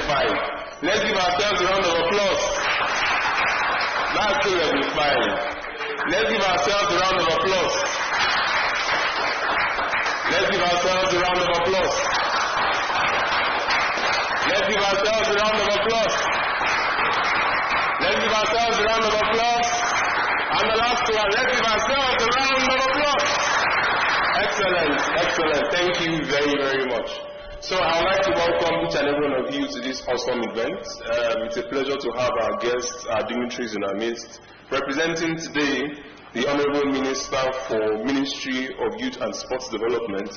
5. Let's give ourselves a round of applause. That's still level 5. Let's give ourselves a round of applause. Let's give ourselves a round of applause. Let's give ourselves a round of applause. Let's give ourselves a round of applause. And the last one, let's give ourselves a round of applause. Excellent, excellent. Thank you very, very much. So I would like to welcome each and every one of you to this awesome event. It's a pleasure to have our guest, our dignitaries in our midst. Representing today, the Honorable Minister for Ministry of Youth and Sports Development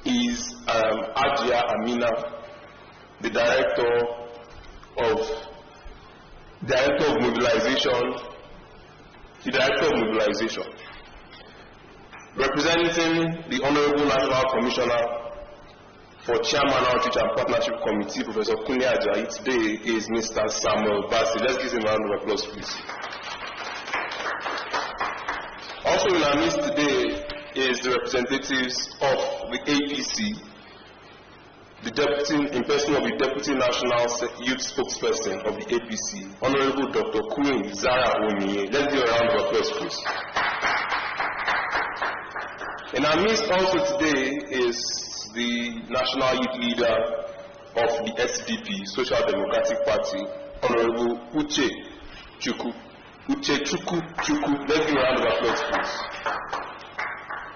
is Ajia Amina, the Director of Mobilization. The Director of Mobilization. Representing the Honorable National Commissioner for Chairman Outreach and Partnership Committee, Professor Kunle Ajayi, today is Mr. Samuel Bassi. Let's give him a round of applause, please. Also in our midst today is the representatives of the APC, the deputy, in person of the Deputy National Youth Spokesperson of the APC, Honorable Dr. Queen Zara Omiye. Let's give a round of applause, please. In our midst also today is the National Youth Leader of the SDP, Social Democratic Party, Honorable Uche Chukwu. Let's give a round of applause, please.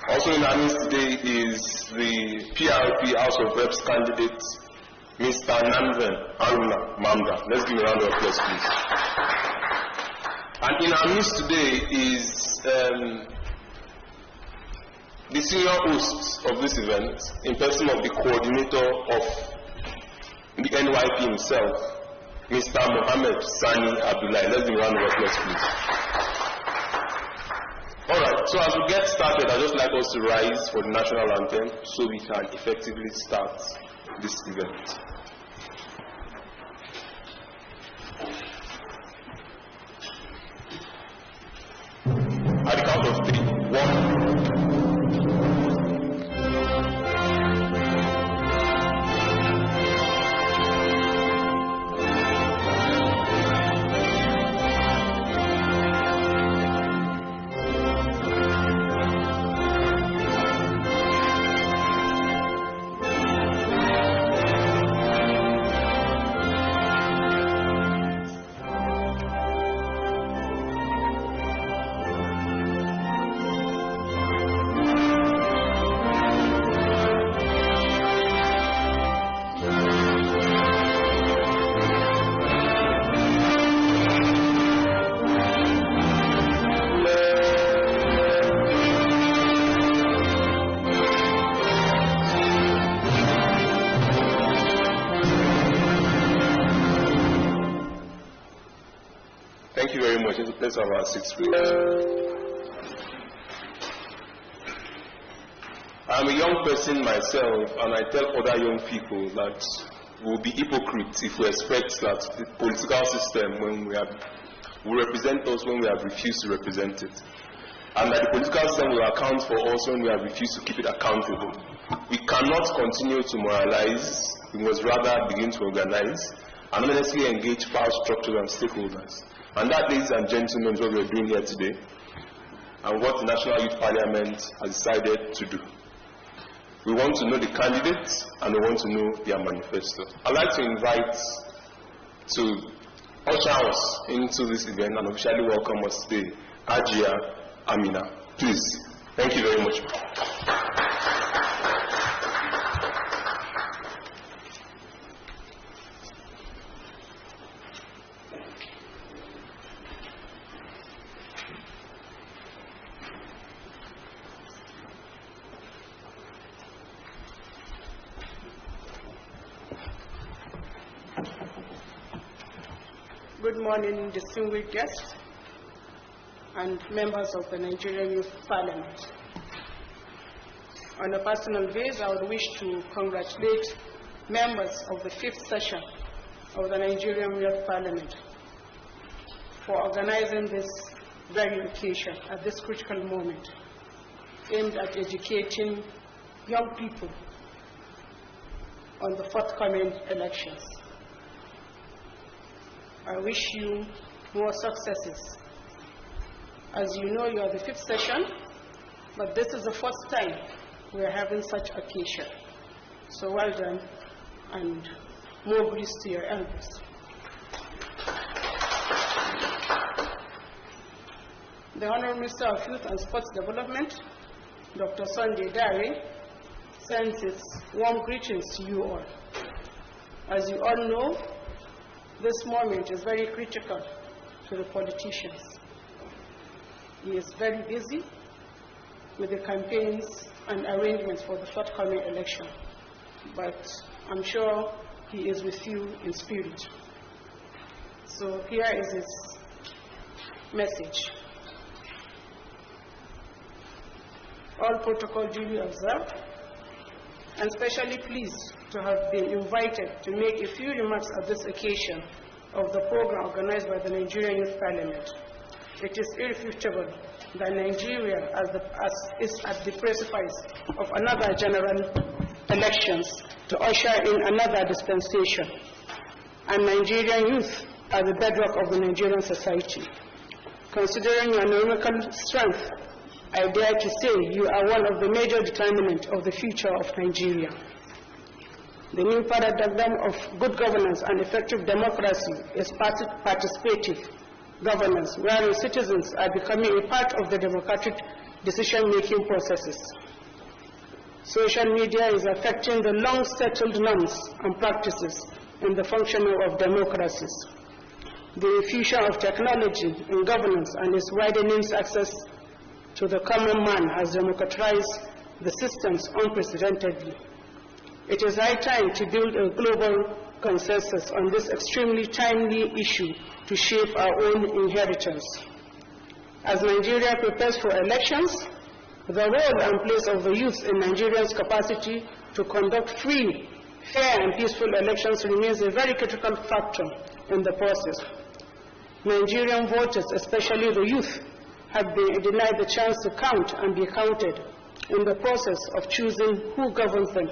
Also in our midst today is the PRP House of Reps candidate, Mr. Nanven Aruna Manga. Let's give a round of applause, please. And in our midst today is the senior host of this event, in person of the coordinator of the NYP himself, Mr. Mohammed Sani Abdullahi. Let's give a round of applause, please. Alright, so as we get started, I'd just like us to rise for the national anthem so we can effectively start this event. At the count of 3, 1. Let's have our seats, please. I'm a young person myself, and I tell other young people that we'll be hypocrites if we expect that the political system will represent us when we have refused to represent it, and that the political system will account for us when we have refused to keep it accountable. We cannot continue to moralize. We must rather begin to organize and honestly engage power structures and stakeholders. And that, ladies and gentlemen, is what we are doing here today, and what the National Youth Parliament has decided to do. We want to know the candidates, and we want to know their manifesto. I'd like to invite to usher us into this event and officially welcome us today, Ajia Amina. Please. Thank you very much. Good morning, distinguished guests and members of the Nigerian Youth Parliament. On a personal basis, I would wish to congratulate members of the 5th session of the Nigerian Youth Parliament for organizing this very occasion at this critical moment, aimed at educating young people on the forthcoming elections. I wish you more successes. As you know, you are the 5th session, but this is the first time we are having such occasion. So well done, and more grace to your elders. The Honorable Minister of Youth and Sports Development, Dr. Sunday Dare, sends its warm greetings to you all. As you all know, this moment is very critical to the politicians. He is very busy with the campaigns and arrangements for the forthcoming election, but I'm sure he is with you in spirit. So here is his message. All protocol duly observed, and especially pleased to have been invited to make a few remarks at this occasion of the program organized by the Nigerian Youth Parliament. It is irrefutable that Nigeria is at the precipice of another general elections to usher in another dispensation, and Nigerian youth are the bedrock of the Nigerian society. Considering your numerical strength, I dare to say you are one of the major determinants of the future of Nigeria. The new paradigm of good governance and effective democracy is participative governance, wherein citizens are becoming a part of the democratic decision-making processes. Social media is affecting the long-settled norms and practices in the functioning of democracies. The infusion of technology in governance and its widening access to the common man has democratized the systems unprecedentedly. It is high time to build a global consensus on this extremely timely issue to shape our own inheritance. As Nigeria prepares for elections, the role and place of the youth in Nigeria's capacity to conduct free, fair, and peaceful elections remains a very critical factor in the process. Nigerian voters, especially the youth, have been denied the chance to count and be counted in the process of choosing who governs them.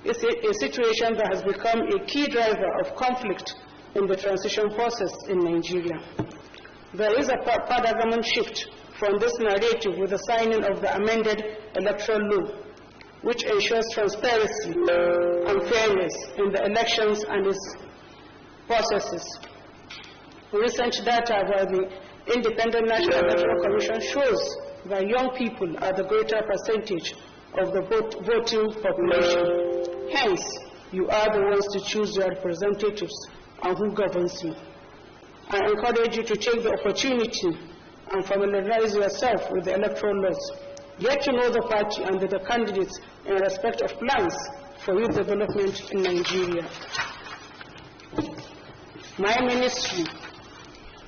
It's a situation that has become a key driver of conflict in the transition process in Nigeria. There is a paradigm shift from this narrative with the signing of the amended electoral law, which ensures transparency and fairness in the elections and its processes. Recent data by the Independent National Electoral Commission shows that young people are the greater percentage of the voting population. Hence, you are the ones to choose your representatives and who governs you. I encourage you to take the opportunity and familiarize yourself with the electoral laws. Get to know the party and the candidates in respect of plans for youth development in Nigeria. My ministry,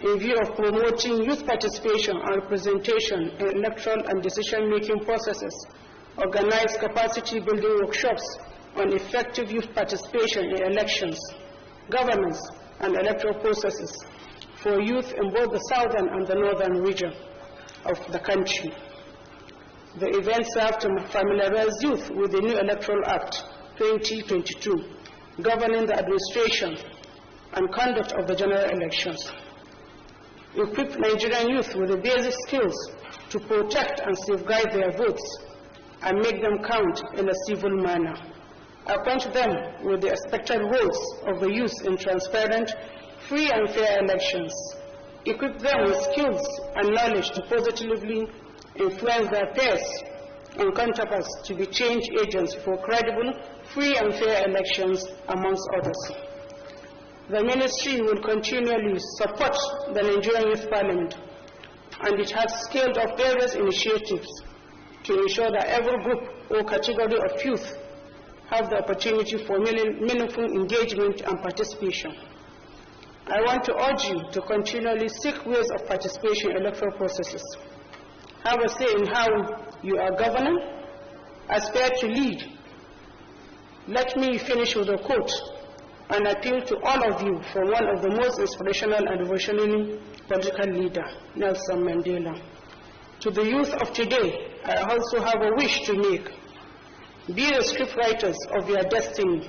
in view of promoting youth participation and representation in electoral and decision-making processes, organized capacity-building workshops on effective youth participation in elections, governance, and electoral processes for youth in both the southern and the northern region of the country. The event served to familiarize youth with the new Electoral Act 2022, governing the administration and conduct of the general elections. Equip Nigerian youth with the basic skills to protect and safeguard their votes and make them count in a civil manner. Acquaint them with the expected roles of the youth in transparent, free and fair elections. Equip them with skills and knowledge to positively influence their peers and counterparts to be change agents for credible, free and fair elections, amongst others. The ministry will continually support the Nigerian Youth Parliament, and it has scaled up various initiatives to ensure that every group or category of youth have the opportunity for meaningful engagement and participation. I want to urge you to continually seek ways of participation in electoral processes. Have a say in how you are governing, aspire to lead. Let me finish with a quote and appeal to all of you from one of the most inspirational and revolutionary political leader, Nelson Mandela. To the youth of today, I also have a wish to make. Be the scriptwriters of your destiny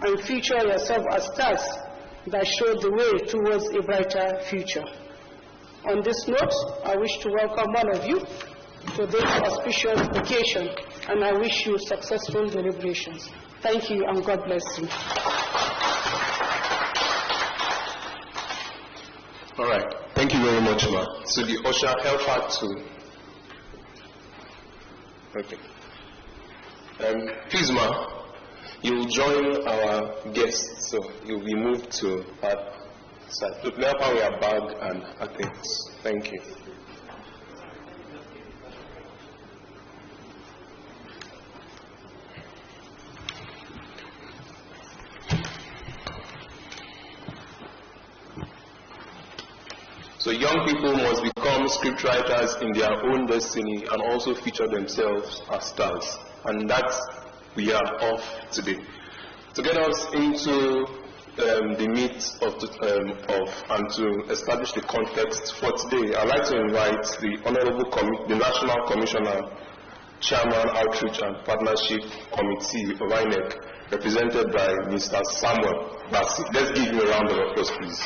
and feature yourself as stars that showed the way towards a brighter future. On this note, I wish to welcome all of you to this auspicious occasion, and I wish you successful deliberations. Thank you, and God bless you. All right. Thank you very much, ma. So the usher help her to. Okay. Please, ma, you'll join our guests, so you'll be moved to that side. Look, help her with your bag and her things. Thank you. So young people must become scriptwriters in their own destiny and also feature themselves as stars. And that's we are off today. To get us into the meat and to establish the context for today, I'd like to invite the Honorable the National Commissioner, Chairman, Outreach and Partnership Committee of INEC, represented by Mr. Samuel Bassi. Let's give him a round of applause, please.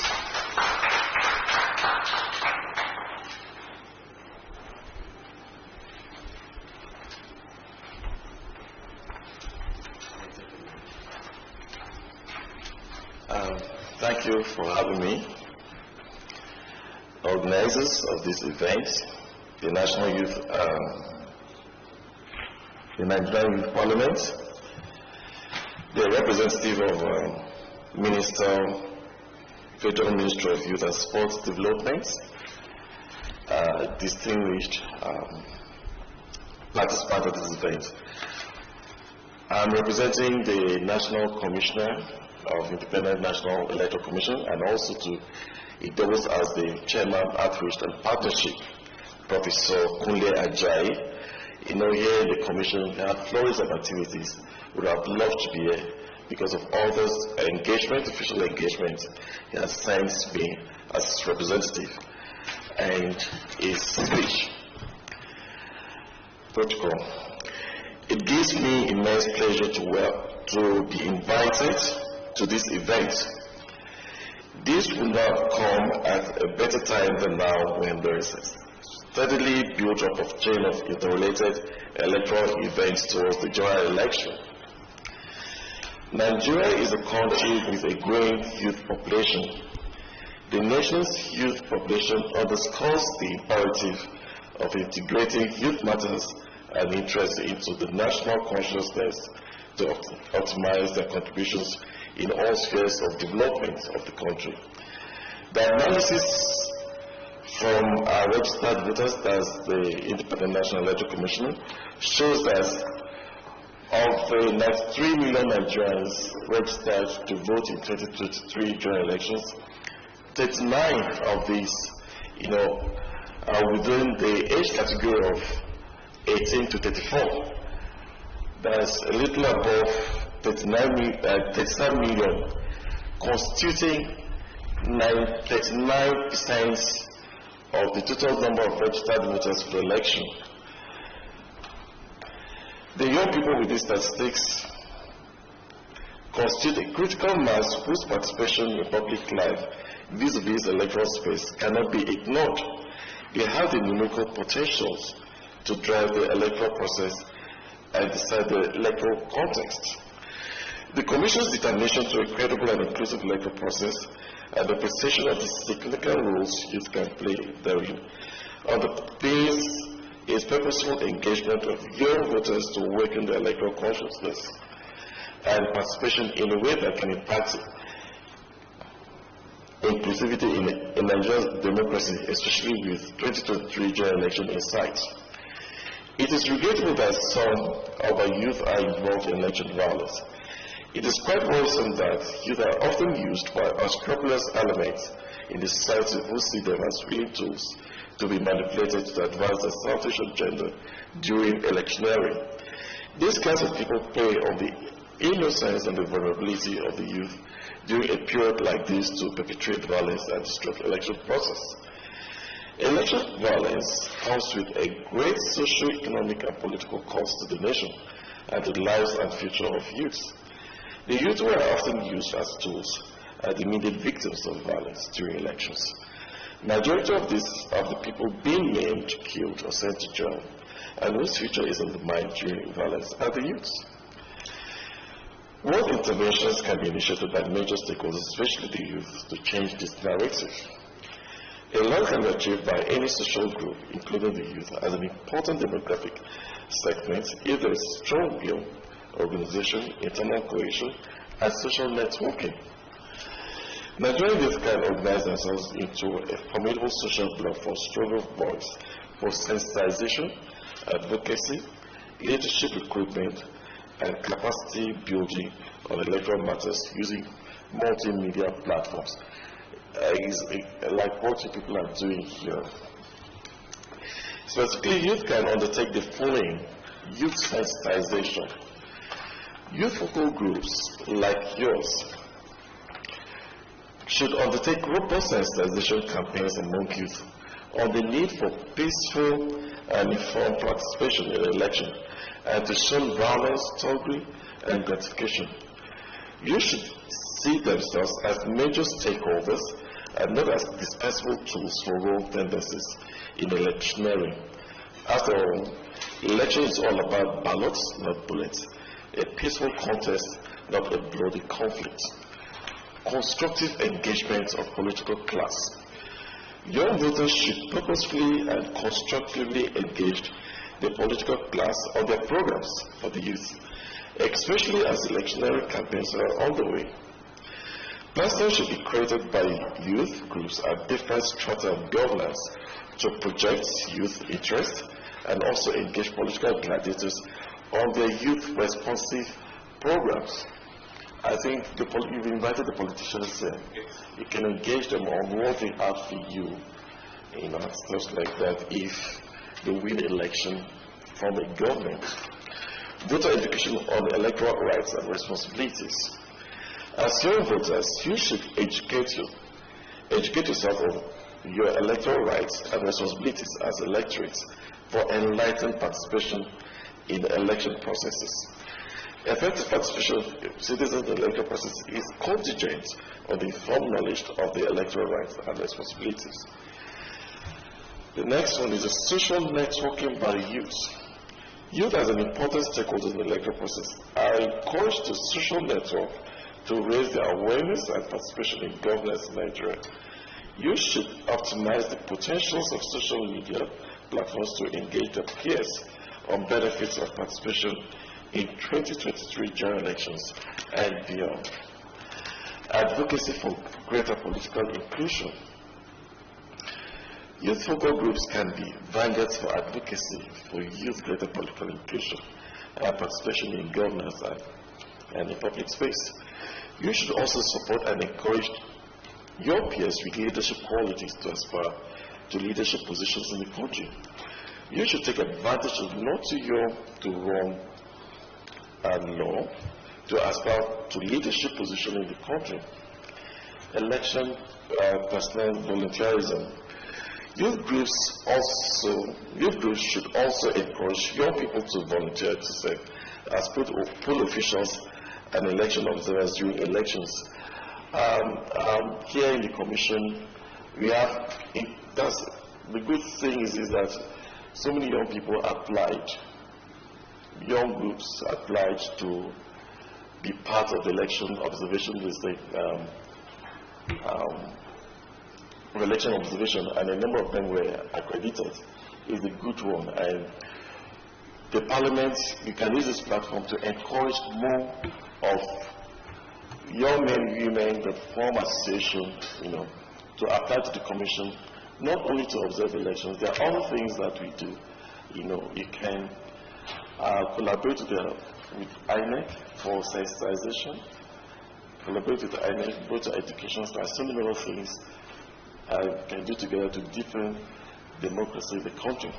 Thank you for having me. Organizers of this event, the National Youth, the Nigerian Youth Parliament, the representative of Federal Ministry of Youth and Sports Development, distinguished participants of this event. I'm representing the National Commissioner of Independent National Electoral Commission, and also it doubles as the Chairman, Outreach and Partnership, Professor Kunle Ajayi. You know, here in the Commission, we have flurries of activities. We would have loved to be here because of all those engagement, official engagement, he has sent me as representative and his speech. Protocol. It gives me immense pleasure to be invited to this event. This will not come at a better time than now, when there is a steadily built up of chain of interrelated electoral events towards the general election. Nigeria is a country with a growing youth population. The nation's youth population underscores the imperative of integrating youth matters and interests into the national consciousness to optimize their contributions in all spheres of development of the country. The analysis from our registered voters, that's the Independent National Electoral Commission, shows that of the 93 million Nigerians registered to vote in 2023 general elections, 39 of these, are within the age category of 18 to 34. That's a little above 37 million, constituting 39% of the total number of registered voters for the election. The young people with these statistics constitute a critical mass whose participation in public life vis-a-vis electoral space cannot be ignored. They have the numerical potentials to drive the electoral process and decide the electoral context. The Commission's determination to a credible and inclusive electoral process and the precision of the significant roles youth can play therein underpins its purposeful engagement of young voters to awaken their electoral consciousness and participation in a way that can impact inclusivity in Nigeria's democracy, especially with 2023 general election in sight. It is regrettable that some of our youth are involved in election violence. It is quite worrisome that youth are often used by unscrupulous elements in the society who see them as willing tools to be manipulated to advance their selfish agenda during electioneering. These kinds of people prey on the innocence and the vulnerability of the youth during a period like this to perpetrate violence and disrupt the election process. Election violence comes with a great socio-economic and political cost to the nation and to the lives and future of youths. The youth were often used as tools and immediate victims of violence during elections. Majority of the people being named, killed, or sent to jail, and whose future is undermined during violence are the youths. What interventions can be initiated by major stakeholders, especially the youth, to change this narrative? A lot can be achieved by any social group, including the youth, as an important demographic segment if there is strong will, organization, internal cohesion, and social networking. Nigerian youth can organize themselves into a formidable social bloc for stronger voice, for sensitization, advocacy, leadership recruitment, and capacity building on electoral matters using multimedia platforms. Like what you people are doing here. Specifically, youth can undertake the following: youth sensitization. Youth focal groups like yours should undertake robust sensitization campaigns among youth on the need for peaceful and informed participation in the election and to shun violence, thuggery, and gratification. You should see themselves as major stakeholders and not as dispensable tools for wrong tendencies in electioneering. After all, election is all about ballots, not bullets. A peaceful contest, not a bloody conflict. Constructive engagement of political class. Young voters should purposefully and constructively engage the political class on their programs for the youth, especially as electioneering campaigns are underway. Platforms should be created by youth groups at different strata of governance to project youth interest and also engage political gladiators on their youth-responsive programs. I think you've invited the politicians here. You can engage them on what they have for you, stuff like that if they win election from a government. Voter education on electoral rights and responsibilities. As young voters, you should educate yourself on your electoral rights and responsibilities as electorates for enlightened participation in election processes. Effective participation of citizens in the electoral process is contingent on the informed knowledge of the electoral rights and responsibilities. The next one is a social networking by youth. Youth as an important stakeholder in the electoral process are encouraged to social network to raise their awareness and participation in governance in Nigeria. You should optimize the potentials of social media platforms to engage their peers on benefits of participation in 2023 general elections and beyond. Advocacy for greater political inclusion. Youth focal groups can be vanguards for advocacy for youth greater political inclusion and participation in governance and in public space. You should also support and encourage your peers with leadership qualities to aspire to leadership positions in the country. You should take advantage of not too young to run and law to aspire to leadership position in the country. Election personnel volunteerism. Youth groups should also encourage young people to volunteer to serve as poll officials and election observers during elections. Here in the commission, we have, the good thing is that so many young people applied, young groups applied to be part of the election observation, election observation, and a number of them were accredited. Is a good one, and the parliament, you can use this platform to encourage more of young men and women that form associations, to apply to the commission, not only to observe elections. There are other things that we do. You can collaborate with INEC for sensitization, collaborate with INEC, go to education. There are so many other things can do together to deepen democracy in the country.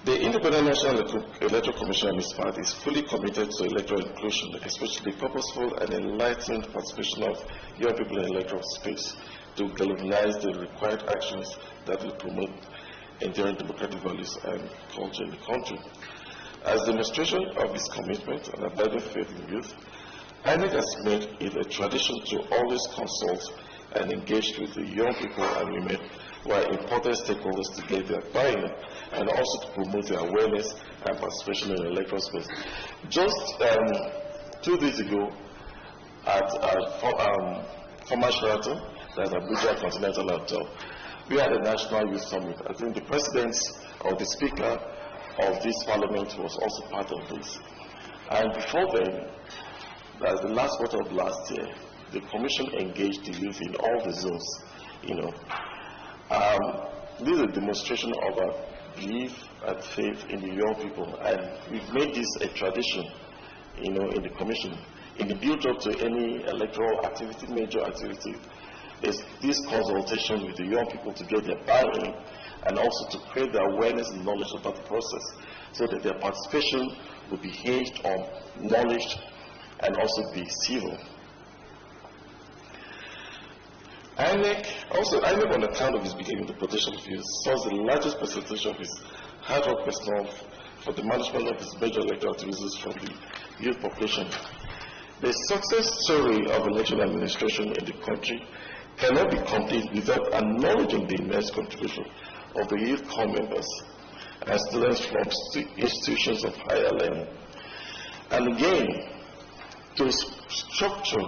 The Independent National Electoral Commission on its part is fully committed to electoral inclusion, especially purposeful and enlightened participation of young people in electoral space to galvanize the required actions that will promote enduring democratic values and culture in the country. As demonstration of its commitment and abiding faith in youth, INEC has made it a tradition to always consult and engage with the young people and women who are important stakeholders to get their buy-in and also to promote their awareness and participation in the electoral space. Just 2 days ago at former Sheraton, that's Abuja Continental Hotel, we had a National Youth Summit. I think the President or the Speaker of this Parliament was also part of this. And before then, that's the last quarter of last year, the Commission engaged the youth in all the zones. This is a demonstration of our belief and faith in the young people, and we've made this a tradition, in the Commission. In the build-up to any electoral activity, major activity, there's this consultation with the young people to get their buy-in and also to create the awareness and knowledge about the process so that their participation will be hinged on knowledge and also be civil. INEC, on account of his beginning the protection of youth, sourced the largest percentage of his hard work personnel for the management of his major electoral activities from the youth population. The success story of election administration in the country cannot be complete without acknowledging the immense contribution of the youth corps members and students from institutions of higher learning. And again, to structure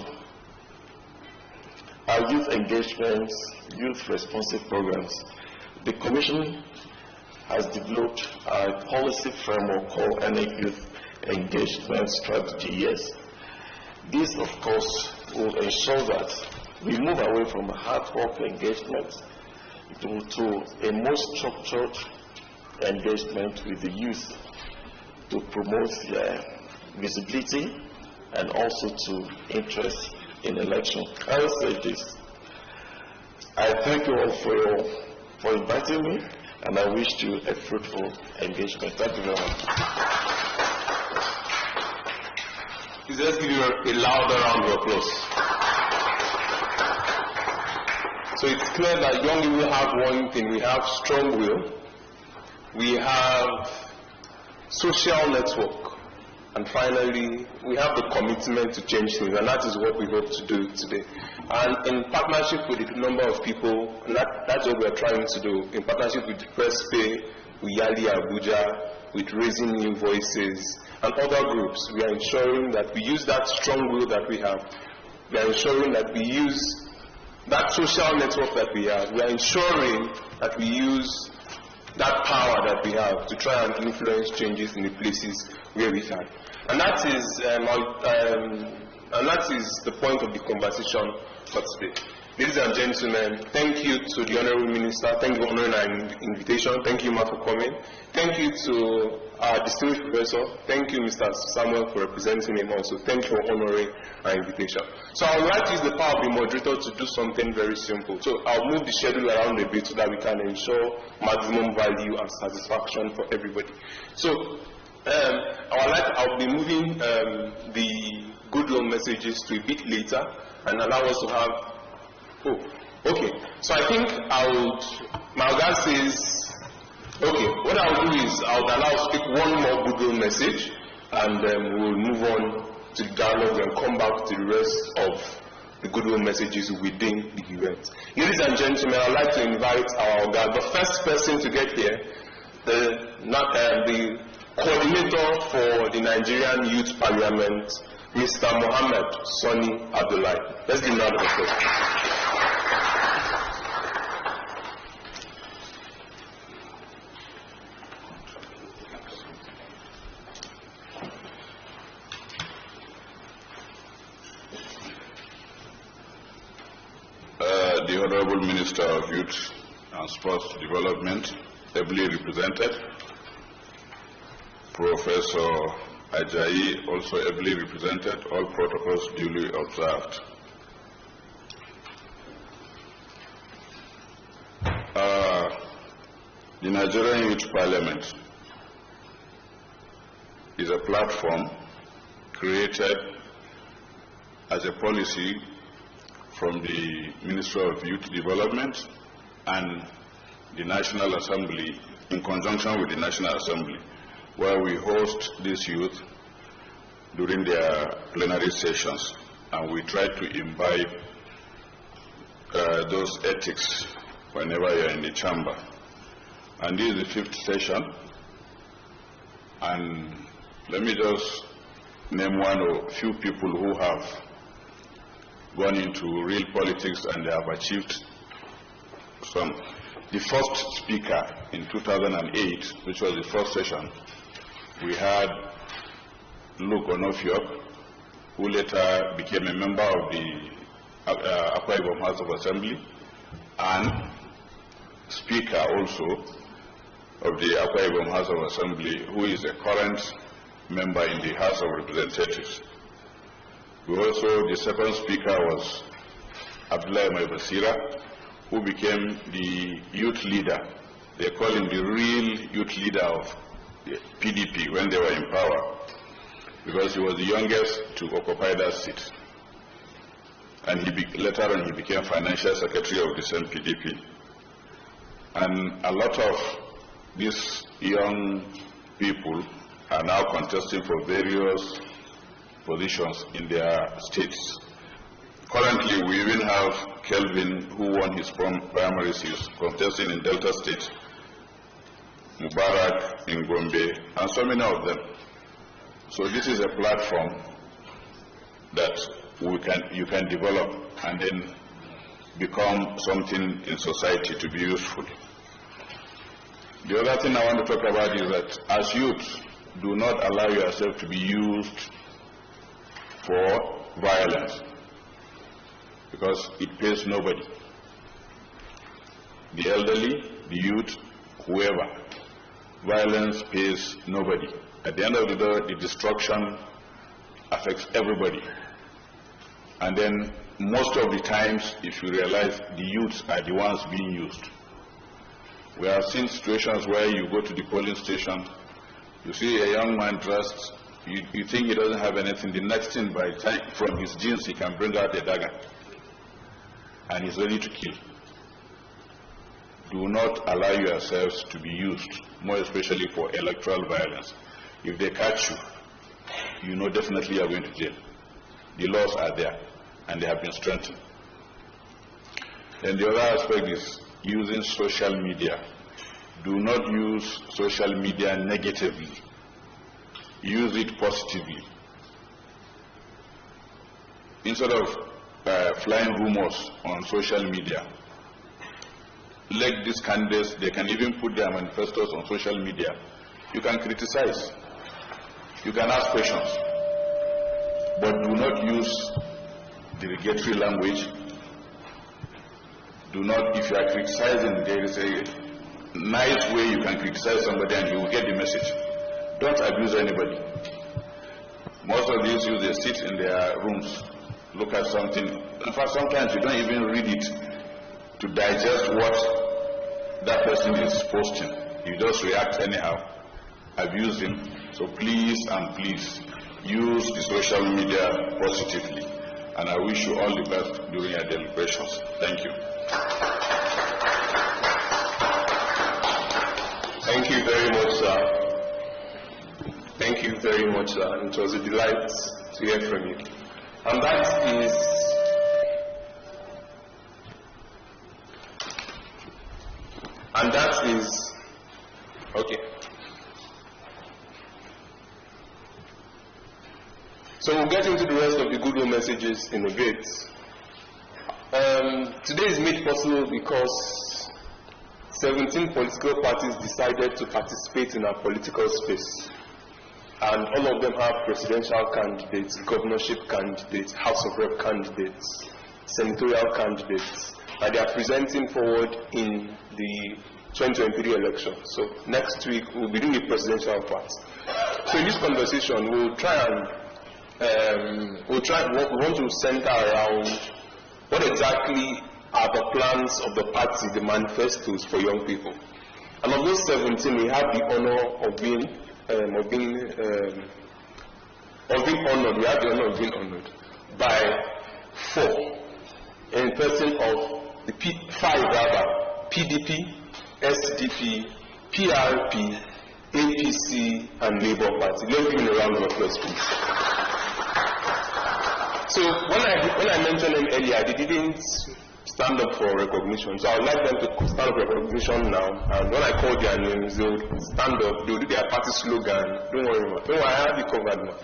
our youth engagements, youth responsive programs, the Commission has developed a policy framework called INEC Youth Engagement Strategy. Yes. This, of course, will ensure that we move away from hard work engagement to a more structured engagement with the youth to promote their visibility and also to interest in election. I will say this. I thank you all for inviting me, and I wish you a fruitful engagement. Thank you very much. Please let's give you a louder round of applause. So it's clear that young people have one thing. We have strong will, we have social network, and finally, we have the commitment to change things, and that is what we hope to do today. And in partnership with a number of people, and that's what we're trying to do, in partnership with Press Pay, with Yali Abuja, with Raising New Voices, and other groups, we are ensuring that we use that strong will that we have. We are ensuring that we use that social network that we have. We are ensuring that we use that power that we have to try and influence changes in the places where we can. And that is the point of the conversation for today. Ladies and gentlemen, thank you to the Honorable Minister. Thank you for honoring our invitation. Thank you, Ma, for coming. Thank you to our distinguished professor. Thank you, Mr. Samuel, for representing him also. Thank you for honoring our invitation. So I would like to use the power of the moderator to do something very simple. So I'll move the schedule around a bit so that we can ensure maximum value and satisfaction for everybody. So I'll be moving the goodwill messages to a bit later and allow us to have. Oh, okay. So I think my guy says, okay, what I'll do is I'll allow us to pick one more goodwill message and we'll move on to the dialogue and come back to the rest of the goodwill messages within the event. Ladies and gentlemen, I'd like to invite our guy, the first person to get here, the coordinator for the Nigerian Youth Parliament, Mr. Mohammed Sani Abdullahi. Let's give him a round of applause. The Honorable Minister of Youth and Sports Development, ably represented. Professor Ajayi, also ably represented. All protocols duly observed. The Nigerian Youth Parliament is a platform created as a policy from the Ministry of Youth Development and the National Assembly, in conjunction with the National Assembly, where we host these youth during their plenary sessions, and we try to imbibe those ethics whenever you're in the chamber. And this is the 5th session, and let me just name one or few people who have gone into real politics and they have achieved some. The first speaker in 2008, which was the first session, we had Luke Onofiok, who later became a member of the Akwa Ibom House of Assembly and speaker also of the Akwa Ibom House of Assembly, who is a current member in the House of Representatives. The second speaker was Abdullah Maibasira, who became the youth leader. They call him the real youth leader of the PDP when they were in power, because he was the youngest to occupy that seat. And later on he became financial secretary of the same PDP. And a lot of these young people are now contesting for various positions in their states. Currently, we even have Kelvin, who won his primaries. He's contesting in Delta State, Mubarak in Gombe, and so many of them. So this is a platform that you can develop and then become something in society to be useful. The other thing I want to talk about is that as youth, do not allow yourself to be used for violence, because it pays nobody. The elderly, the youth, whoever. Violence pays nobody. At the end of the day, the destruction affects everybody. And then most of the times, if you realize, the youths are the ones being used. We have seen situations where you go to the polling station, you see a young man dressed, you think he doesn't have anything. The next thing, by the time from his jeans, he can bring out a dagger. And he's ready to kill. Do not allow yourselves to be used, more especially for electoral violence. If they catch you, you know definitely you are going to jail. The laws are there, and they have been strengthened. Then the other aspect is using social media. Do not use social media negatively. Use it positively. Instead of flying rumors on social media, like these candidates, they can even put their manifestos on social media. You can criticize. You can ask questions. But do not use derogatory language. Do not, if you are criticizing, there is a nice way you can criticize somebody and you will get the message. Don't abuse anybody. Most of these youth, they sit in their rooms, look at something. In fact, sometimes you don't even read it to digest what that person is posting. You just react anyhow, abuse him. So please and please use the social media positively. And I wish you all the best during your deliberations. Thank you. Thank you very much, sir. Thank you very much, sir. It was a delight to hear from you. And that is okay. So we'll get into the rest of the goodwill messages in a bit. Today is made possible because 17 political parties decided to participate in our political space. And all of them have presidential candidates, governorship candidates, House of Rep candidates, senatorial candidates, and they are presenting forward in the 2023 election. So next week we'll be doing the presidential part. So in this conversation we want to center around what exactly are the plans of the party, the manifestos for young people. And of those 17, we have the honor of being honored. We have the honor of being honored by 4, in person of the 5 rather: PDP, SDP, PRP, APC, and Labour Party. Let's give them a round of applause, please. So when I mentioned them earlier, they didn't stand up for recognition. So I would like them to stand up for recognition now. And when I call their names, they will stand up. They will do their party slogan. Don't worry, man. Don't worry, I have it covered now.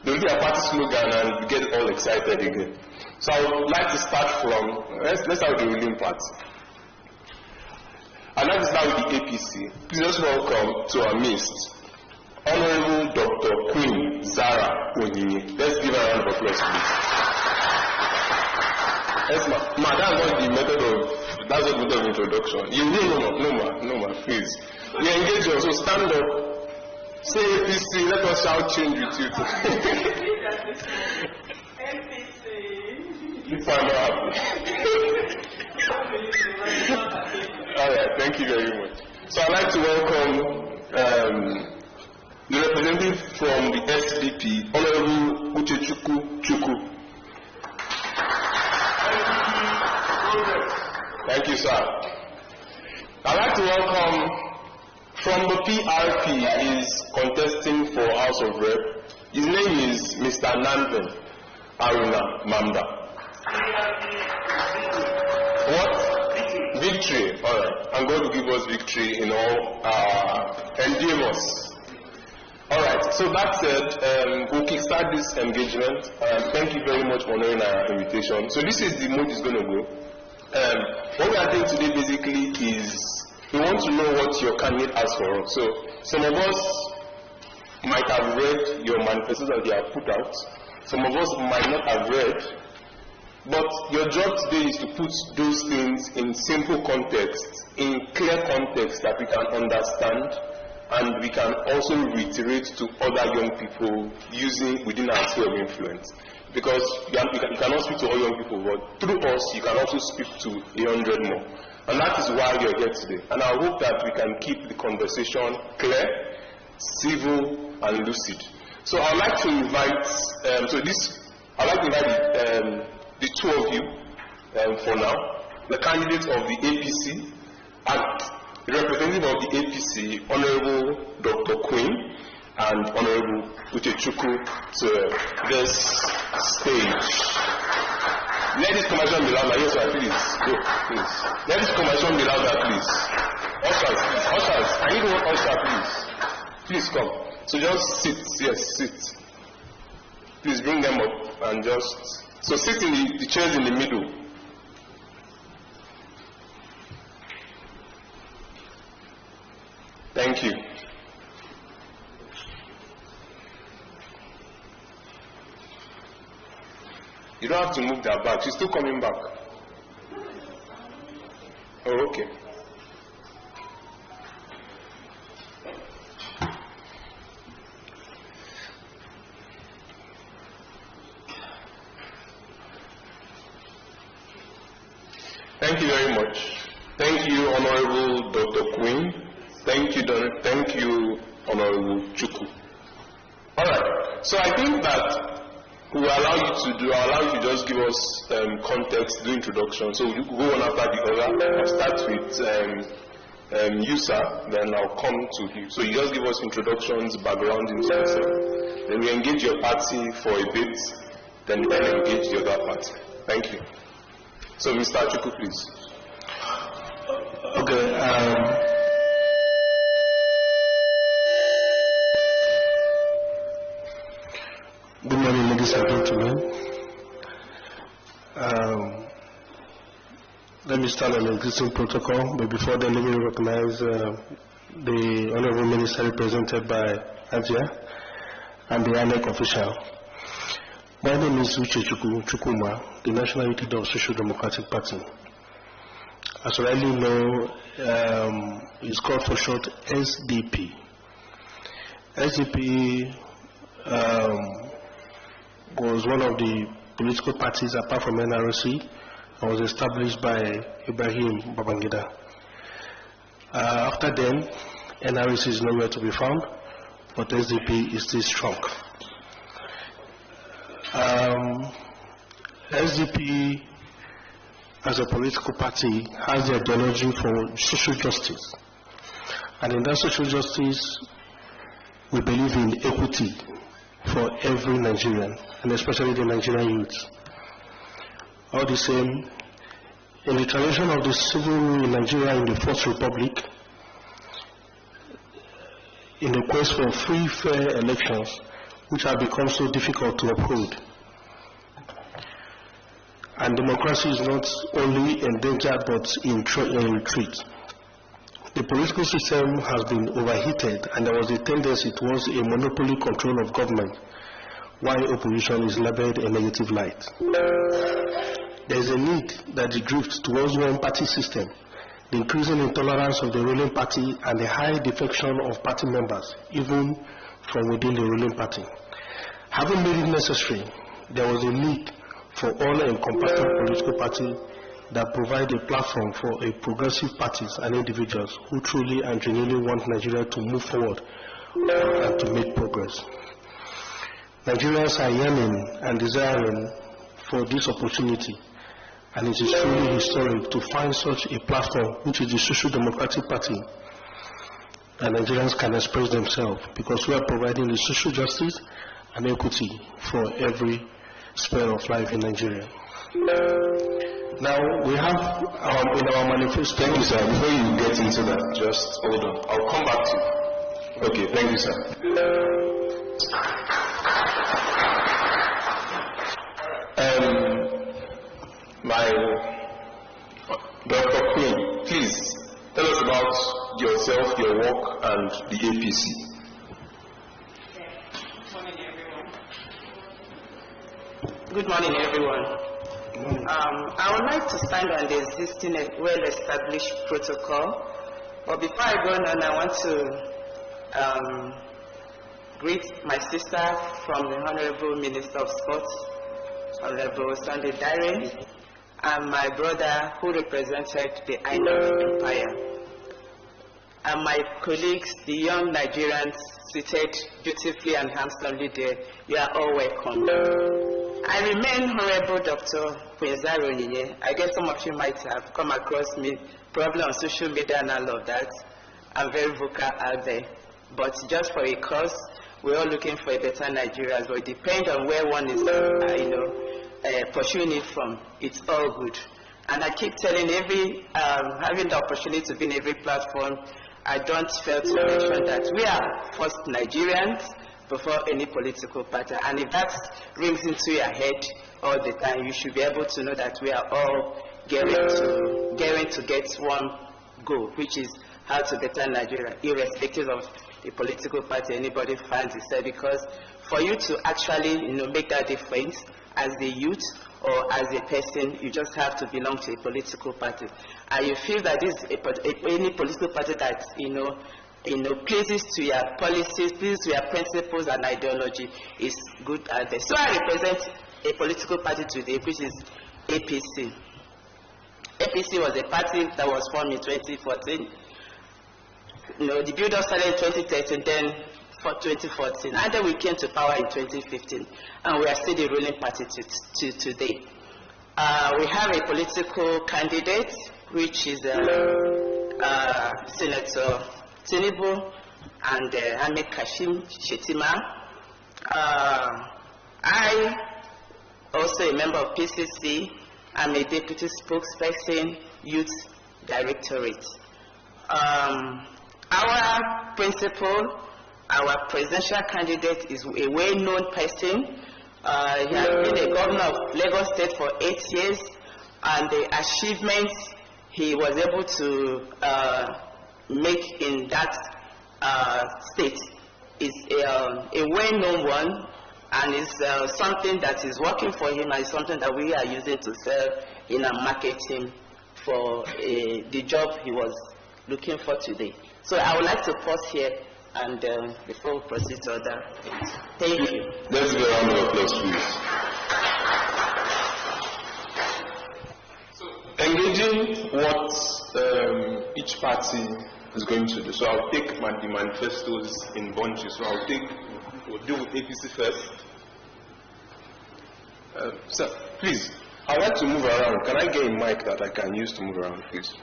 They will do their party slogan and get all excited again. So I would like to start from, let's start with the ruling party. I'd like to start with the APC. Please just welcome to our midst Honorable Dr. Queen Zara Onyinye. Let's give her a round of applause, please. Yes, ma, that's not the method of introduction. You no, ma, please. We engage you, so stand up. Say APC, let us shout change with you. APC. If I'm not happy. Alright, thank you very much. So I'd like to welcome the representative from the SDP, Honorable Uchechukwu Chukwu. Thank you, sir. I'd like to welcome from the PRP is contesting for House of Rep. His name is Mr. Nanven Aruna Mamda. What? Victory. All right. I'm going to give us victory in all endeavors. All right. So that said, we'll kickstart this engagement. Thank you very much for honoring our invitation. So this is the mode it's going to go. What we are doing today basically is we want to know what your candidate has for us. So some of us might have read your manifestos that you have put out. Some of us might not have read. But your job today is to put those things in simple context, in clear context that we can understand, and we can also reiterate to other young people using within our sphere of influence. Because you cannot speak to all young people, but through us, you can also speak to 100 more. And that is why you're here today. And I hope that we can keep the conversation clear, civil, and lucid. So I'd like to invite, the two of you, for now, the candidate of the APC and the representative of the APC, Honorable Dr. Queen and Honorable Uchechukwu, to this stage. Let this conversation be louder. Yes, sir, please. Go, please. Let this conversation be louder, please. Ushers, please. Ushers, I need one usher, please. Please come. So just sit. Yes, sit. Please bring them up and just... So sit in the chairs in the middle. Thank you. You don't have to move that back. She's still coming back. Oh, okay. Thank you very much. Thank you, Honorable Dr. Queen. Thank you, Honorable Chukwu. All right. So I think that we'll allow you to just give us context, do introduction. So you go one after the other. I'll start with you, sir. Then I'll come to you. So you just give us introductions, background into yourself. Then we engage your party for a bit. Then engage the other party. Thank you. So, Mr. Chukwu, please. Okay. Good morning, ladies and gentlemen. Let me start an existing protocol, but before then, let me recognize the Honorable Minister represented by Ajia and the INEC official. My name is Uchechukwu Chukwuma, the National Unity of Social Democratic Party. As you rightly know, it's called for short SDP. SDP was one of the political parties apart from NRC and was established by Ibrahim Babangida. After then, NRC is nowhere to be found, but SDP is still strong. SDP as a political party has the ideology for social justice, and in that social justice we believe in equity, for every Nigerian, and especially the Nigerian youth. All the same, in the tradition of the civil rule in Nigeria in the Fourth Republic, in the quest for free, fair elections, which have become so difficult to uphold. And democracy is not only endangered but in retreat. The political system has been overheated, and there was a tendency towards a monopoly control of government, while opposition is labeled a negative light. There is a need that the drift towards one-party system, the increasing intolerance of the ruling party, and the high defection of party members, even from within the ruling party. Having made it necessary, there was a need for all-encompassing political party that provide a platform for a progressive parties and individuals who truly and genuinely want Nigeria to move forward and to make progress. Nigerians are yearning and desiring for this opportunity, and it is truly historic to find such a platform, which is the Social Democratic Party, that Nigerians can express themselves, because we are providing the social justice and equity for every sphere of life in Nigeria. Now, we have in our manifesto... Thank you, sir. Before you get into that, just hold on. I'll come back to you. Okay, thank you, sir. Dr. Queen, please tell us about yourself, your work, and the APC. Good morning, everyone. I would like to stand on the existing well-established protocol, but before I go on, I want to greet my sister from the Honorable Minister of Sports, Honorable Sunday Dare, and my brother who represented the Island Empire, and my colleagues, the young Nigerians seated dutifully and handsomely there. You are all welcome. I remain Honorable Dr. Kwenzaro Onyinye. I guess some of you might have come across me probably on social media and all of that. I'm very vocal out there. But just for a cause, we're all looking for a better Nigeria. So it depends on where one is, pursuing it from. It's all good. And I keep telling having the opportunity to be in every platform, I don't fail to mention that we are first Nigerians before any political party. And if that rings into your head all the time, you should be able to know that we are all gearing to get one goal, which is how to better Nigeria, irrespective of the political party anybody finds itself. Because for you to actually make that difference as a youth or as a person, you just have to belong to a political party. And you feel that this any political party that pleases to your policies, pleases to your principles and ideology is good at this. So I represent a political party today, which is APC. APC was a party that was formed in 2014. The build-up started in 2013, then for 2014, and then we came to power in 2015, and we are still the ruling party to today. We have a political candidate, which is Senator Tinubu and Ahmed Kashim Shettima. I also a member of PCC. I'm a deputy spokesperson, Youth Directorate. Our principal, our presidential candidate is a well-known person. He has been a governor of Lagos State for 8 years, and the achievements he was able to make in that state is a well-known one, and is something that is working for him, and something that we are using to sell in and market him for the job he was looking for today. So I would like to pause here and before we proceed to other things. Thank you. Let's give a round of applause, please. So, engaging what each party is going to do. So I'll take the manifestos in bunches. So we'll deal with APC first. Sir, please, I'd like to move around. Can I get a mic that I can use to move around, please?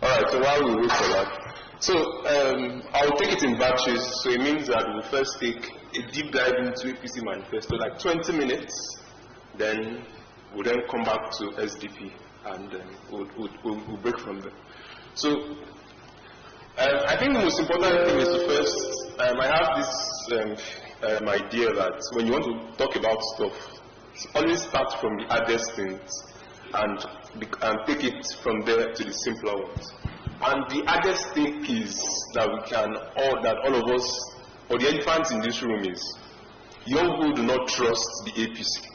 Alright, so while we wait for that, So I'll take it in batches. So it means that we'll first take a deep dive into APC manifesto, like 20 minutes. Then we'll then come back to SDP, and we'll break from there. So I think the most important thing is to first, I have this idea that when you want to talk about stuff, always start from the hardest things and take it from there to the simpler ones. And the hardest thing is that all of us, or the elephant in this room is, young people do not trust the APC.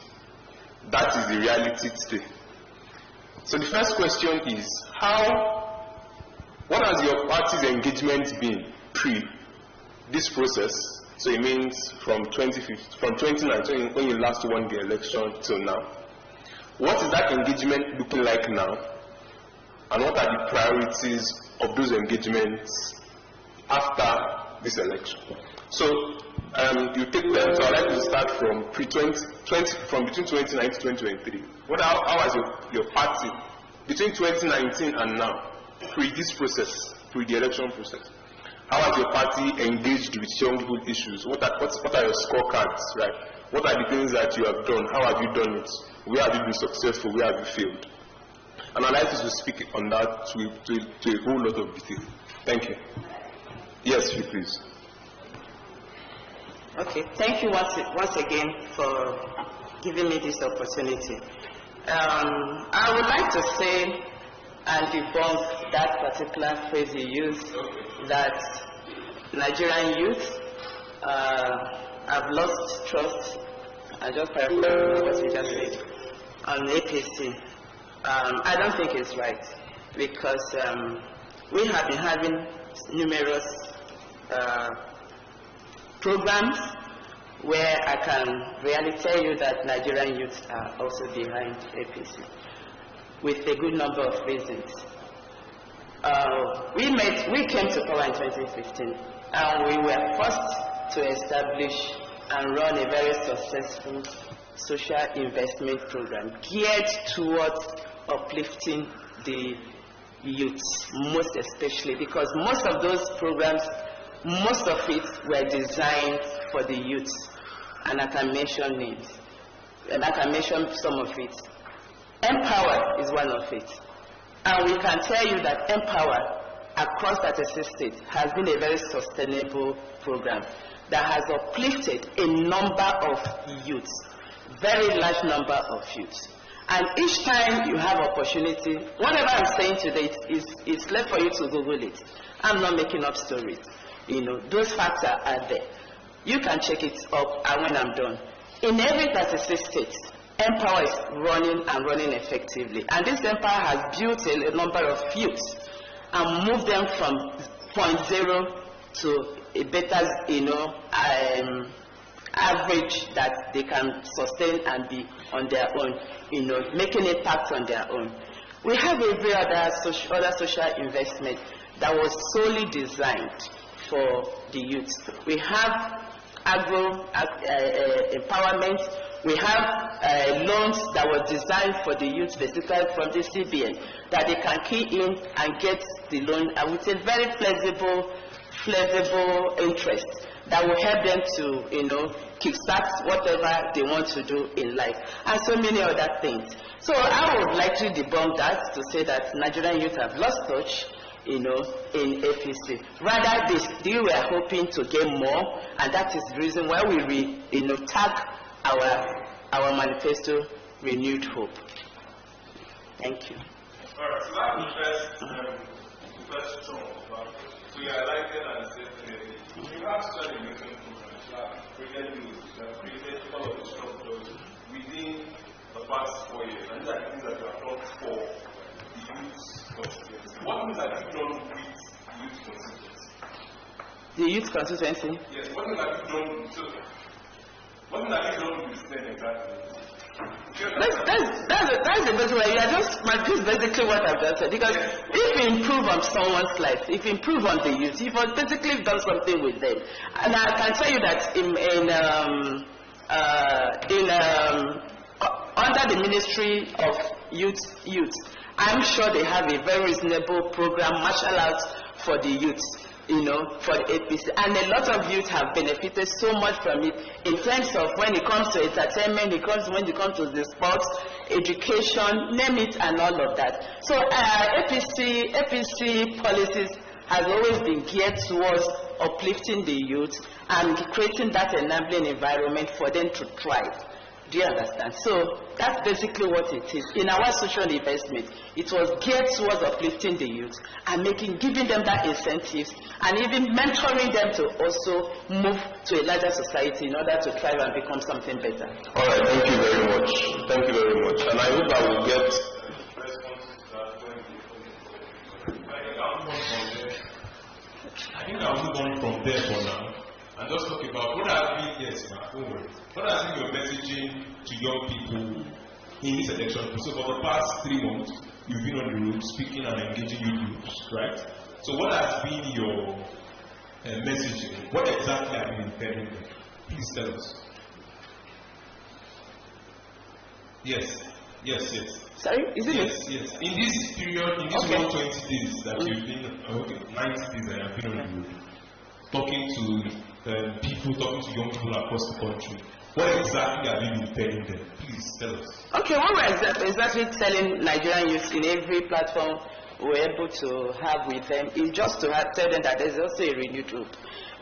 That is the reality today. So the first question is, what has your party's engagement been pre this process? So it means from 2019, when you last won the election till now. What is that engagement looking like now? And what are the priorities of those engagements after this election? So you take them. So I'd like to start from between 2019 to 2023. How has your party between 2019 and now, pre this process, pre the election process? How has your party engaged with young people issues? What are your scorecards, right? What are the things that you have done? How have you done it? Where have you been successful? Where have you failed? And I'd like you to speak on that to a whole lot of detail. Thank you. Yes, please. Okay, thank you once again for giving me this opportunity. I would like to say and debunk that particular phrase you used, that Nigerian youth have lost trust. I just paraphrase what you just said on APC. I don't think it's right, because we have been having numerous programs where I can really tell you that Nigerian youth are also behind APC, with a good number of reasons. We came to power in 2015, and we were forced to establish and run a very successful social investment program geared towards uplifting the youth, most especially, because most of those programs, most of it were designed for the youth, and I can mention names, and I can mention some of it. Empower is one of it, and we can tell you that Empower across 36 states has been a very sustainable program that has uplifted a number of youths, very large number of youths. And each time you have opportunity, whatever I'm saying today, it's left for you to Google it. I'm not making up stories. You know, those facts are there. You can check it up, and when I'm done. In every 36 states, Empower is running effectively. And this Empower has built a number of youths and moved them from 0.0 to a better, average that they can sustain and be on their own, making impact on their own. We have every other social investment that was solely designed for the youth. We have agro empowerment. We have loans that were designed for the youth, basically from the CBN, that they can key in and get the loan with a very flexible interest that will help them to, kickstart whatever they want to do in life, and so many other things. So I would like to debunk that, to say that Nigerian youth have lost touch, in APC. Rather, they were hoping to get more, and that is the reason why we tag our manifesto Renewed Hope. Thank you. All right, so that's the first chunk about it. So you are likely and said you have studied investment programs that created news, that created all of the structures within the past 4 years, and these are the things that you have done for the youth constituency. What things have you done with the youth constituency? The youth constituency? Yes, what things have you done with them exactly? That's the best way. You are just basically what I've just said. Because if you improve on someone's life, if you improve on the youth, you've basically done something with them. And I can tell you that under the Ministry of Youth, I'm sure they have a very reasonable program, martial arts for the youth, for the APC. And a lot of youth have benefited so much from it in terms of when it comes to entertainment, when it comes to the sports, education, name it, and all of that. So APC policies has always been geared towards uplifting the youth and creating that enabling environment for them to thrive. Do you understand? So that's basically what it is. In our social investment, it was geared towards uplifting the youth and giving them that incentives and even mentoring them to also move to a larger society in order to thrive and become something better. All right, thank you very much. Thank you very much. And I hope I will get responses to that when I think I'll move on from there for now and just talk about what has been what has been your messaging to young people in this election. So for the past 3 months, you've been on the road speaking and engaging youth groups, right? So what has been your messaging? What exactly have you been telling them? Please tell us. Yes. Sorry, is it? Yes. In this period, in this 120 days that you've been, 90 days that I've been on the road, talking to people, talking to young people across the country, what exactly have you been telling them? Please tell us. Okay, what we're exactly telling Nigerian youth in every platform we're able to have with them is just to tell them that there's also a renewed hope.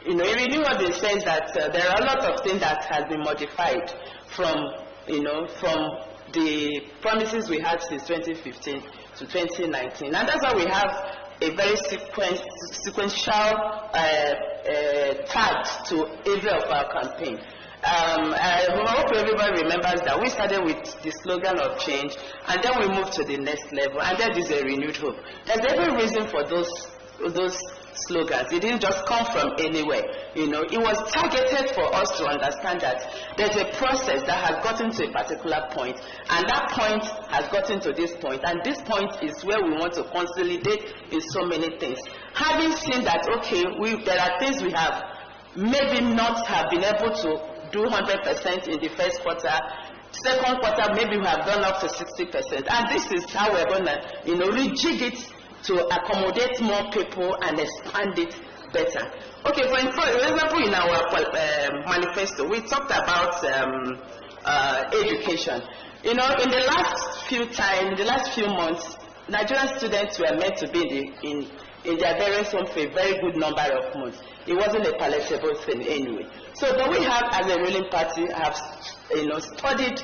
A renewed hope in the sense that there are a lot of things that has been modified from the promises we had since 2015 to 2019. And that's why we have a very sequential tag to every of our campaign. I hope everybody remembers that we started with the slogan of change, and then we moved to the next level, and that is a renewed hope. There's every reason for those slogans. It didn't just come from anywhere. It was targeted for us to understand that there's a process that has gotten to a particular point, and that point has gotten to this point, and this point is where we want to consolidate in so many things. Having seen that, there are things we have maybe not have been able to do 100% in the first quarter. Second quarter, maybe we have gone up to 60%, and this is how we're going to, rejig it to accommodate more people and expand it better. Okay, for example, in our manifesto, we talked about education. In the last few months, Nigerian students were meant to be in their various homes for a very good number of months. It wasn't a palatable thing anyway. So, but we have, as a ruling party, have studied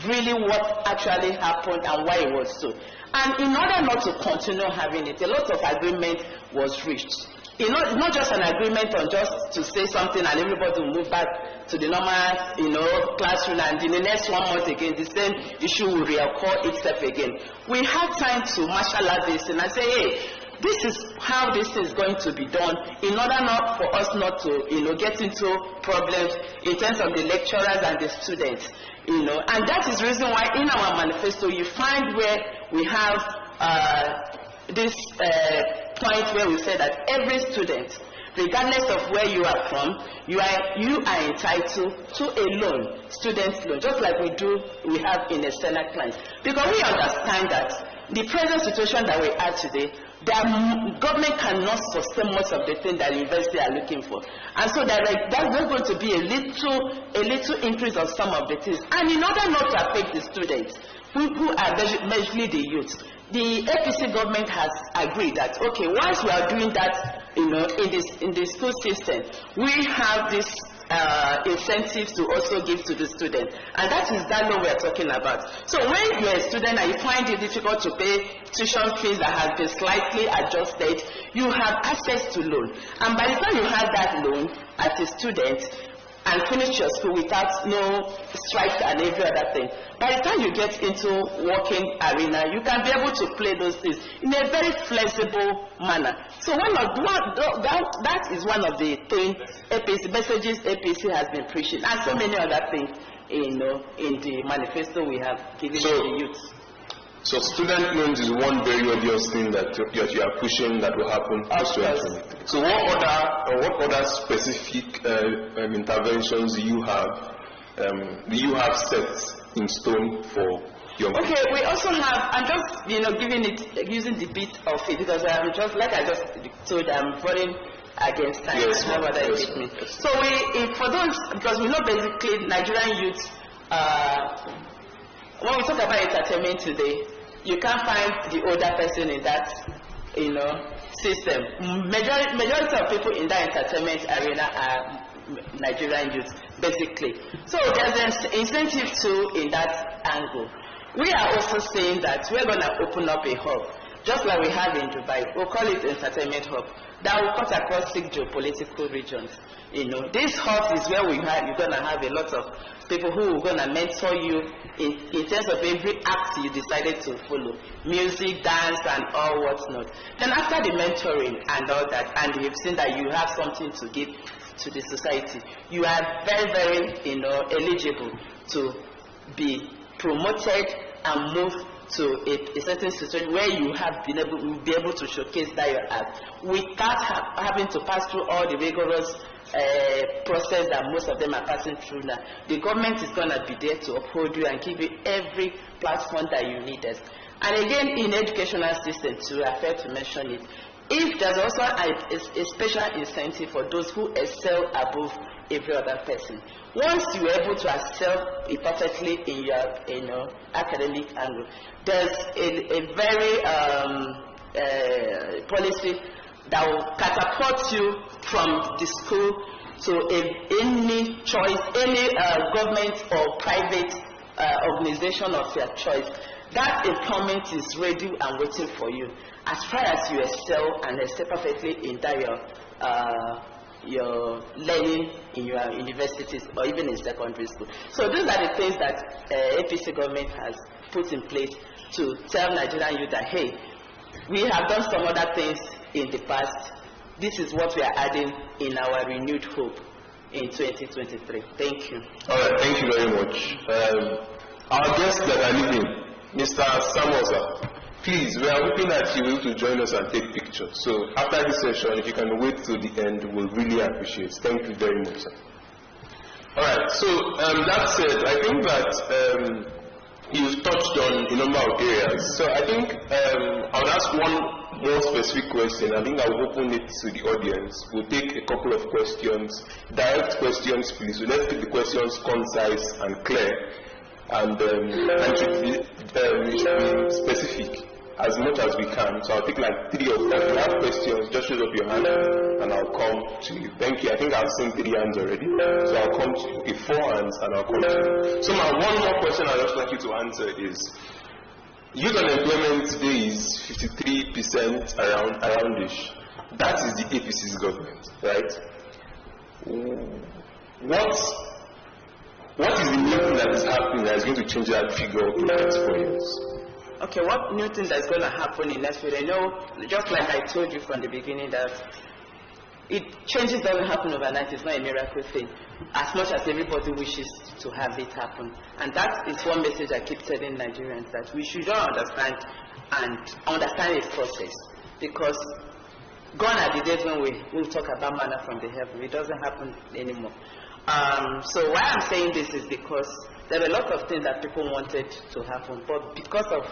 really what actually happened and why it was so. And in order not to continue having it, a lot of agreement was reached. It's not just an agreement on just to say something and everybody will move back to the normal, classroom, and in the next 1 month again, the same issue will reoccur itself again. We have time to marshal out this and say, hey, this is how this is going to be done in order not for us not to, get into problems in terms of the lecturers and the students. And that is the reason why in our manifesto you find where we have this point where we say that every student, regardless of where you are from, you are entitled to a loan, student loan, just like we have in external clients. Because we understand that the present situation that we are today, the government cannot sustain most of the things that the university are looking for, and so there's going to be a little increase of some of the things. And in order not to affect the students, who are majorly the youth, the APC government has agreed that once we are doing that, in the school system, we have this incentives to also give to the student, and that is that loan we are talking about. So when you are a student and you find it difficult to pay tuition fees that has been slightly adjusted, you have access to loan, and by the time you have that loan as a student and finish your school without no strikes and every other thing, by the time you get into working arena, you can be able to play those things in a very flexible manner. So that is one of the things messages APC has been preaching, and so many other things in the manifesto we have given to the youth. So student loans is one very obvious thing that you are pushing that will happen. So what other specific interventions do you have set in stone for young people? Okay, we also have, I'm just, using the bit of it, because I'm just, like I just told, I'm voting against time. Yes, I know what yes, hit me. So for those, because we know basically Nigerian youth, when we talk about entertainment today, you can't find the older person in that, system. Majority of people in that entertainment arena are Nigerian youth, basically. So there's an incentive too in that angle. We are also saying that we're going to open up a hub, just like we have in Dubai. We'll call it entertainment hub, that will cut across 6 geopolitical regions. This hub is where you're going to have a lot of people who are going to mentor you in terms of every act you decided to follow, music, dance, and all whatnot. Then after the mentoring and all that, and you've seen that you have something to give to the society, you are very, very, eligible to be promoted and move to a certain situation where you have will be able to showcase that your art without having to pass through all the rigorous process that most of them are passing through now. The government is going to be there to uphold you and give you every platform that you needed. And again, in the educational system too, I failed to mention it, if there's also a special incentive for those who excel above every other person. Once you're able to excel perfectly in your academic angle, there's a very policy that will catapult you from the school to any choice, any government or private organization of your choice. That employment is ready and waiting for you, as far as you excel and excel perfectly in that your learning in your universities or even in secondary school. So these are the things that APC government has put in place to tell Nigerian youth that, hey, we have done some other things in the past. This is what we are adding in our renewed hope in 2023. Thank you. All right, thank you very much. Our guest that are leaving, Mr. Samosa, please, we are hoping that you will to join us and take pictures. So after this session, if you can wait till the end, we'll really appreciate it. Thank you very much, sir. All right, so that said, I think that you've touched on a number of areas. So I think I'll ask one more specific question. I think I'll open it to the audience. We'll take a couple of questions, direct questions, please. So let's keep the questions concise and clear, and should be specific as much as we can. So I'll take like 3 or 4. If you have questions, just raise up your hand and I'll come to you. Thank you. I think I've seen 3 hands already. So I'll come to you. Okay, 4 hands and I'll come to you. So my one more question I'd just like you to answer is, youth unemployment today is 53% around-ish. That is the APC's government, right? What is the new thing that is happening that is going to change that figure in the next 4 years? Okay, what new thing that's going to happen in next year? I know, just like I told you from the beginning, that changes doesn't happen overnight. It's not a miracle thing, as much as everybody wishes to have it happen. And that is one message I keep telling Nigerians, that we should all understand a process, because gone are the days when we'll talk about manna from the heaven. It doesn't happen anymore. So why I'm saying this is because there are a lot of things that people wanted to happen, but because of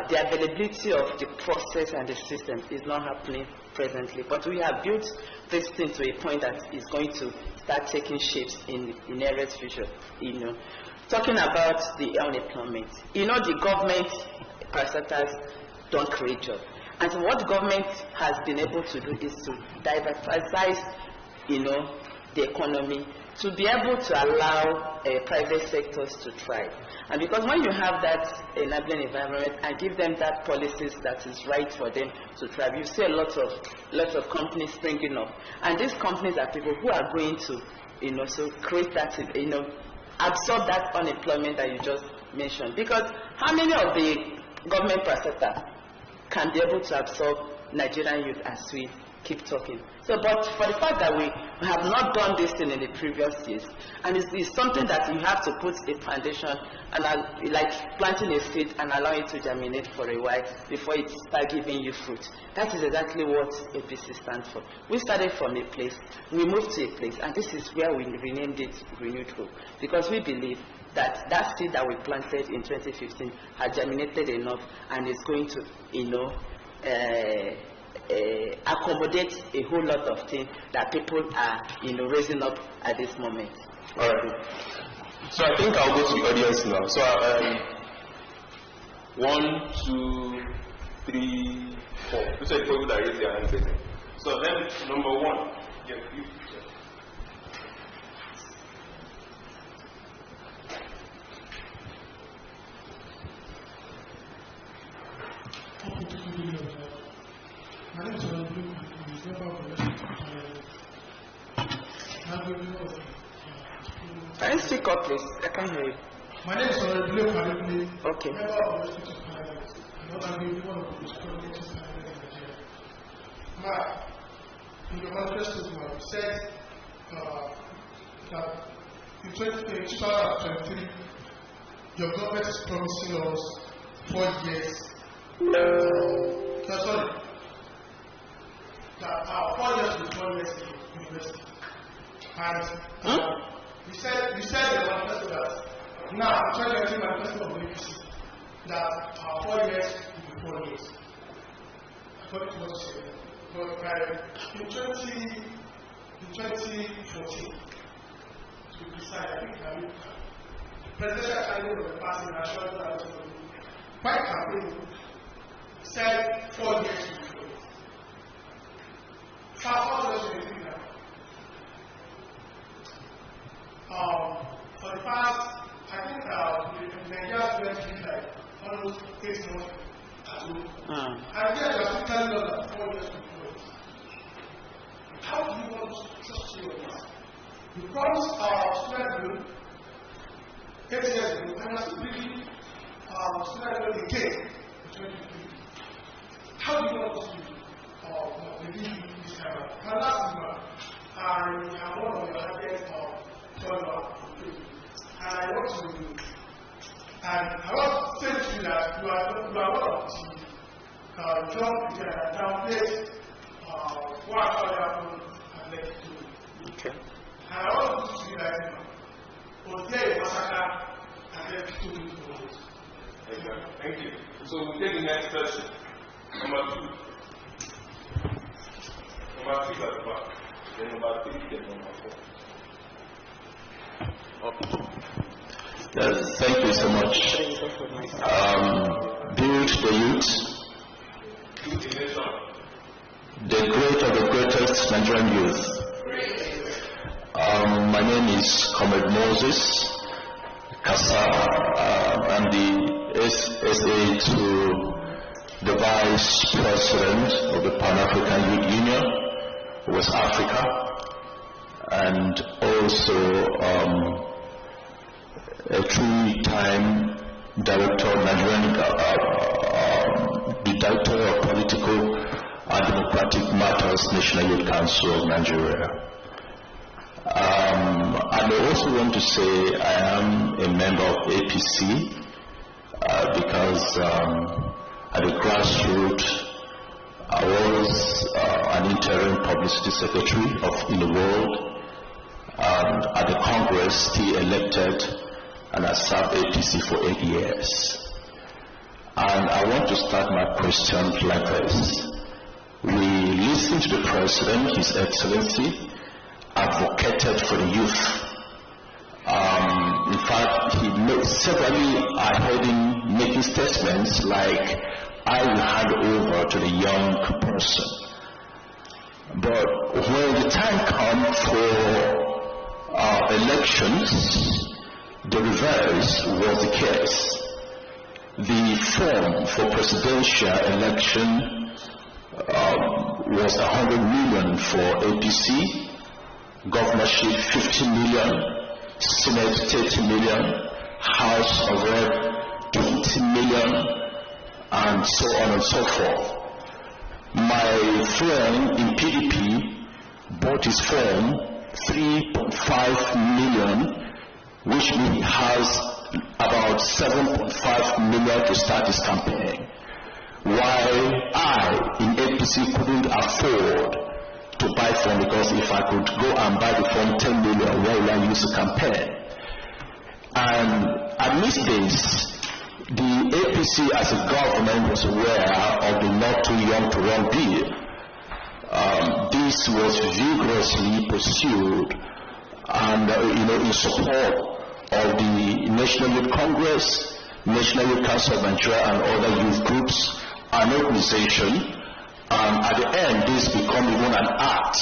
the availability of the process and the system is not happening presently. But we have built this thing to a point that is going to start taking shapes in the nearest future. Talking about the unemployment, the government parastatals don't create jobs. And so what the government has been able to do is to diversify, the economy, to be able to allow private sectors to thrive. And because when you have that enabling environment and give them that policies that is right for them to thrive, you see a lot of companies springing up. And these companies are people who are going to, so create that, absorb that unemployment that you just mentioned. Because how many of the government parastatals can be able to absorb Nigerian youth as we keep talking? So, but for the fact that we have not done this thing in the previous years, and it's something that you have to put a foundation and like planting a seed and allowing it to germinate for a while before it starts giving you fruit. That is exactly what APC stands for. We started from a place, we moved to a place, and this is where we renamed it Renewed Hope, because we believe that that seed that we planted in 2015 has germinated enough and is going to, accommodate a whole lot of things that people are, raising up at this moment. All right. So I think I'll go to the audience now. So 1, 2, 3, 4. Those are the people that raise their hands. So then, number 1. Yeah, you. My name is Can you speak up, please? I can't hear you. My name is Honorable Khalid. Okay. Member of the Hospital of Parliament. I'm not going to be one of the most prominent in Nigeria. In your manifesto, you said that in 2023, your government is promising us 4 years. Sorry. That our 4 years will be 4 years in university. And you said in the manifesto that now I'm trying to enter manifesto of the APC that our 4 years will be 4 years. According to what you said. But in 2014, to be precise, I think presidential candidate of the party, National National White campaign said 4 years will be 4 years. Fast forward to now. For the past, I think Nigeria went to like almost 8 months at home. And yet you are still telling us that 4 years will be 4 years. How do you want to trust you on this? You promised our student loan 8 years ago, and you are still bringing our student loan again in 2023. How do you want us to believe you this time around? And last month, and I'm one of your hardest follow-up. And I want to say to you that you are one of the job that downplays what happened and led to. Okay. And I want to see that was there a massacre and then people to the world. Exactly. Thank you. So we'll take the next question. Number 2. Number 3 at the back. Then number 3, then number 4. Yes, thank you so much. Build the youth, the great of the greatest Nigerian youth. My name is Comrade Moses Kasa. I'm the SA to the Vice President of the Pan-African Youth Union, West Africa, and also a 3-time director of Nigerian, the Director of Political and Democratic Matters, National Youth Council of Nigeria. And I also want to say I am a member of APC because at the grassroots I was an interim publicity secretary in the world, and at the Congress still elected, and I served APC for 8 years. And I want to start my question like this. We listened to the President, His Excellency, advocated for the youth. In fact, he made severally, I heard him making statements like, I will hand over to the young person. But when the time comes for elections, the reverse was the case. The form for presidential election was 100 million for APC, governorship 50 million, Senate 30 million, House of Rep 20 million, and so on and so forth. My friend in PDP bought his form 3.5 million, which means he has about 7.5 million to start his campaign. While I, in APC, couldn't afford to buy form, because if I could go and buy the form 10 million, why will I use a campaign? And amidst this, the APC as a government was aware of the Not Too Young to Run bill. This was vigorously pursued and in support of the National Youth Congress, National Youth Council of Nigeria, and other youth groups and organizations. And at the end, this became even an act,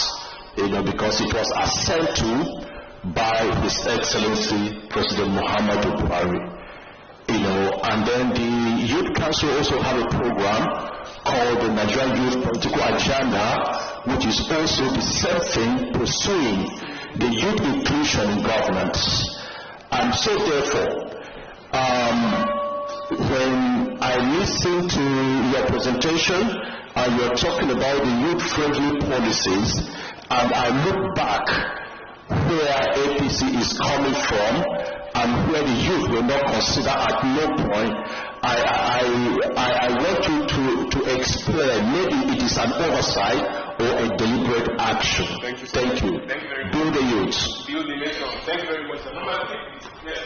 because it was assent to by His Excellency President Muhammadu Buhari. And then the Youth Council also have a program called the Nigerian Youth Political Agenda, which is also the same thing, pursuing the youth inclusion in governance. And so therefore, when I listen to your presentation and you're talking about the youth-friendly policies, and I look back where APC is coming from and where the youth will not consider at no point, I want you to explain. Maybe it is an oversight or a deliberate action. Thank you. Thank you. Thank you very much. Build the youth. Build the nation. Thank you very much. Yes.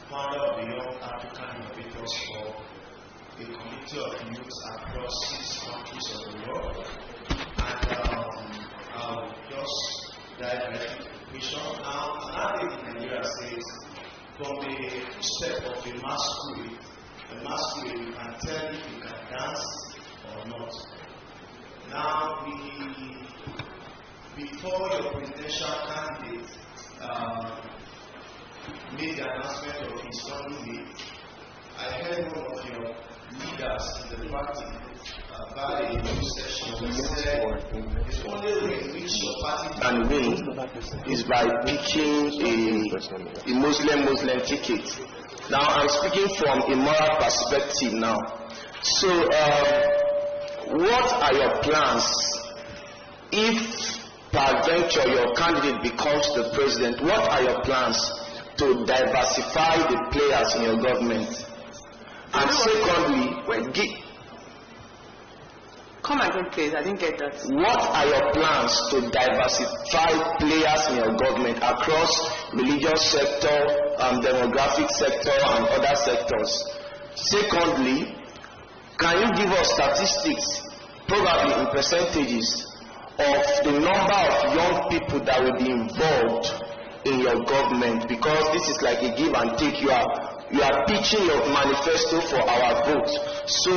Founder of the Young African Innovators for a community of youths across 6 countries of the world. And I'll just dive right into the question. Now, another thing in Nigeria says, from the step of a masquerade, you can tell if you can dance or not. Now, before your presidential candidate made the announcement of his running mate, I heard one of your leaders in the party about a new session that said the only way in which your party can win is by picking a Muslim ticket. Now I'm speaking from a moral perspective now. So what are your plans if peradventure your candidate becomes the president? What are your plans to diversify the players in your government? And secondly, come again, please. I didn't get that. What are your plans to diversify players in your government across religious sector, demographic sector, and other sectors? Secondly, can you give us statistics, probably in percentages, of the number of young people that will be involved in your government? Because this is like a give and take. You are pitching your manifesto for our vote. So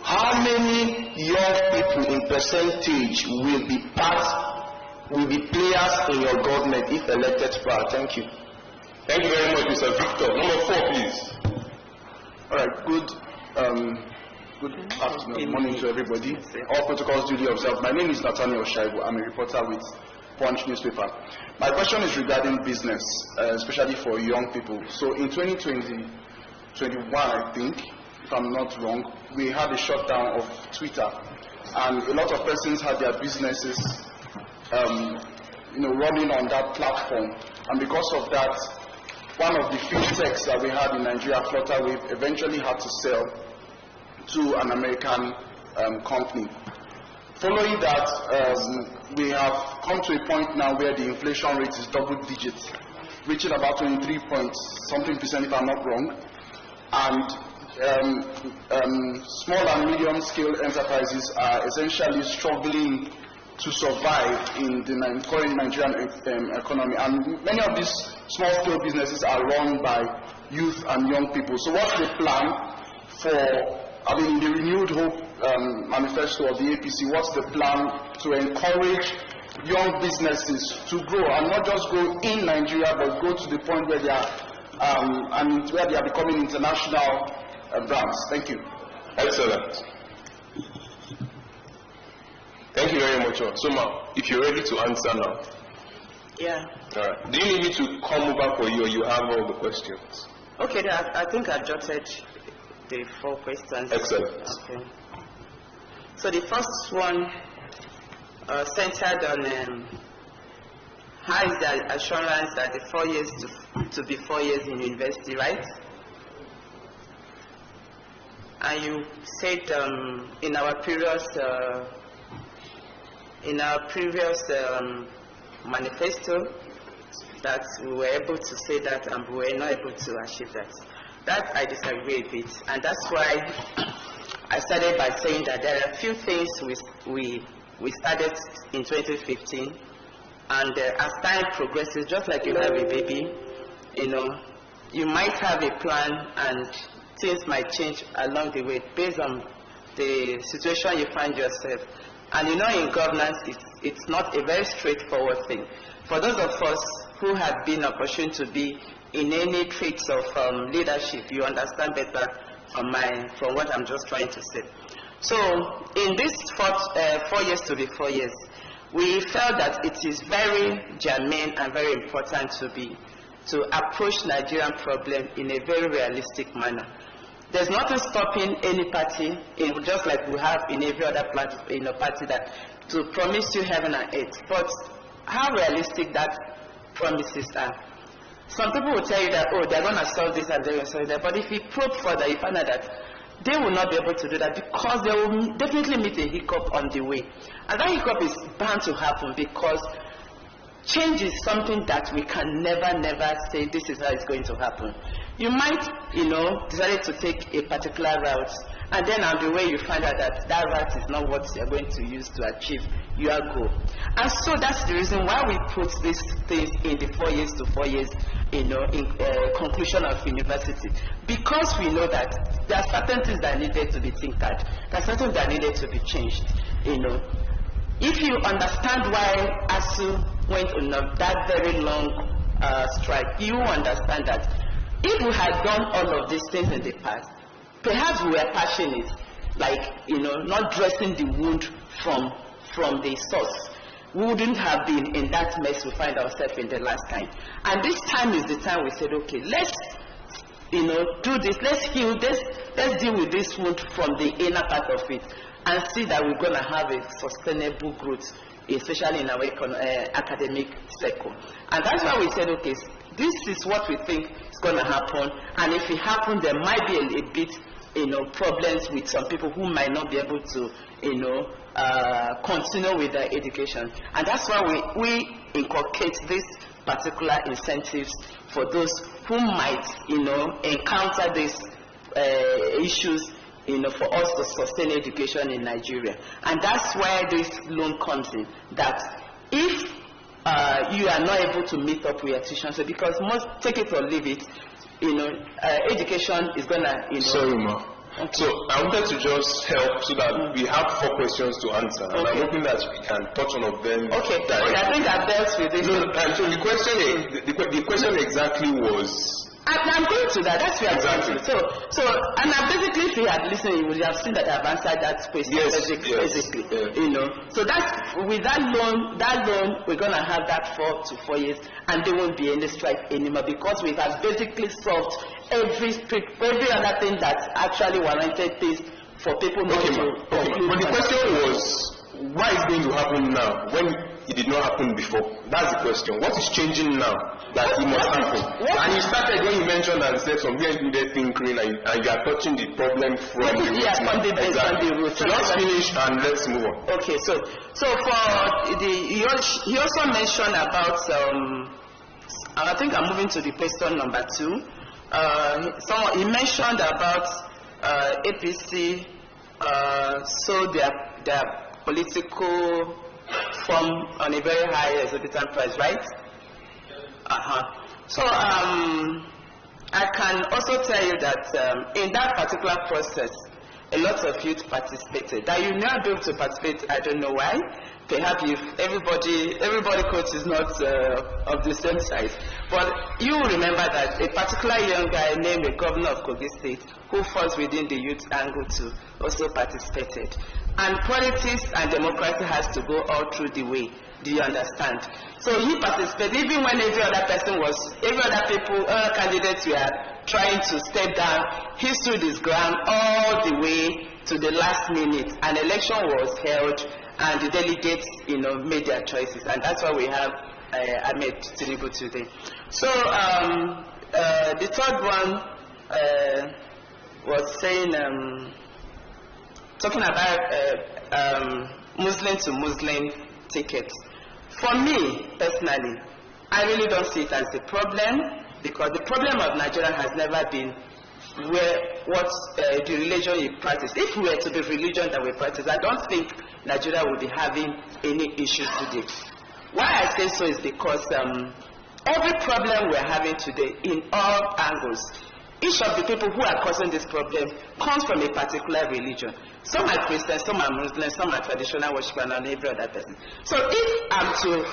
how many young people in percentage will be players in your government if elected to power? Thank you. Thank you very much, Mr. Victor. Number 4, please. All right, good afternoon, morning to everybody. All protocols duly observed. My name is Nathaniel Shaibu. I'm a reporter with Punch newspaper. My question is regarding business, especially for young people. So in 2021, I think, if I'm not wrong, we had a shutdown of Twitter, and a lot of persons had their businesses, running on that platform. And because of that, one of the fintechs that we had in Nigeria, Flutterwave, eventually had to sell to an American company. Following that, we have come to a point now where the inflation rate is double digits, reaching about 23-point-something% if I'm not wrong. And small and medium scale enterprises are essentially struggling to survive in the current Nigerian economy. And many of these small scale businesses are run by youth and young people. So what's the plan for, in the renewed hope manifesto of the APC, what's the plan to encourage young businesses to grow, and not just grow in Nigeria, but go to the point where they are, where they are becoming international brands? Thank you. Excellent. Thank you you very much. So, if you're ready to answer now. Yeah. All right. Do you need me to come over for you, or you have all the questions? Okay, I think I jotted the 4 questions. Excellent. Okay. So the first one centered on how is the assurance that the 4 years to be 4 years in university, right? And you said in our previous manifesto that we were able to say that and we were not able to achieve that. That I disagree a bit, and that's why I started by saying that there are a few things we started in 2015, and as time progresses, just like you have a baby, you might have a plan and things might change along the way based on the situation you find yourself. And in governance, it's not a very straightforward thing. For those of us who have been opportune to be in any traits of leadership, you understand better from what I'm just trying to say. So in this 4 years to be 4 years, we felt that it is very germane and very important to approach Nigerian problem in a very realistic manner. There's nothing stopping any party, just like we have in every other party, that to promise you heaven and earth. But how realistic that promises are. Some people will tell you that, they're going to solve this and they're going to solve that. But if you probe further, you find out that they will not be able to do that because they will definitely meet a hiccup on the way. And that hiccup is bound to happen because change is something that we can never say this is how it's going to happen. You might, decide to take a particular route, and then on the way you find out that that route is not what you're going to use to achieve your goal. And so that's the reason why we put these things in the 4 years to 4 years, in conclusion of university. Because we know that there are certain things that needed to be tinkered, there are certain that needed to be changed, If you understand why ASU went on that very long strike, you understand that if we had done all of these things in the past, perhaps we were passionate, not dressing the wound from the source. We wouldn't have been in that mess we find ourselves in the last time. And this time is the time we said, okay, let's do this, let's heal this, let's deal with this wound from the inner part of it, and see that we're going to have a sustainable growth, especially in our academic circle. And that's why we said, okay, this is what we think is going to happen, and if it happens, there might be a bit, problems with some people who might not be able to, continue with their education. And that's why we inculcate these particular incentives for those who might, encounter these issues, for us to sustain education in Nigeria. And that's where this loan comes in, that if you are not able to meet up with your tuition, so because most, take it or leave it, education is gonna, Sorry, ma. Okay. So I wanted to just help so that we have 4 questions to answer, and I'm hoping that we can touch on of them. Okay. I think I dealt with this. No, and so the question exactly was. I'm going to that. That's where exactly. I'm going to. So, and basically, if you had listened, you would have seen that I've answered that question. Basically. So that's with that loan, we're going to have that 4 to 4 years, and there won't be any strike anymore because we have basically solved every other thing that actually warranted this for people not to. Okay. But the question was, why is going to happen now when it did not happen before? That's the question. What is changing now that it must happen? And you started when you mentioned and said some very needed thinking, and you are touching the problem from the root. Exactly. So let's finish and let's move on. Okay, so for he also mentioned about I think I'm moving to the question number 2. He mentioned about APC, so their political form on a very high exorbitant price, right? So I can also tell you that in that particular process, a lot of youth participated. That you not be able to participate, I don't know why. Perhaps if everybody coach is not of the same size. But you remember that a particular young guy named the governor of Kogi State, who falls within the youth angle too, also participated. And politics and democracy has to go all through the way. Do you understand? So he participated even when every other candidates were trying to step down. He stood his ground all the way to the last minute. An election was held, and the delegates, made their choices, and that's why we have Ahmed Tinubu today. So the third one was saying, talking about Muslim to Muslim tickets. For me personally, I really don't see it as a problem, because the problem of Nigeria has never been the religion you practice. If we were to be religion that we practice, I don't think Nigeria would be having any issues today. Why I say so is because every problem we're having today in all angles, each of the people who are causing this problem comes from a particular religion. Some are Christians, some are Muslims, some are traditional worshippers, and every other person. So if I'm to,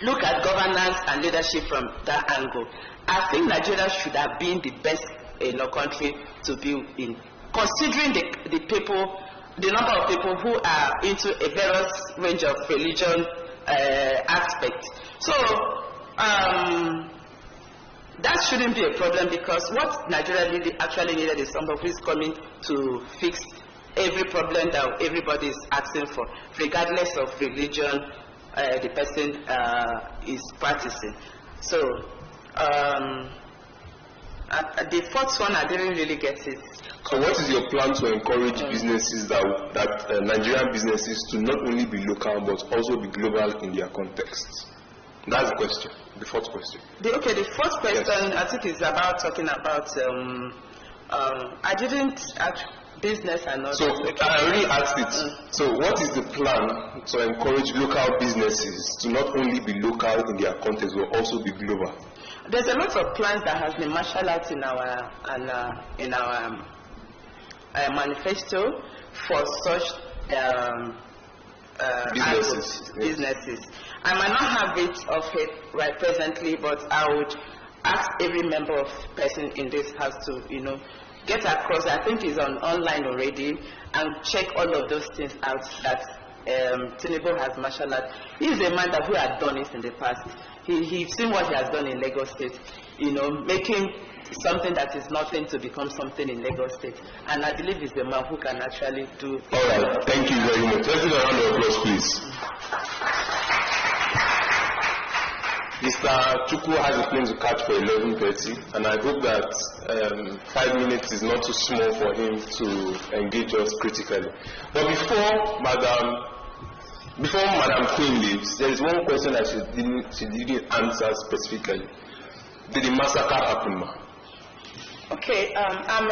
look at governance and leadership from that angle, I think Nigeria should have been the best country to be in, considering the people, the number of people who are into a various range of religion aspects. So that shouldn't be a problem, because what Nigeria really actually needed is somebody who is coming to fix every problem that everybody is asking for, regardless of religion the person is practicing. So the fourth one, I didn't really get it. So what is your plan to encourage businesses that Nigerian businesses to not only be local but also be global in their context? That's the question. The fourth question. The fourth question, yes. I think is about talking about I didn't ask business and not. So I already asked it. So what is the plan to encourage local businesses to not only be local in their context but also be global? There's a lot of plans that has been marshaled out in our manifesto for such businesses. I might not have it of it right presently, but I would ask every member of person in this house to, get across. I think it's online already, and check all of those things out that Tinubu has marshaled out. He's a man who has done it in the past. He's seen what he has done in Lagos State, making something that is nothing to become something in Lagos State. And I believe he's the man who can actually do. All right, thank you very much. Let's give a round of applause, please. Mr. Chukwu has a plane to catch for 11:30, and I hope that 5 minutes is not too small for him to engage us critically. But before Madam Queen leaves, there is one question that she didn't answer specifically. Did the massacre happen, ma? Okay, I'm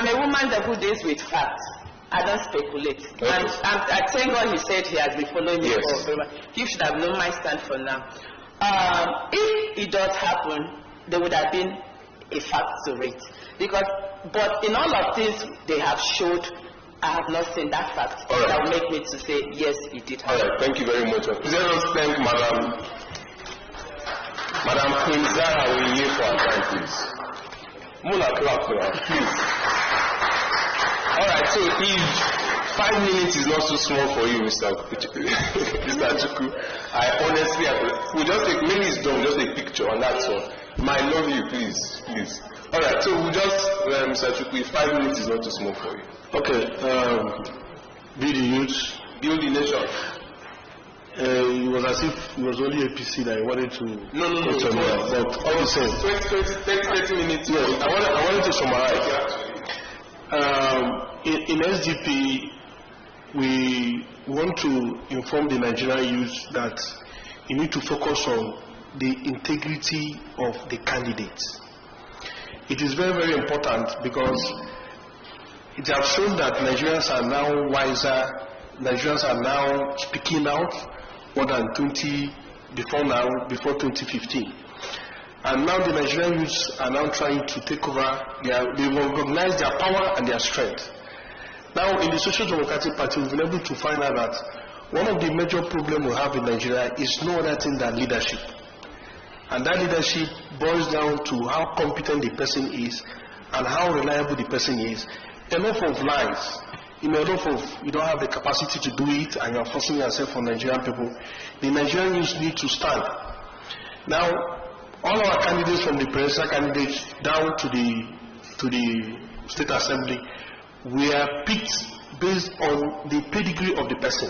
a woman who deals with facts. I don't speculate. Okay. And I thank God he said he has been following me for. He should have known my stand for now. If it does happen, there would have been a fact to it. But in all of this they have showed, I have not seen that fact that will make me to say yes, it did happen. All right, thank you very much. Please let us thank Madam Queen Zara Winnie for her time, please. Muna clap for her, please. All right, so if 5 minutes is not too small for you, Mr. Chukwu, I honestly, we'll just take, maybe it's done, just a picture and that's all. I love you, please. All right, so we'll just, Mr. Chukwu, if 5 minutes is not too small for you. Okay, build the youth. Build the nation. It was as if it was only APC that I wanted to. No. But all the same. 30 minutes. Yes, I wanted to summarize. In SDP, we want to inform the Nigerian youth that you need to focus on the integrity of the candidates. It is very, very important because it has shown that Nigerians are now wiser. Nigerians are now speaking out more than before 2015. And now the Nigerian youths are now trying to take over. They recognize their power and their strength. Now, in the Social Democratic Party, we've been able to find out that one of the major problems we have in Nigeria is no other thing than leadership. And that leadership boils down to how competent the person is and how reliable the person is. Enough of lies. Enough of you don't have the capacity to do it and you're forcing yourself on Nigerian people. The Nigerian youth need to stand. Now, all our candidates from the presidential candidates down to the State Assembly were picked based on the pedigree of the person.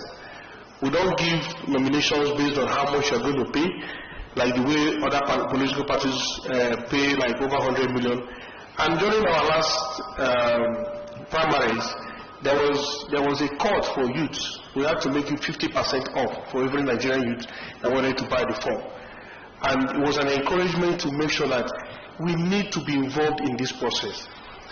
We don't give nominations based on how much you're going to pay, like the way other political parties pay like over 100 million. And during our last primaries, there was a cut for youths. We had to make it 50% off for every Nigerian youth that wanted to buy the form. And it was an encouragement to make sure that we need to be involved in this process.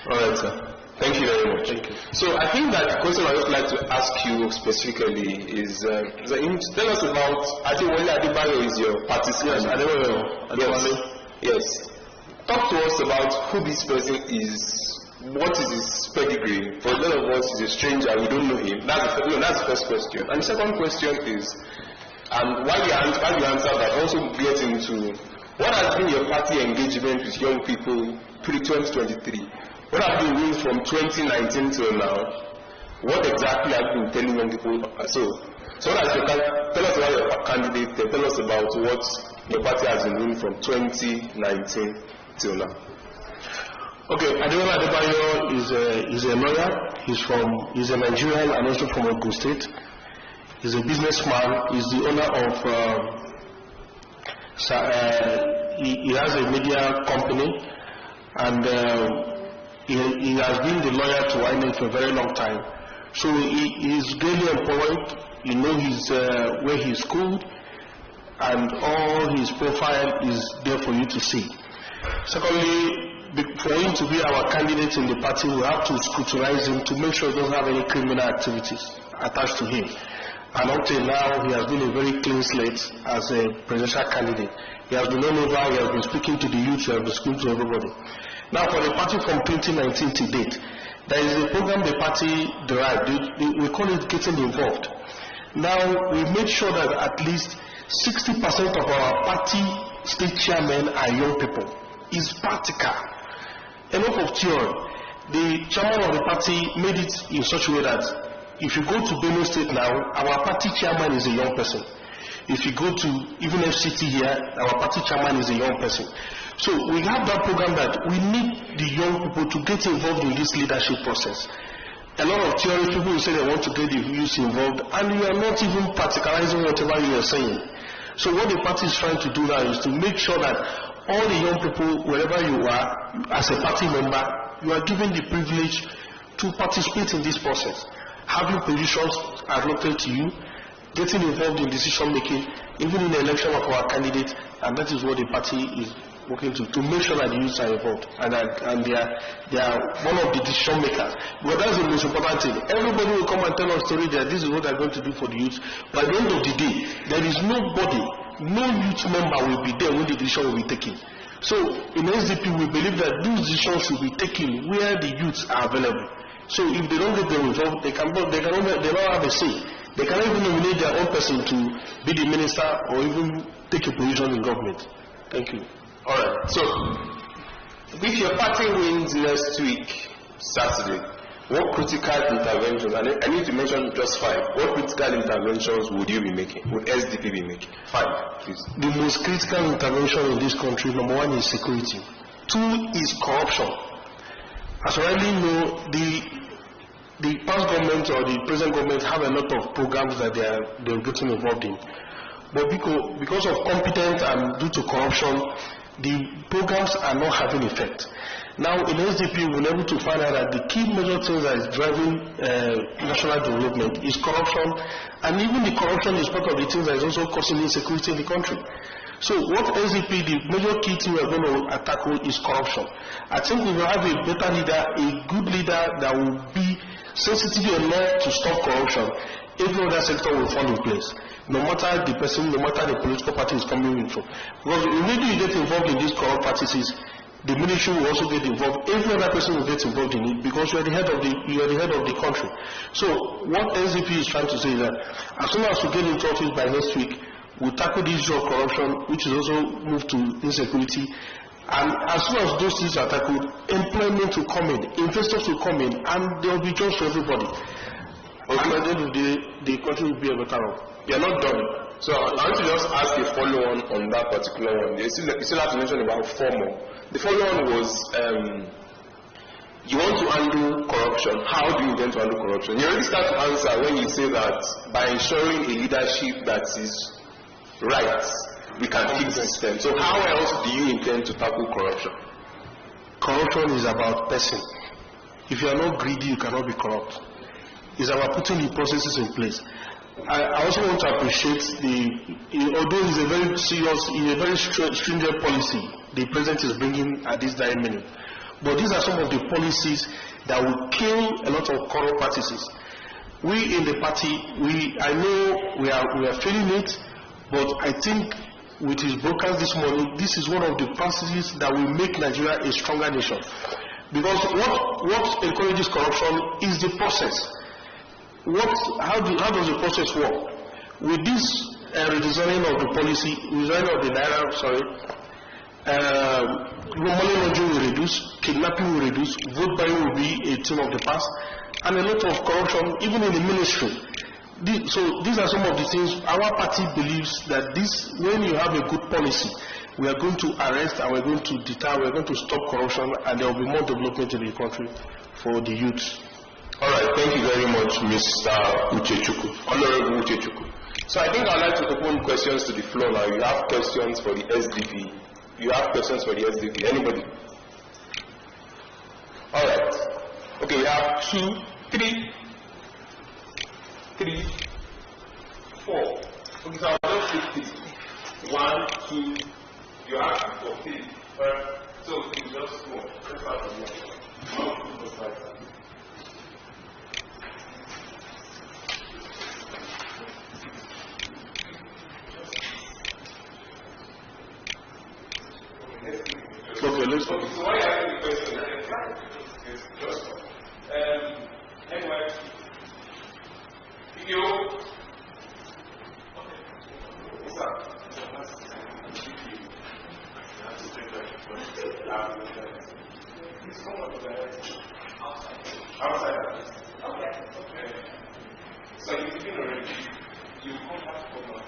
All right, sir. Thank you very much. Thank you. So I think that the question I would like to ask you specifically is, tell us about, I think Wale Adebayo is your participant. Yes, Adebayo. Yes. Talk to us about who this person is, what is his pedigree. For a lot of us, he's a stranger, we don't know him. That's the first question. And the second question is, while you answer that, also get into what has been your party engagement with young people pre-2023? What have you been doing from 2019 till now? What exactly have you been telling young people? So tell us about your candidate, tell us about what your party has been doing from 2019 till now. Okay, Adebayo is a lawyer. He's a Nigerian and also from Ogun State. He's a businessman. He's the owner of he has a media company, and he has been the lawyer to INEC for a very long time. So he is really employed. You know where he's schooled, and all his profile is there for you to see. Secondly, for him to be our candidate in the party, we have to scrutinize him to make sure he doesn't have any criminal activities attached to him. And until now, he has been a very clean slate as a presidential candidate. He has been all over, he has been speaking to the youth, he has been speaking to everybody. Now, for the party from 2019 to date, there is a program the party derived. We call it Getting Involved. Now, we made sure that at least 60% of our party state chairmen are young people. It's practical. Enough of theory. The chairman of the party made it in such a way that if you go to Benue State now, our party chairman is a young person. If you go to even FCT here, our party chairman is a young person. So we have that program that we need the young people to get involved in this leadership process. A lot of theory people will say they want to get the youth involved, and you are not even practicalizing whatever you are saying. So what the party is trying to do now is to make sure that all the young people, wherever you are, as a party member, you are given the privilege to participate in this process. Having positions allocated to you, getting involved in decision making, even in the election of our candidate, and that is what the party is working to make sure that the youths are involved and they are one of the decision makers. But that's the most important thing. Everybody will come and tell us story that this is what they're going to do for the youth. But at the end of the day, there is nobody, no youth member will be there when the decision will be taken. So in SDP, we believe that these decisions should be taken where the youths are available. So if they don't get them involved, they don't have a say. They cannot even nominate their own person to be the minister or even take a position in government. Thank you. All right. So if your party wins next week, Saturday, what critical interventions, and I need to mention just 5, what critical interventions would you be making? Would SDP be making? 5, please. The most critical intervention in this country, number 1 is security. 2 is corruption. As you already know, the past government or the present government have a lot of programs that they're getting involved in. But because of competence and due to corruption, the programs are not having effect. Now in SDP, we're able to find out that the key major things that is driving national development is corruption, and even the corruption is part of the things that is also causing insecurity in the country. So what SDP, the major key thing we're going to tackle is corruption. I think we will have a better leader, a good leader that will be sensitive enough to stop corruption. every other sector will fall in place. No matter the person, no matter the political party is coming in from. Because immediately you get involved in these corrupt practices, the military will also get involved. Every other person will get involved in it because you are the head of the country. So what SDP is trying to say is that as soon as we get into office by next week, we'll tackle the issue of corruption, which is also moved to insecurity. And as soon as those things are tackled, employment will come in, investors will come in, and there will be jobs for everybody. Okay. And at the end of the day, the country will be a better off. You're not done. So I want to just ask a follow-on on that particular one. You still have to mention about 4 more. The follow-on was, you want to undo corruption. How do you intend to undo corruption? You already start to answer when you say that by ensuring a leadership that is right, we can fix the system. So how else do you intend to tackle corruption? Corruption is about person. If you are not greedy, you cannot be corrupt. It's about putting the processes in place. I also want to appreciate although it's a very serious, a very stringent policy the president is bringing at this very minute. But these are some of the policies that will kill a lot of corrupt practices. We in the party, I know we are feeling it, but I think with his broadcast this morning, this is one of the practices that will make Nigeria a stronger nation. Because what encourages corruption is the process. How does the process work? With this redesigning of the policy, redesigning of the naira, money laundering will reduce, kidnapping will reduce, vote buying will be a thing of the past, and a lot of corruption, even in the ministry. So these are some of the things our party believes that when you have a good policy, we are going to arrest and we're going to deter, we're going to stop corruption, and there will be more development in the country for the youth. All right, thank you very much, Mr. Uchechukwu, Honorable Uchechukwu. So I think I'd like to open questions to the floor now. You have questions for the SDP. You have questions for the SDP. Anybody? All right. Okay, we have 2, 3, 4. Okay, so I'll just take 3. 1, 2. You have 2 for 3. So you just go. Let's start from here. Okay, let's go. So why are you question? Anyway, you outside. Okay. So you begin already. You come back for now.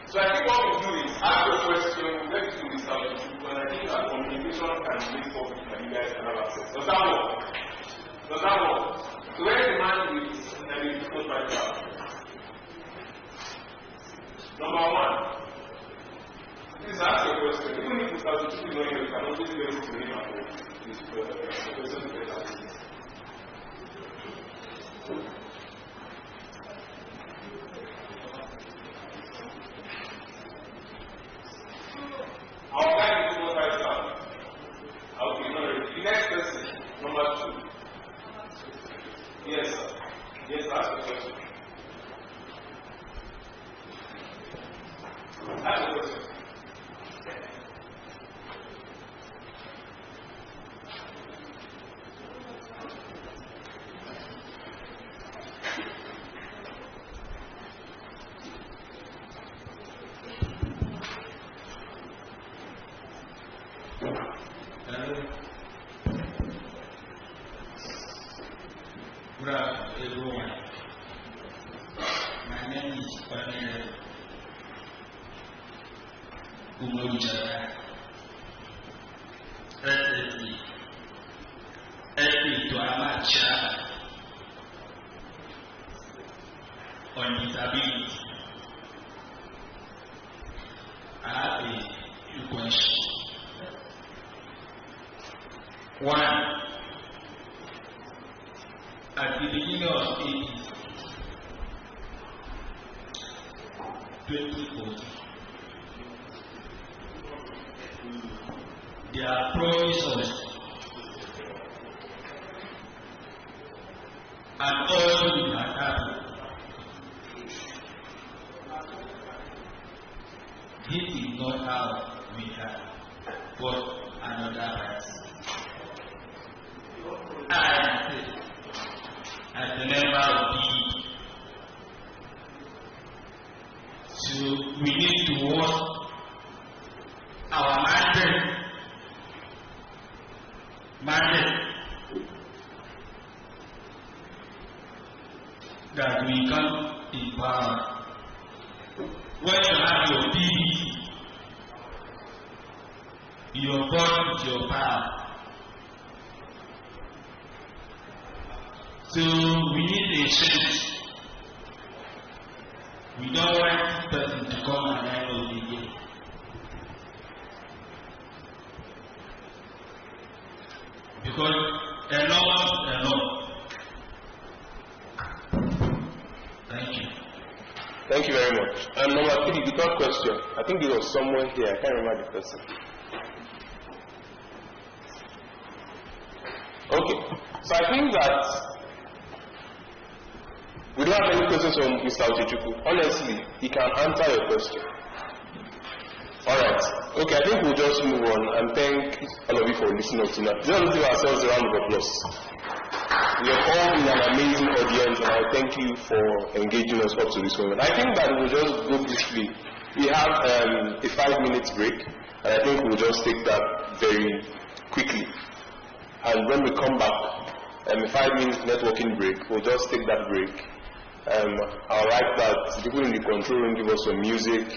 So I think what we do is ask a question, we get to this out, and I think that communication can make topics that you guys can have access. Does that work? So where the man is, I mean, it's not right now. Number 1, please ask a question. Even if it's not here, you can always get it to him at home. The question is better. How can you go right now? Okay, no, the next person, number 2. Yes, sir. Yes, ask the question. Ask the question. Good afternoon, everyone. My name is Panel Umojara. Every to Amacha on disability. I have a few questions. 1. at the beginning of 2014, their promise was and all will have happened. This is not how we have, but another person. I, as a member of the, so we need to work our mandate that we can empower. When you have your PDC, your body with your power. So we need a change. We don't want this person to come and end of the day. Because enough is enough. Thank you. Thank you very much. And number 3, the third question. I think there was someone here. I can't remember the person. Okay. So I think that we don't have any questions from Mr. Ojechuku. Honestly, he can answer your question. Alright. Okay, I think we'll just move on and thank all of you for listening to tonight. Let's give ourselves a round of applause. We have all been an amazing audience, and I thank you for engaging us up to this moment. I think that we'll just go briefly. We have a 5-minute break, and I think we'll just take that very quickly. And when we come back, a 5-minute networking break, we'll just take that break. I'll like that people in the control room give us some music,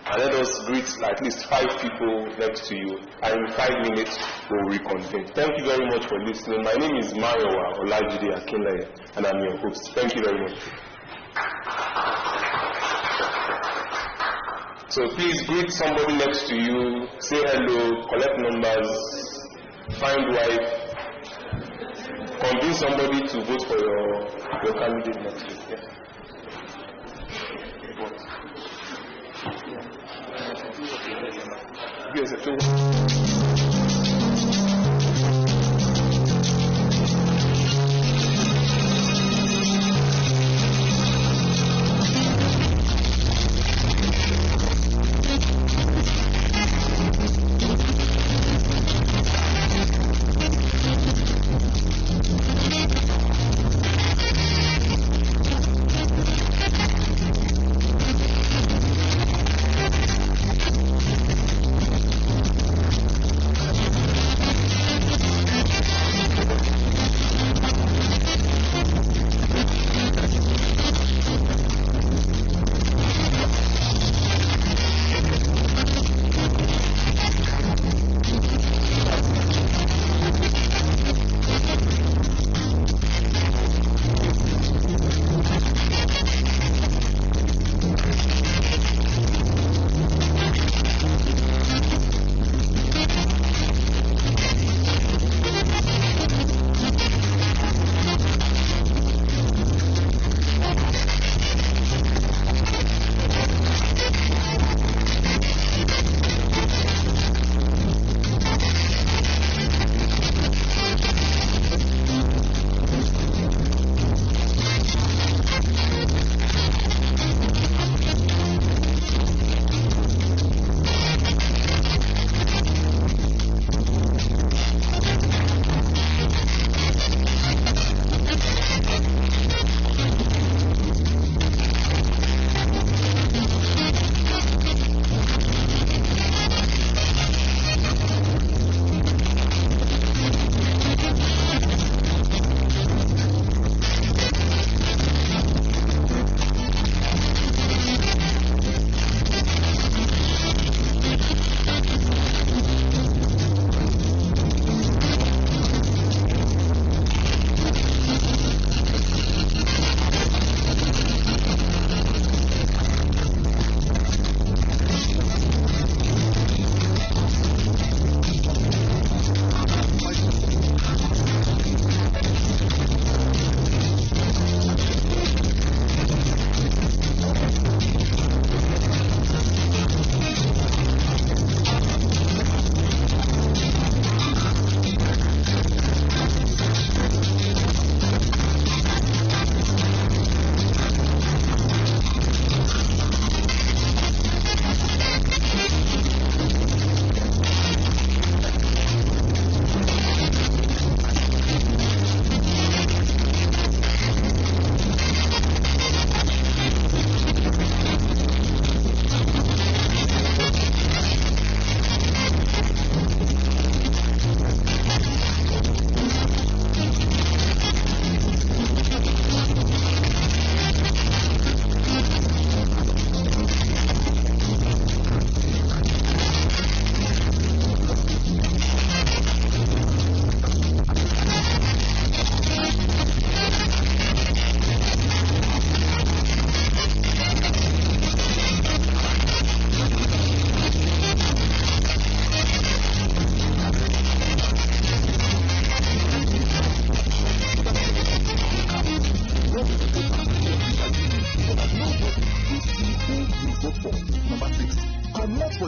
and let us greet at least 5 people next to you, and in 5 minutes we'll reconvene. Thank you very much for listening. My name is Mayowa Olajide Akinlaye, and I'm your host. Thank you very much. So please greet somebody next to you, say hello, collect numbers, find wife, convince somebody to vote for your candidate next week. Yeah. Yes,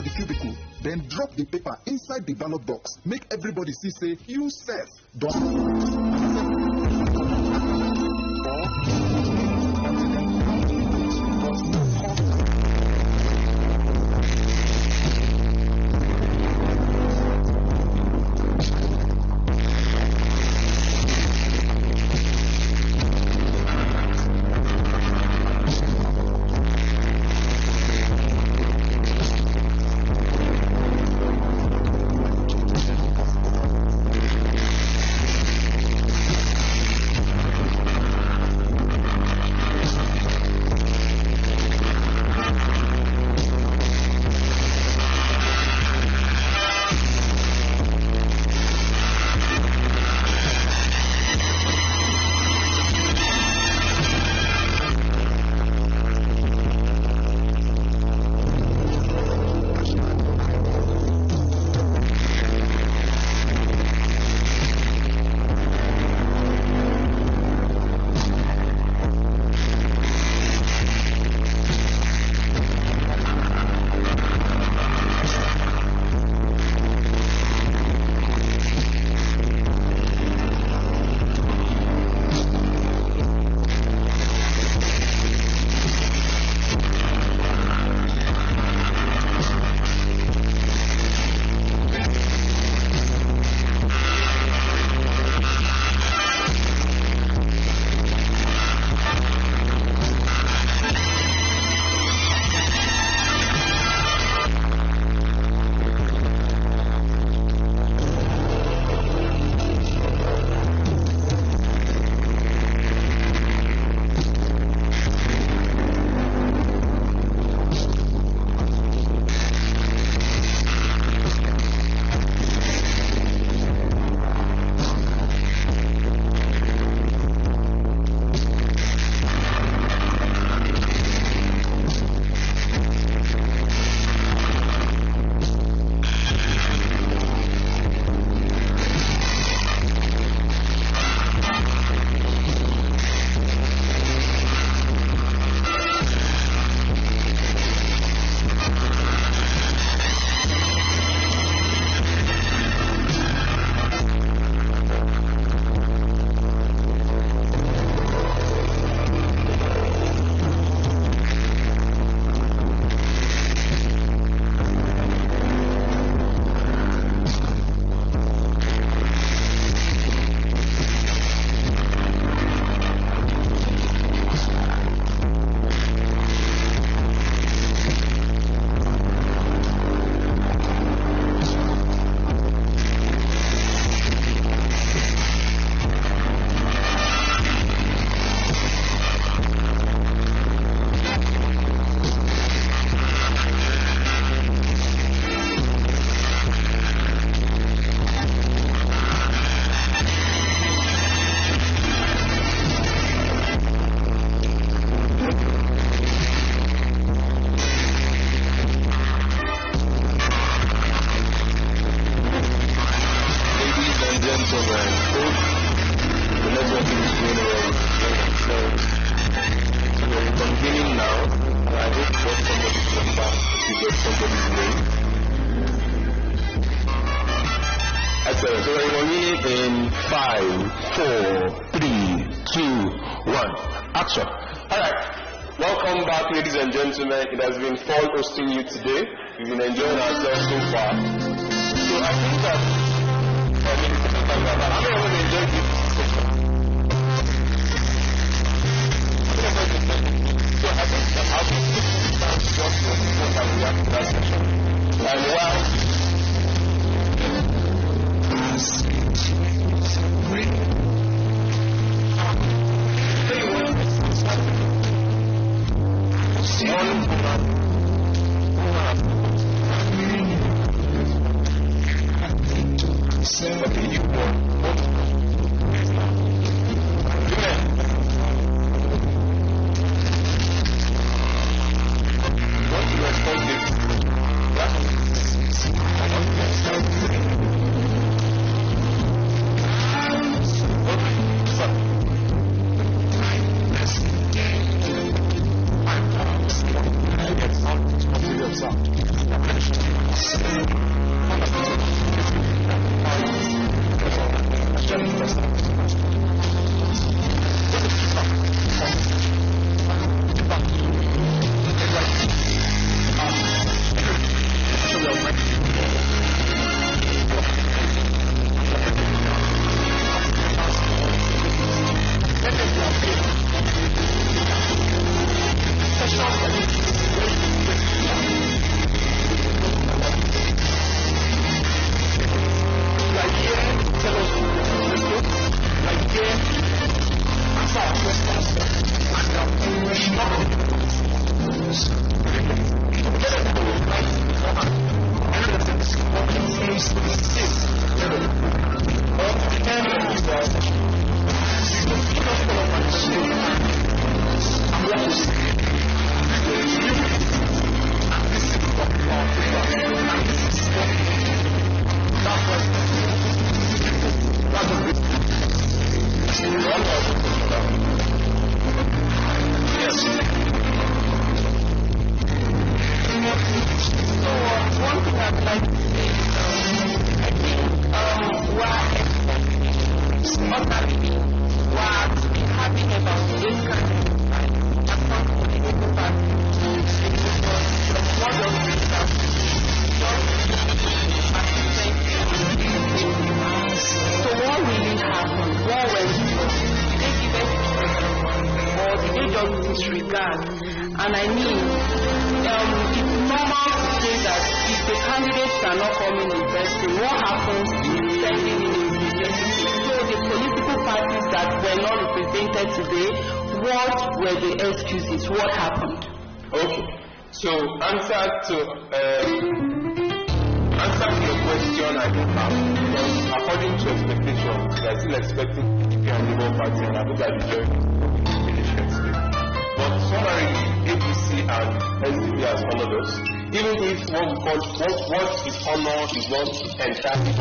for the cubicle, then drop the paper inside the ballot box. Make everybody see say you self Excellent. So we're going in 5, 4, 3, 2, 1. Action. Alright. Welcome back, ladies and gentlemen. It has been fun hosting you today. We've been enjoying ourselves so far. So I think that I'm going to enjoy this session. So I think that I'll be taking time just to react to that session. And while just disregard. And I mean, it's normal to say that if the candidates are not coming in person, what happens to sending in a representative? So the political parties that were not represented today, what were the excuses? What happened? Okay. So answer to your question, I don't have, because according to expectations, we are still expecting PDP and Labour Party, and I think that is very today. But summarily, APC and SDP has honored us, even if what we call what is honor is not entirely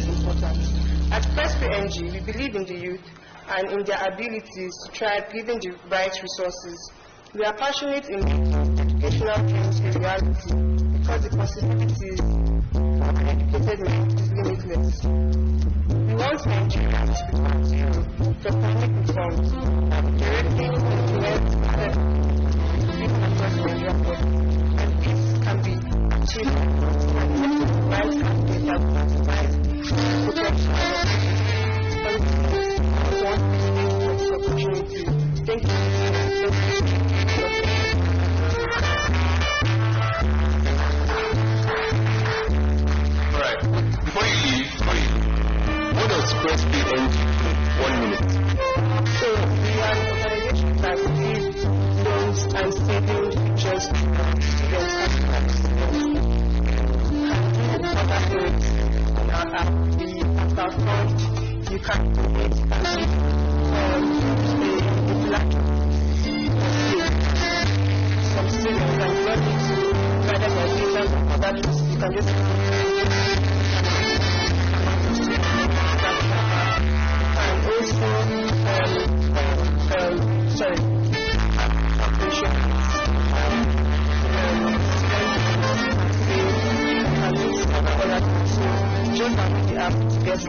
very important. At Press PNG, we believe in the youth and in their abilities to thrive given the right resources. We are passionate in making educational dreams a reality because the possibilities of an educated man is limitless. We want Nigeria to become zero for economic reforms, directly influence people across Nigeria, and this can be achieved by the right campaign that will maximize the potential of this opportunity. Thank you. Alright, before you leave, what does Press PNG do? 1 minute. So, we are an organization that gives loans and savings features to students and students. Other loans on our app, the account, you can donate some students and not need to gather their data and other things. You can just and also just download the app to get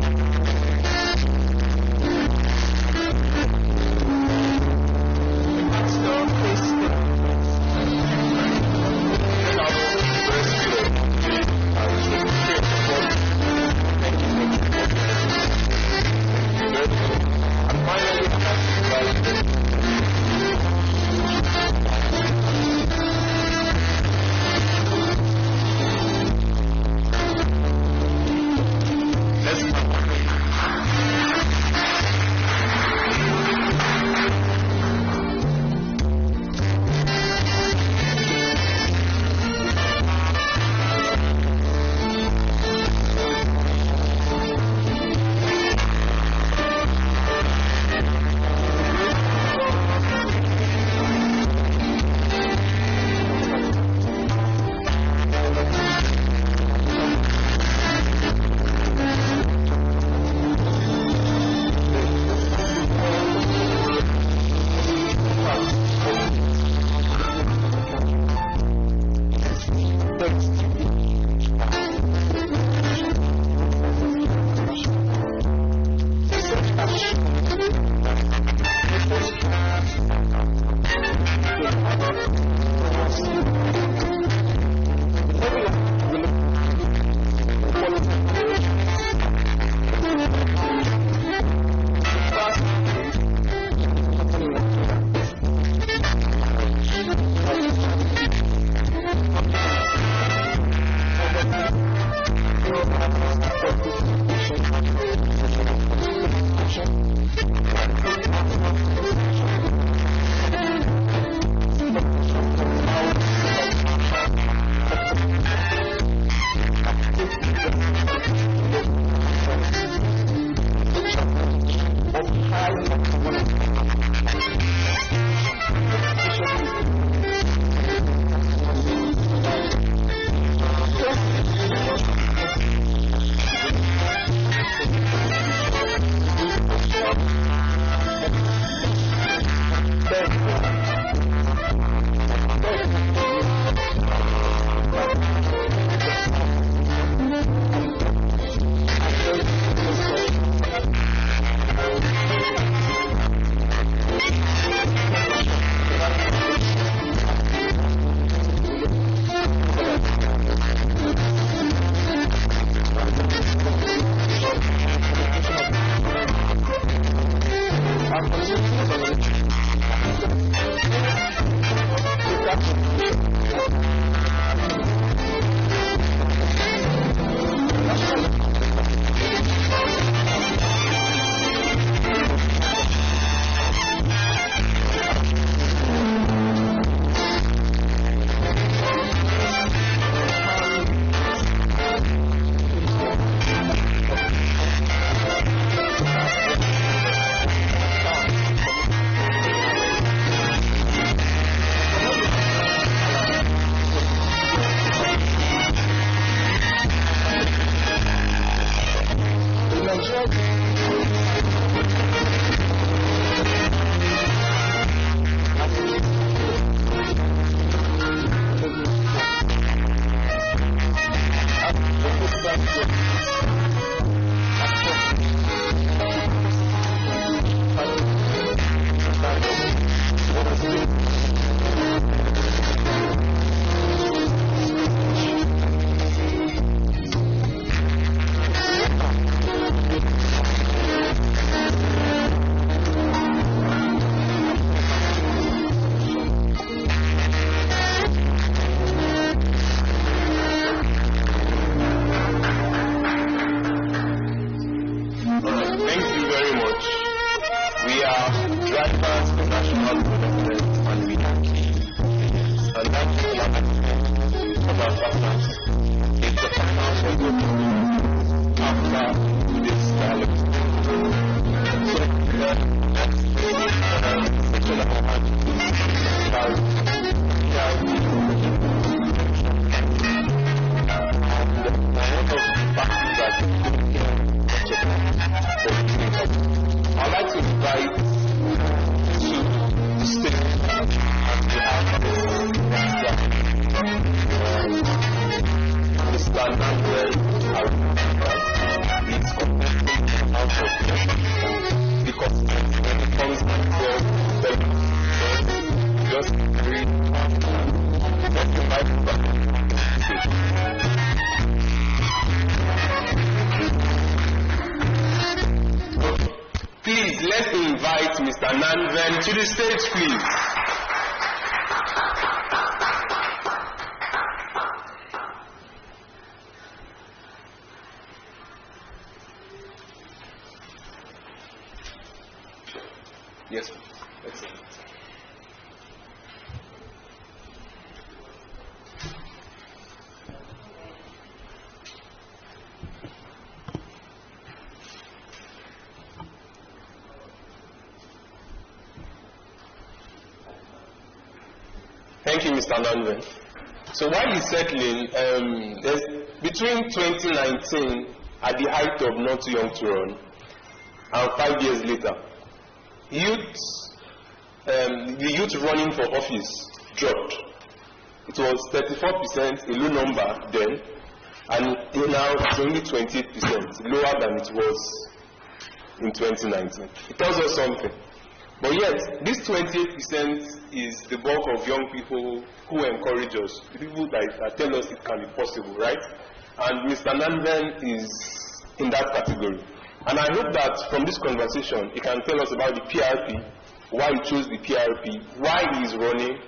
Please, let's invite Mr. Nanven to the stage, please. Yes, excellent. Thank you, Mr. Nanven. So while he's settling, between 2019, at the height of Not Too Young to Run, and 5 years later, the youth running for office dropped. It was 34%, a low number then, and now it's only 28%, lower than it was in 2019. It tells us something. But yet, this 28% is the bulk of young people who encourage us, the people that tell us it can be possible, right? And Mr. Nanven is in that category. And I hope that from this conversation, he can tell us about the PRP, why he chose the PRP, why he is running,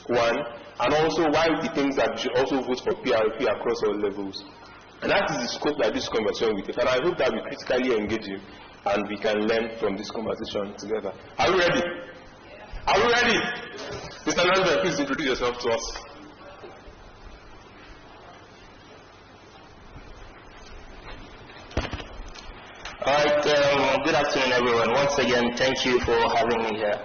one, and also why he thinks that we should also vote for PRP across all levels. And that is the scope that this conversation will take. And I hope that we critically engage him and we can learn from this conversation together. Are we ready? Are we ready? Mr. Nanven, please introduce yourself to us. Alright, good afternoon everyone. Once again, thank you for having me here.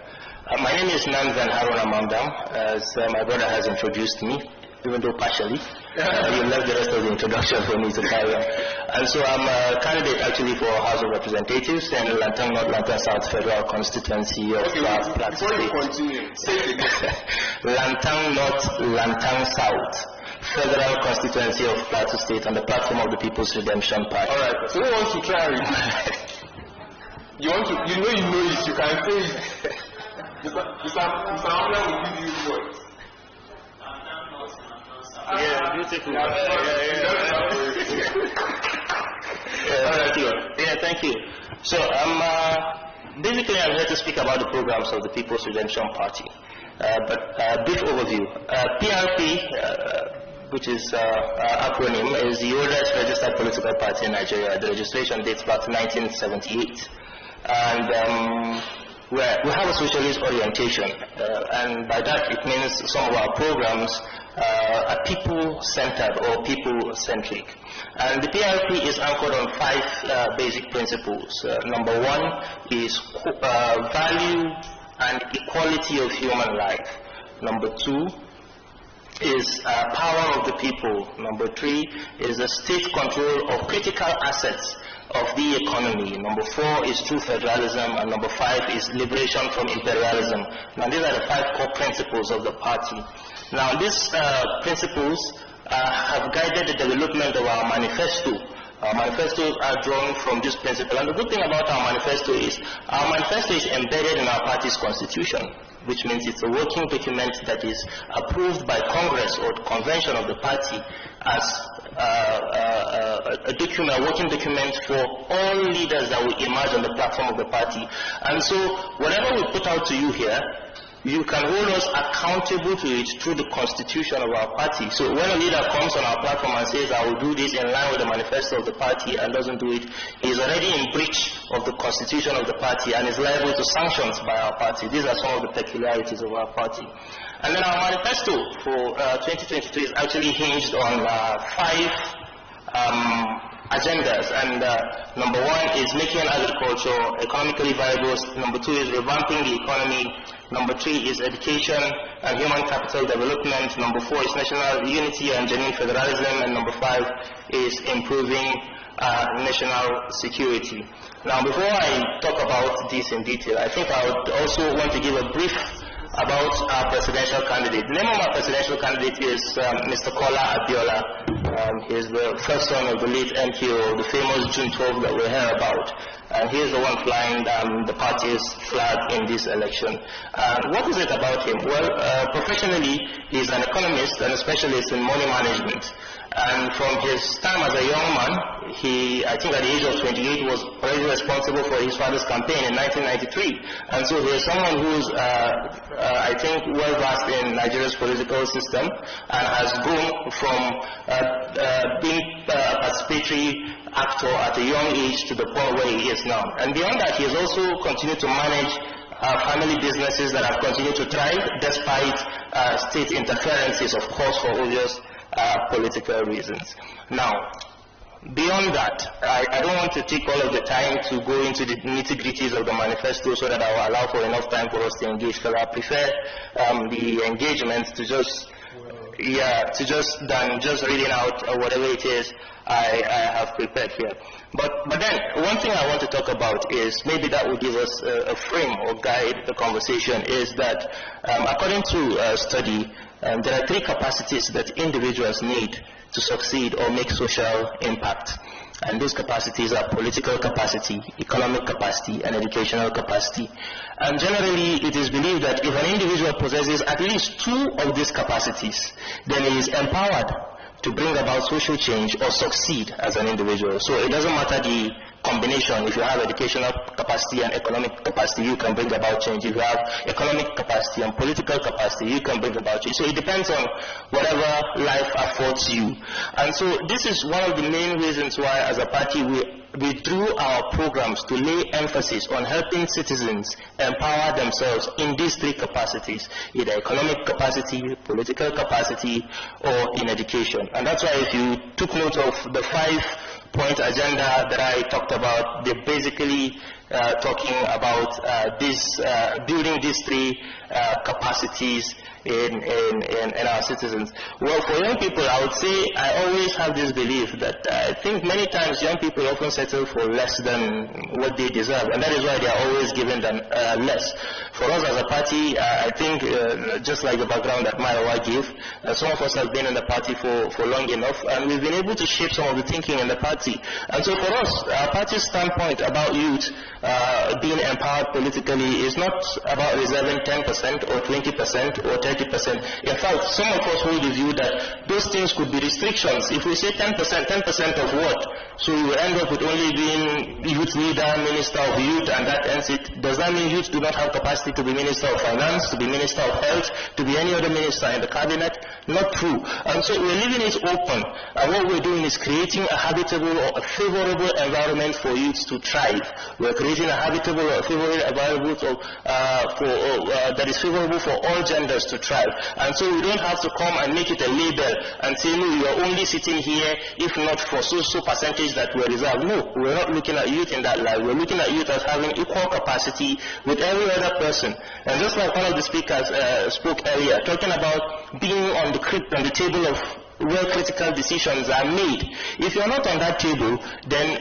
My name is Nanven Haruna Mamdam, as my brother has introduced me, even though partially. You left the rest of the introduction for me to carry on. And so I'm a candidate actually for House of Representatives in Lantang North, Lantang South Federal Constituency of Plateau State. Before you continue, say it again. Lantang North, Lantang South Federal Constituency of Plateau State on the platform of the People's Redemption Party. Alright, so who wants to try it? You know it, you can say it. Mr. Amla will give you words. Yeah, beautiful. Thank you. So basically I'm here to speak about the programs of the People's Redemption Party. But a brief overview. PRP, which is acronym, is the oldest registered political party in Nigeria. The registration dates back to 1978. And we have a socialist orientation, and by that it means some of our programs are people-centered or people-centric. And the PRP is anchored on 5 basic principles. Number 1 is value and equality of human life. Number 2 is power of the people. Number 3 is the state control of critical assets of the economy. Number 4 is true federalism, and number 5 is liberation from imperialism. Now these are the 5 core principles of the party. Now these principles have guided the development of our manifesto. Our manifestos are drawn from this principle, and the good thing about our manifesto is embedded in our party's constitution, which means it's a working document that is approved by Congress or the convention of the party as a working document for all leaders that will emerge on the platform of the party. And so whatever we put out to you here, you can hold us accountable to it through the constitution of our party. So when a leader comes on our platform and says, I will do this in line with the manifesto of the party, and doesn't do it, he is already in breach of the constitution of the party and is liable to sanctions by our party. These are some of the peculiarities of our party. And then our manifesto for 2023 is actually hinged on 5 agendas, and number 1 is making agriculture economically viable, number 2 is revamping the economy, number 3 is education and human capital development, number 4 is national unity and genuine federalism, and number 5 is improving national security. Now before I talk about this in detail, I think I would also want to give a brief about our presidential candidate. The name of our presidential candidate is Mr. Kola Abiola. He is the first son of the late MKO, the famous June 12 that we hear about. And he is the one flying the party's flag in this election. What is it about him? Well, professionally, he is an economist and a specialist in money management. And from his time as a young man, he, I think at the age of 28, was already responsible for his father's campaign in 1993. And so he is someone who is, I think, well-versed in Nigeria's political system and has grown from being a participatory actor at a young age to the point where he is now. And beyond that, he has also continued to manage family businesses that have continued to thrive despite state interferences, of course, for obvious political reasons. Now, beyond that, I don't want to take all of the time to go into the nitty-gritties of the manifesto so that I will allow for enough time for us to engage, because I prefer the engagement to just than just reading out whatever it is I have prepared here. But then, one thing I want to talk about is, maybe that will give us a frame or guide the conversation, is that according to a study, there are 3 capacities that individuals need to succeed or make social impact. And those capacities are political capacity, economic capacity, and educational capacity. And generally, it is believed that if an individual possesses at least 2 of these capacities, then he is empowered to bring about social change or succeed as an individual. So it doesn't matter the combination. If you have educational capacity and economic capacity, you can bring about change. If you have economic capacity and political capacity, you can bring about change. So it depends on whatever life affords you. And so this is one of the main reasons why, as a party, we drew our programs to lay emphasis on helping citizens empower themselves in these 3 capacities, either economic capacity, political capacity, or in education. And that's why, if you took note of the 5-point agenda that I talked about, they're basically talking about building these 3 capacities in our citizens. Well, for young people, I would say I always have this belief that I think many times young people often settle for less than what they deserve, and that is why they are always given them less. For us as a party, I think just like the background that Maiwa gave, some of us have been in the party for long enough, and we've been able to shape some of the thinking in the party. And so for us, our party's standpoint about youth being empowered politically is not about reserving 10% or 20% or 30%. In fact, some of us hold the view that those things could be restrictions. If we say 10% of what? So we will end up with only being youth leader, minister of youth, and that ends it. Does that mean youth do not have capacity to be minister of finance, to be minister of health, to be any other minister in the cabinet? Not true. And so we're leaving it open. And what we're doing is creating a habitable or a favorable environment for youth to thrive. We're creating a habitable or favorable environment that is favorable for all genders to thrive. thrive. And so we don't have to come and make it a label and say, no, you are only sitting here if not for so percentage that were reserved. No, we're not looking at youth in that light. We're looking at youth as having equal capacity with every other person. And just like one of the speakers spoke earlier, talking about being on the table of where critical decisions are made. If you're not on that table, then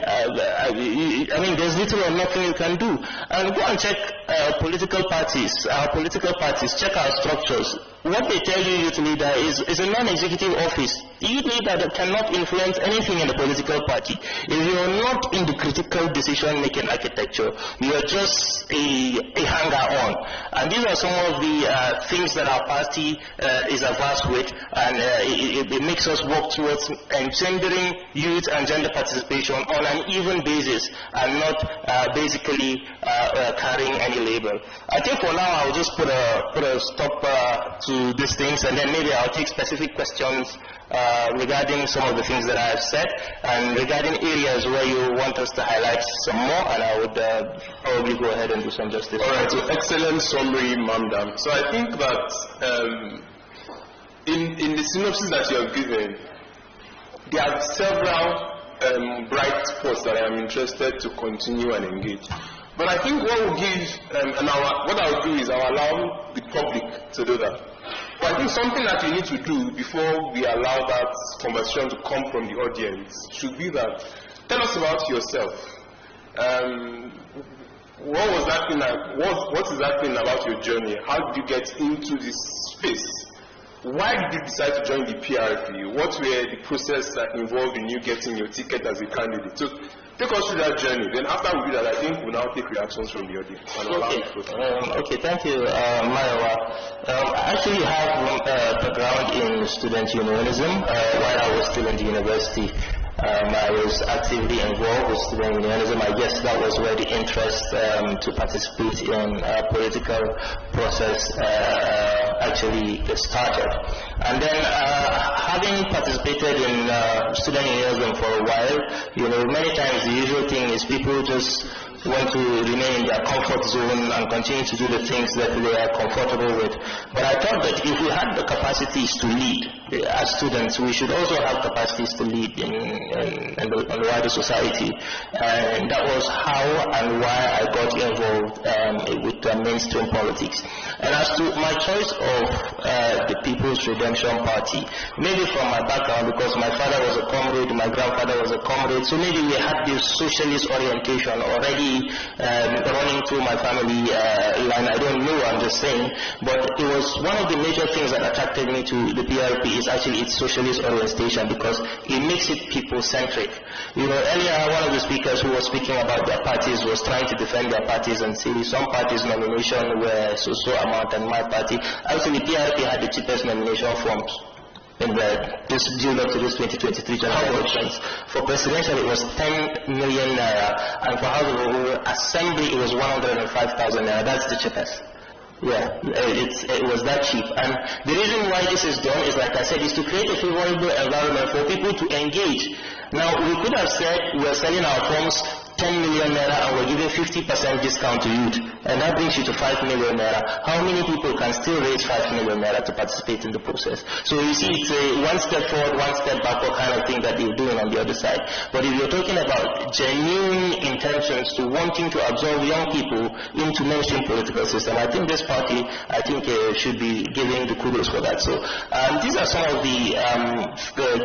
there's little or nothing you can do. And go and check our political parties, check our structures. What they tell you, youth leader, is a non-executive office. Youth leader that cannot influence anything in the political party. If you're not in the critical decision-making architecture, you are just a hanger-on. And these are some of the things that our party is averse with, and it makes us work towards engendering youth and gender participation on an even basis, and not basically carrying any label. I think for now I'll just put a stop to these things, and then maybe I'll take specific questions regarding some of the things that I have said, and regarding areas where you want us to highlight some more, and I would probably go ahead and do some justice. All right, so excellent summary, Mamdam. So I think that in the synopsis that you have given, there are several bright spots that I am interested to continue and engage. But I think what we'll give, what I'll do is I'll allow the public to do that. But I think something that we need to do before we allow that conversation to come from the audience should be that, tell us about yourself. What was that thing like? What is that thing about your journey? How did you get into this space? Why did you decide to join the PRP? What were the process that involved in you getting your ticket as a candidate? So take us through that journey. Then after we do that, I think we'll now take reactions from the audience. Okay, thank you, Maiwa. I actually have a background in student unionism. While I was still in the university, I was actively involved with student unionism. I guess that was where the interest to participate in political process actually started. And then having participated in student unionism for a while, many times the usual thing is people just want to remain in their comfort zone and continue to do the things that they are comfortable with. But I thought that if we had the capacities to lead as students, we should also have capacities to lead in the wider society. And that was how and why I got involved with mainstream politics. And as to my choice of the People's Redemption Party, maybe from my background, because my father was a comrade, my grandfather was a comrade, so maybe we had this socialist orientation already running through my family line. I don't know, I'm just saying, but it was one of the major things that attracted me to the PRP is actually its socialist orientation, because it makes it people-centric. Earlier one of the speakers who was speaking about their parties was trying to defend their parties and say some parties' nomination were so amount, and my party, actually PRP had the cheapest nomination forms in this due up to this 2023 general elections. For presidential, it was 10 million naira, and for House of Assembly, it was 105,000 naira. That's the cheapest. Yeah, it was that cheap. And the reason why this is done is, like I said, is to create a favorable environment for people to engage. Now, we could have said we're selling our forms 10 million naira and we're giving 50% discount to youth, and that brings you to 5 million naira. How many people can still raise 5 million naira to participate in the process? So you see, it's a one step forward, one step backward kind of thing that they're doing on the other side. But if you're talking about genuine intentions to wanting to absorb young people into mainstream political system, I think this party, should be giving the kudos for that. So these are some of the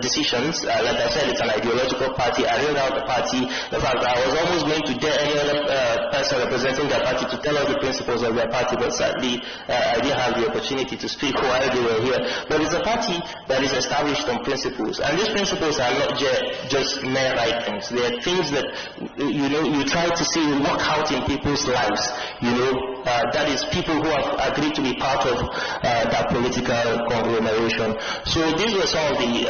decisions. Like I said, it's an ideological party. I rolled out the party. In fact, I was almost going to dare any other person representing their party to tell us the principles of their party, but sadly I didn't have the opportunity to speak while they were here. But it's a party that is established on principles, and these principles are not just mere right things. They are things that you try to see work out in people's lives. That is people who have agreed to be part of that political conglomeration. So these were some of the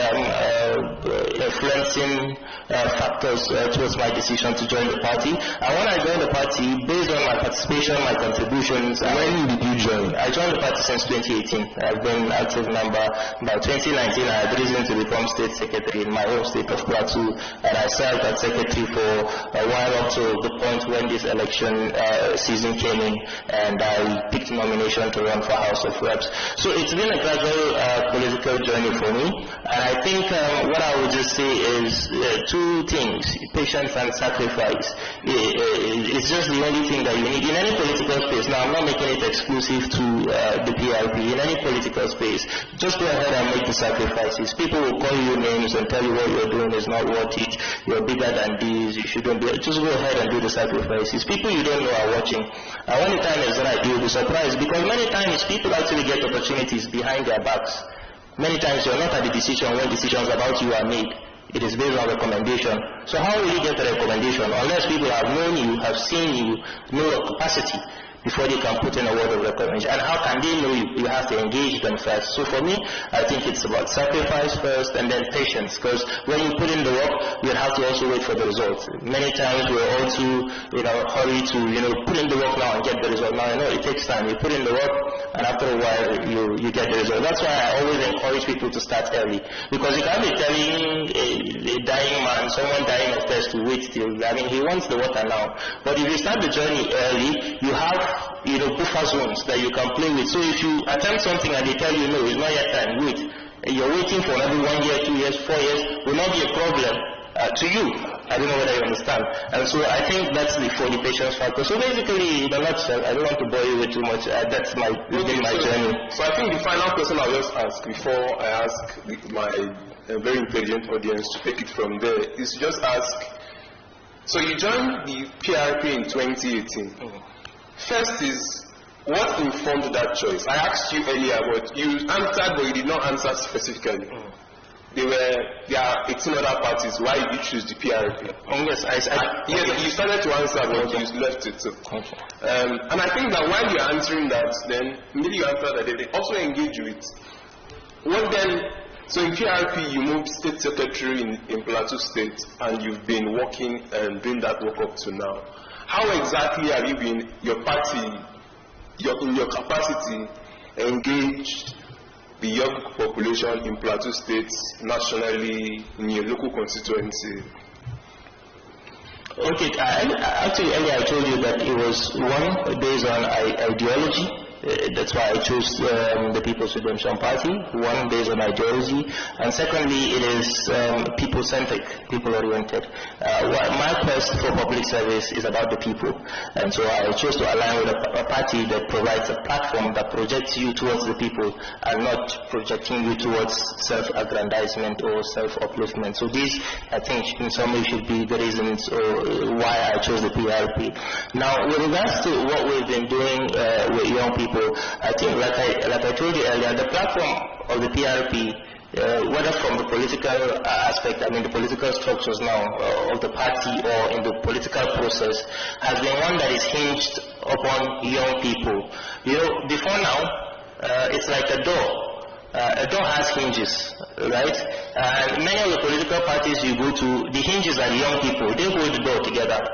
influencing factors towards my decision to join the party. And when I joined the party, party based on my participation, my contributions. When did you join? I joined the party since 2018. I've been an active member. By 2019, I had risen to become state secretary in my home state of Plateau, and I served as secretary for a while up to the point when this election season came in, and I picked nomination to run for House of Reps. So it's been a gradual political journey for me, and I think what I would just say is two things: patience and sacrifice. It's just the only thing that you need in any political space. Now, I'm not making it exclusive to the PRP. In any political space, just go ahead and make the sacrifices. People will call you names and tell you what you're doing is not worth it. You're bigger than this. You shouldn't be. Just go ahead and do the sacrifices. People you don't know are watching. And when the time is right, you'll be surprised, because many times people actually get opportunities behind their backs. Many times you're not at the decision when decisions about you are made. It is based on recommendation. So how will you get a recommendation unless people have known you, have seen you, know your capacity before they can put in a word of recommendation? And how can they know you? You have to engage them first. So for me, I think it's about sacrifice first and then patience, because when you put in the work, you have to also wait for the results. Many times we're all too hurry to put in the work now and get the result. Now I know it takes time. You put in the work, and after a while you get the result. That's why I always encourage people to start early, because you can't be telling a dying man, someone dying of thirst, to wait till, he wants the water now. But if you start the journey early, you have buffer zones that you can play with. So if you attempt something and they tell you no, it's not yet time, wait. You're waiting for every 1 year, 2 years, 4 years, will not be a problem to you. I don't know whether you understand. And so I think that's for the patience factor. So basically, in a nutshell, I don't want to bore you with too much. That's my journey. So I think the final question I'll just ask before I ask my very intelligent audience to take it from there is to just ask, so you joined the PRP in 2018. First is, what informed that choice? I asked you earlier, but you answered, but you did not answer specifically. There are 18 other parties. Why did you choose the PRP? Yes, you started to answer, but you left it. And I think that while you're answering that, then maybe you answer that they also engage with. What then? So in PRP, you moved state secretary in Plateau State, and you've been working and doing that work up to now. How exactly have you been, your party, in your capacity, engaged the young population in Plateau State, nationally, in your local constituency? Okay, actually earlier I told you that it was one based on ideology. That's why I chose the People's Redemption Party, one based on ideology, and secondly it is people-centric, people-oriented. My quest for public service is about the people, and so I chose to align with a party that provides a platform that projects you towards the people and not projecting you towards self-aggrandizement or self-upliftment. So these, I think, in some way should be the reasons why I chose the PRP. Now, with regards to what we've been doing with young people, I think, like I told you earlier, the platform of the PRP, whether from the political aspect, the political structures now of the party or in the political process, has been one that is hinged upon young people. Before now, it's like a door. A door has hinges, right? And many of the political parties you go to, the hinges are the young people. They hold the door together.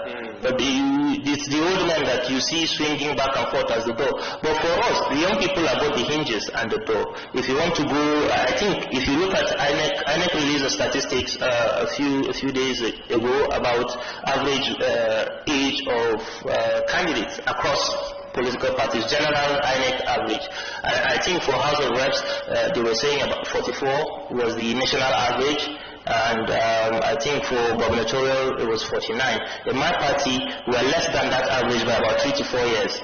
But it's the old men that you see swinging back and forth as the door. But for us, the young people are both the hinges and the door. If you want to go, I think if you look at INEC released the statistics a few days ago about average age of candidates across political parties, general INEC average. I think for House of Reps, they were saying about 44 was the national average, and I think for gubernatorial it was 49. In my party, we are less than that average by about 3 to 4 years.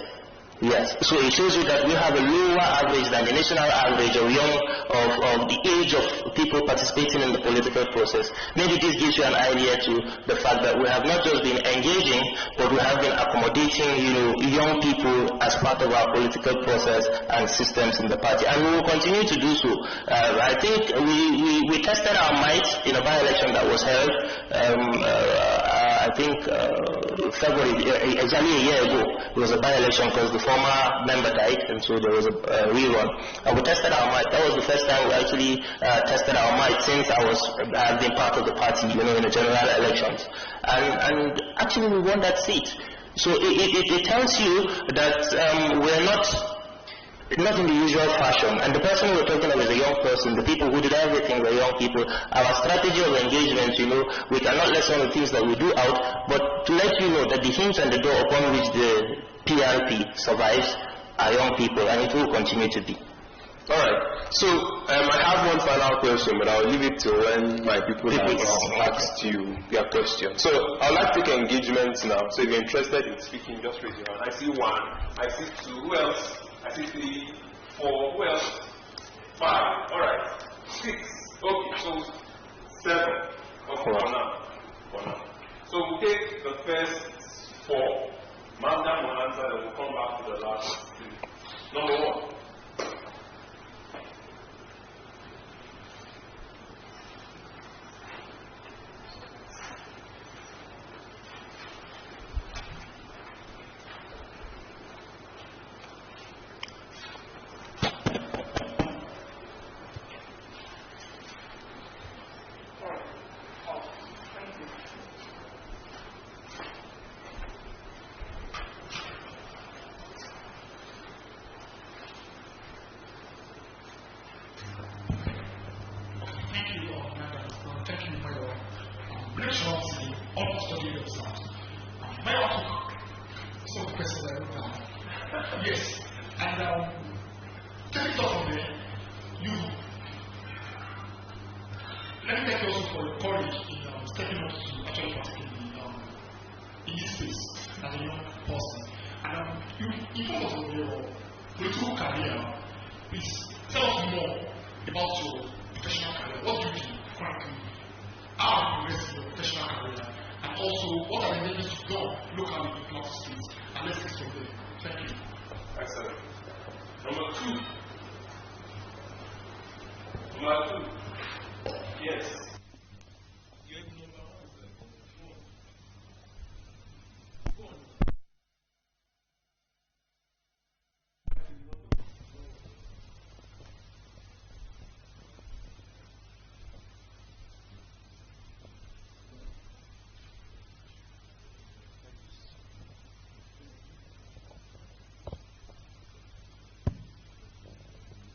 Yes, so it shows you that we have a lower average than the national average of the age of people participating in the political process. Maybe this gives you an idea to the fact that we have not just been engaging, but we have been accommodating, young people as part of our political process and systems in the party, and we will continue to do so. I think we tested our might in a by-election that was held. I think February, exactly a year ago, it was a by-election because the former member died, and so there was a rerun. And we tested our might. That was the first time we actually tested our might since I had been part of the party, in the general elections. And actually we won that seat. So it tells you that we're not in the usual fashion. And the person we're talking about is a young person. The people who did everything were young people. Our strategy of engagement, we cannot let some of the things that we do out, but to let you know that the hinge and the door upon which the PRP survives are young people, and it will continue to be. All right. So I have one final question, but I'll leave it to when my people have asked you their question. So I'd like to take engagement now. So if you're interested in speaking, just raise your hand. I see 1. I see 2. Who else? I see 3, 4. Who else? 5. All right. 6. Okay. So 7. Okay. For now. So we'll take the first 4. Madam will answer, and we'll come back to the last 3. Number 1. Yes, and take it off from there. Let me thank you also for your courage in stepping up to actually partake in this space as a young person. And in front of your political career, please tell us more about your professional career. What do you do currently? How have you progressed in your professional career? And also, what are the measures you've done locally in Plateau State? And let's get from there. Thank you. Excellent. Number 2. Number 2. Yes.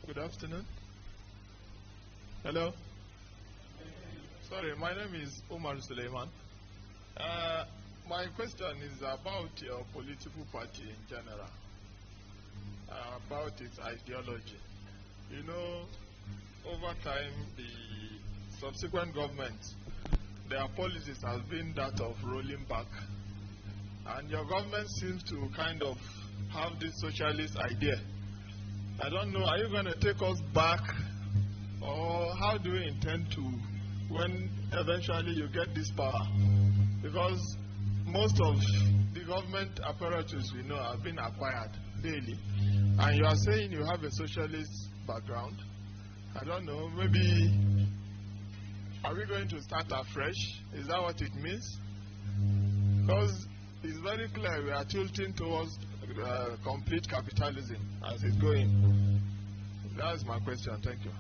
Good afternoon. Hello. Sorry, my name is Omar Suleiman. My question is about your political party in general, about its ideology. You know, over time, the subsequent governments, their policies have been that of rolling back. And your government seems to kind of have this socialist idea. I don't know, are you going to take us back, or how do you intend to, when eventually you get this power? Because most of the government apparatus we know have been acquired daily, and you are saying you have a socialist background. I don't know, maybe, are we going to start afresh? Is that what it means? Because it's very clear we are tilting towards complete capitalism as it's going. That's my question. Thank you.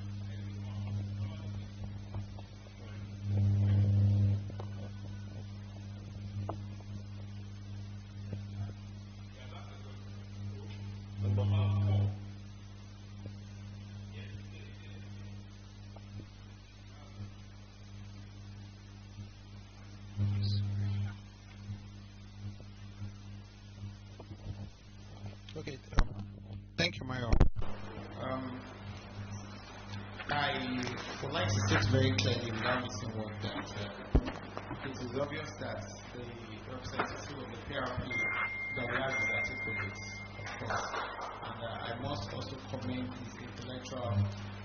Okay, thank you, Mayor. I would like to state very clearly without missing word that it is obvious that the representative of the PRP that we have is articulate, of course, and I must also commend his intellectual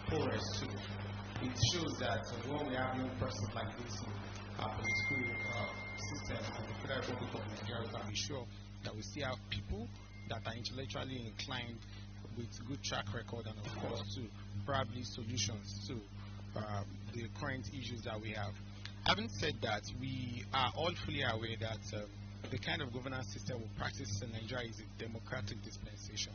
prowess too. It shows that when we have young persons like this in our political system of the Federal Republic of Nigeria, we can be sure that we still have people that are intellectually inclined with good track record and of course to probably solutions to the current issues that we have. Having said that, we are all fully aware that the kind of governance system we practice in Nigeria is a democratic dispensation.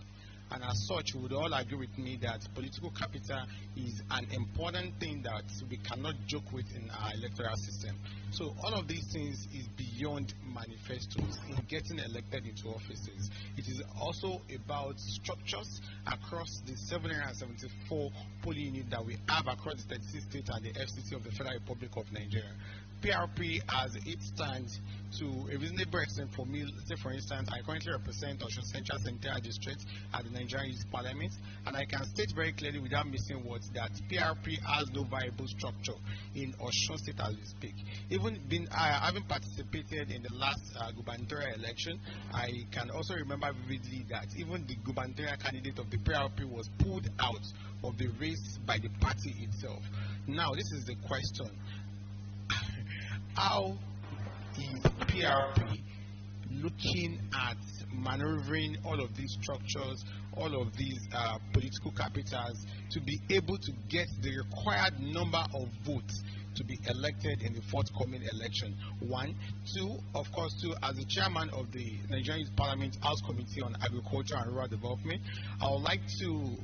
And as such, we would all agree with me that political capital is an important thing that we cannot joke with in our electoral system. So all of these things is beyond manifestos in getting elected into offices. It is also about structures across the 774 polling units that we have across the 36 states and the FCT of the Federal Republic of Nigeria. PRP, as it stands, to a reasonable extent for me, say for instance, I currently represent Osun Central Senatorial District at the Nigerian Youth Parliament, and I can state very clearly without missing words that PRP has no viable structure in Osun State as we speak. Even having participated in the last gubernatorial election, I can also remember vividly that even the gubernatorial candidate of the PRP was pulled out of the race by the party itself. Now, this is the question. How is PRP looking at maneuvering all of these structures, all of these political capitals to be able to get the required number of votes to be elected in the forthcoming election? One. Two, of course, as the chairman of the Nigerian Youth Parliament House Committee on Agriculture and Rural Development, I would like you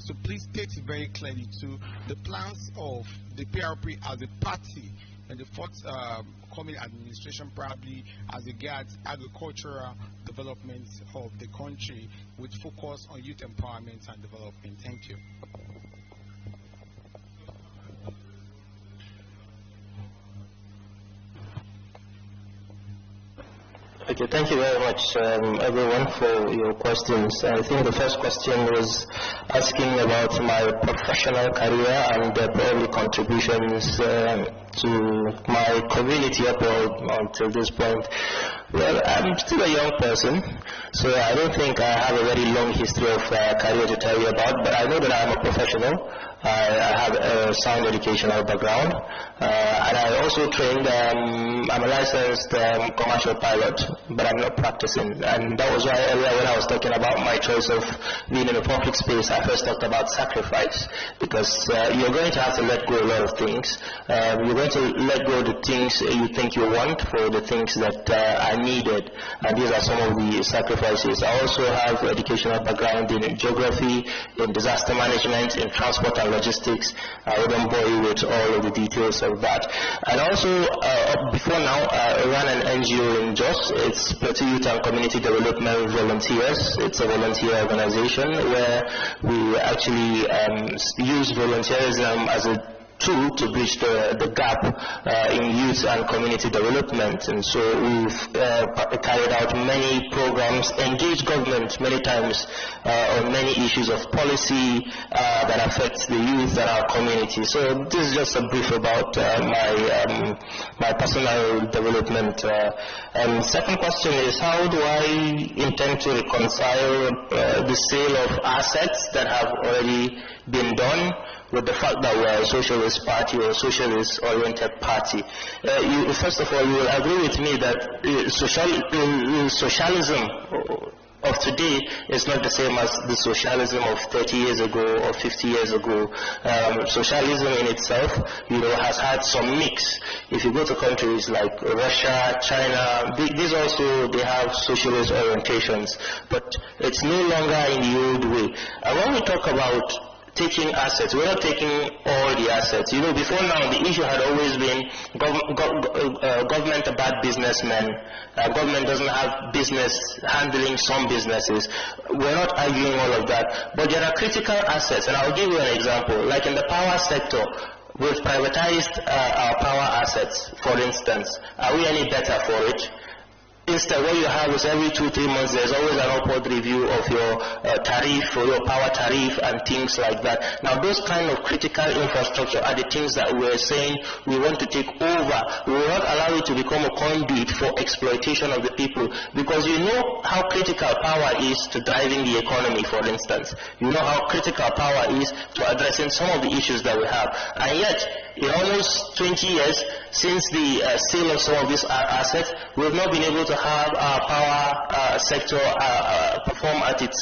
to please state very clearly to the plans of the PRP as a party and the forthcoming administration, probably as regards agricultural development of the country with focus on youth empowerment and development. Thank you. Okay, thank you very much, everyone, for your questions. I think the first question was asking about my professional career and probably contributions to my community up until this point. Well, I'm still a young person, so I don't think I have a very long history of career to tell you about, but I know that I'm a professional. I have a sound educational background, and I also trained, I'm a licensed commercial pilot, but I'm not practicing. And that was why earlier when I was talking about my choice of being in a public space, I first talked about sacrifice, because you're going to have to let go a lot of things. You're going to let go of the things you think you want for the things that are needed, and these are some of the sacrifices. I also have educational background in geography, in disaster management, in transport and logistics. I wouldn't bore you with all of the details of that. And also, before now, I ran an NGO in Jos. It's Plateau Youth and Community Development Volunteers. It's a volunteer organization where we actually use volunteerism as a tool to bridge the gap in youth and community development. And so we've carried out many programs, engaged government many times on many issues of policy that affect the youth and our community. So this is just a brief about my personal development. And second question is, how do I intend to reconcile the sale of assets that have already been done with the fact that we are a socialist party or socialist-oriented party? First of all, you will agree with me that socialism of today is not the same as the socialism of 30 years ago or 50 years ago. Socialism in itself, has had some mix. If you go to countries like Russia, China, these also, they have socialist orientations, but it's no longer in the old way. And when we talk about taking assets, we're not taking all the assets. Before now, the issue had always been government are bad businessmen. Government doesn't have business handling some businesses. We're not arguing all of that. But there are critical assets, and I'll give you an example. Like in the power sector, we've privatized our power assets, for instance. Are we any better for it? Instead, what you have is every 2-3 months, there's always an upward review of your tariff, or your power tariff, and things like that. Now, those kind of critical infrastructure are the things that we're saying we want to take over. We will not allow it to become a conduit for exploitation of the people, because you know how critical power is to driving the economy, for instance. You know how critical power is to addressing some of the issues that we have. And yet, in almost 20 years since the sale of some of these assets, we have not been able to have our power sector perform at its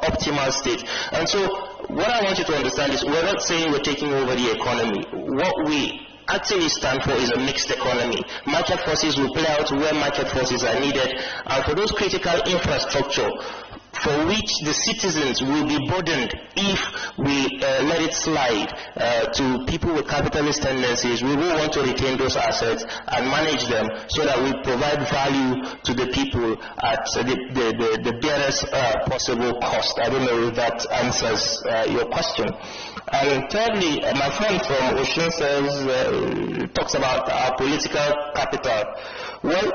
optimal state. And so what I want you to understand is we're not saying we're taking over the economy. What we actually stand for is a mixed economy. Market forces will play out where market forces are needed, and for those critical infrastructure for which the citizens will be burdened if we let it slide to people with capitalist tendencies, we will want to retain those assets and manage them so that we provide value to the people at the barest possible cost. I don't know if that answers your question. And thirdly, my friend from Ocean says, talks about our political capital. Well,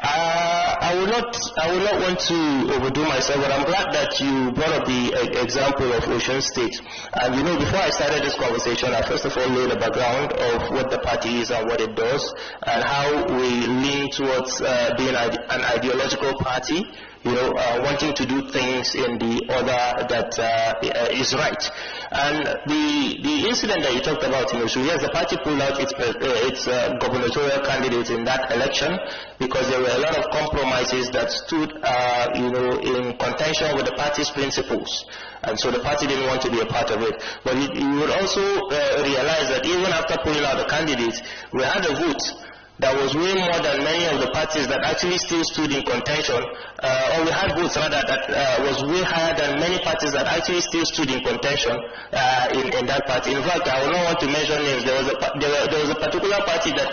I will not want to overdo myself, but I'm glad that you brought up the example of Ocean State. And you know, before I started this conversation, I first of all laid the background of what the party is and what it does, and how we lean towards being an ideological party, you know, wanting to do things in the order that is right. And the incident that you talked about, you know, so yes, the party pulled out its gubernatorial candidates in that election because there were a lot of compromises that stood, you know, in contention with the party's principles. And so the party didn't want to be a part of it. But you would also realize that even after pulling out the candidates, we had a vote that was way more than many of the parties that actually still stood in contention, or we had votes rather that was way higher than many parties that actually still stood in contention in that party. In fact, I would not want to mention names. There was a particular party that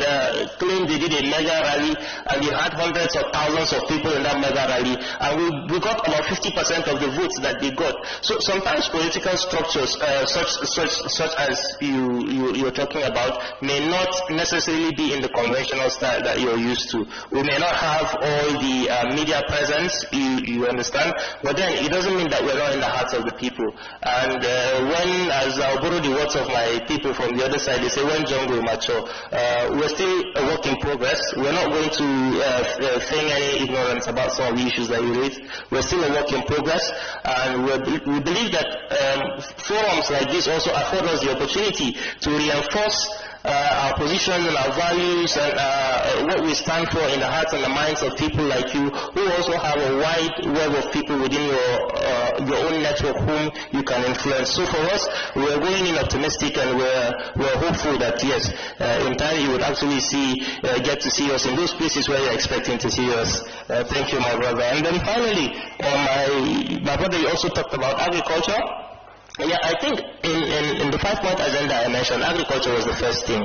claimed they did a mega rally, and they had hundreds of thousands of people in that mega rally, and we got about 50% of the votes that they got. So sometimes political structures, such as you're talking about, may not necessarily be in the conventional style that you're used to. We may not have all the media presence, you understand, but then it doesn't mean that we're not in the hearts of the people. And when, as I'll borrow the words of my people from the other side, they say when jungle mature, we're still a work in progress. We're not going to feign any ignorance about some of the issues that we raise. We're still a work in progress, and we believe that forums like this also afford us the opportunity to reinforce our position and our values and what we stand for in the hearts and the minds of people like you, who also have a wide web of people within your own network whom you can influence. So for us, we're going in optimistic, and we're hopeful that yes, in time you would actually get to see us in those places where you're expecting to see us. Thank you, my brother. And then finally, my brother, you also talked about agriculture. Yeah, I think in the 5-point agenda I mentioned, agriculture was the first thing.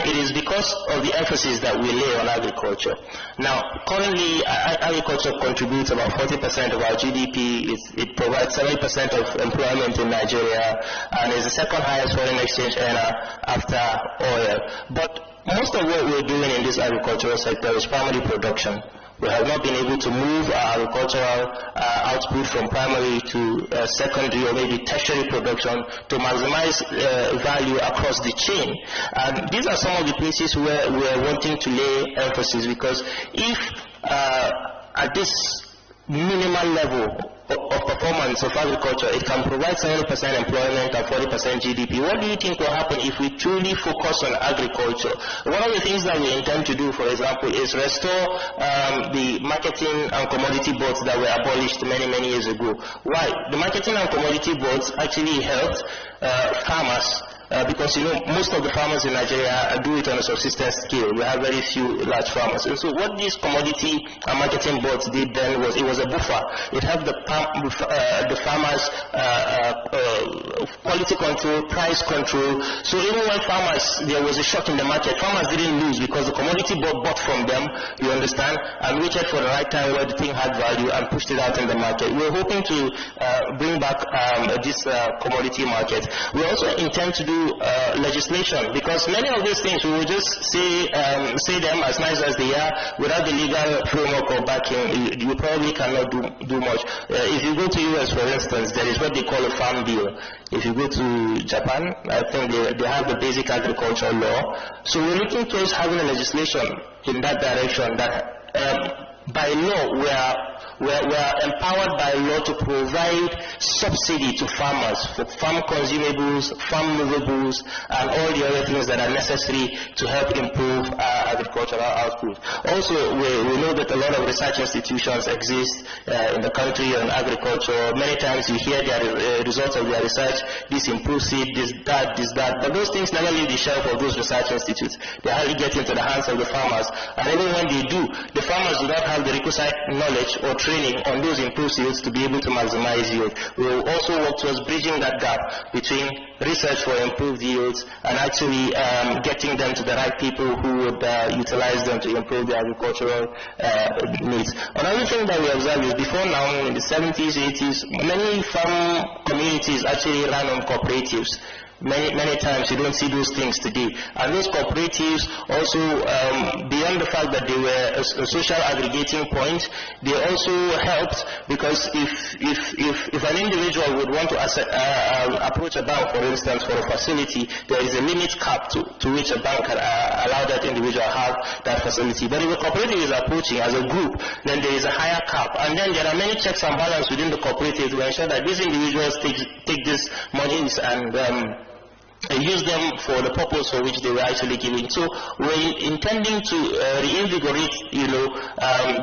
It is because of the emphasis that we lay on agriculture. Now, currently, agriculture contributes about 40% of our GDP. It provides 70% of employment in Nigeria, and is the second highest foreign exchange earner after oil. But most of what we're doing in this agricultural sector is primary production. We have not been able to move our agricultural output from primary to secondary or maybe tertiary production to maximize value across the chain. And these are some of the places where we are wanting to lay emphasis, because if at this minimal level of performance of agriculture, it can provide 70% employment and 40% GDP. What do you think will happen if we truly focus on agriculture? One of the things that we intend to do, for example, is restore the marketing and commodity boards that were abolished many, many years ago. Why? The marketing and commodity boards actually helped farmers. Because you know, most of the farmers in Nigeria do it on a subsistence scale. We have very few large farmers. And so what these commodity and marketing boards did then was, it was a buffer. It helped the farmers quality control, price control. So even when farmers, there was a shock in the market, farmers didn't lose because the commodity board bought from them, you understand, and waited for the right time where the thing had value and pushed it out in the market. We're hoping to bring back this commodity market. We also intend to do legislation, because many of these things we will just say them as nice as they are without the legal framework or backing. You probably cannot do much. If you go to US, for instance, there is what they call a farm bill. If you go to Japan, I think they have the basic agricultural law. So we're looking towards having a legislation in that direction that by law, we are empowered by law to provide subsidy to farmers for farm consumables, farm movables, and all the other things that are necessary to help improve agricultural output. Also, we know that a lot of research institutions exist in the country on agriculture. Many times you hear the results of their research, this improves seed, this, that, but those things never leave the shelf of those research institutes. They hardly get into the hands of the farmers, and even when they do, the farmers do not have the requisite knowledge or training on those improved yields to be able to maximize yield. We will also work towards bridging that gap between research for improved yields and actually getting them to the right people who would utilize them to improve the agricultural needs. Another thing that we observe is before now, in the 70s, 80s, many farm communities actually ran on cooperatives. Many times you don't see those things today. And those cooperatives also, beyond the fact that they were a social aggregating point, they also helped because if an individual would want to approach a bank, for instance, for a facility, there is a limit cap to which a bank can allow that individual have that facility. But if a cooperative is approaching as a group, then there is a higher cap. And then there are many checks and balances within the cooperative to ensure that these individuals take these monies and use them for the purpose for which they were actually giving. So we're intending to reinvigorate,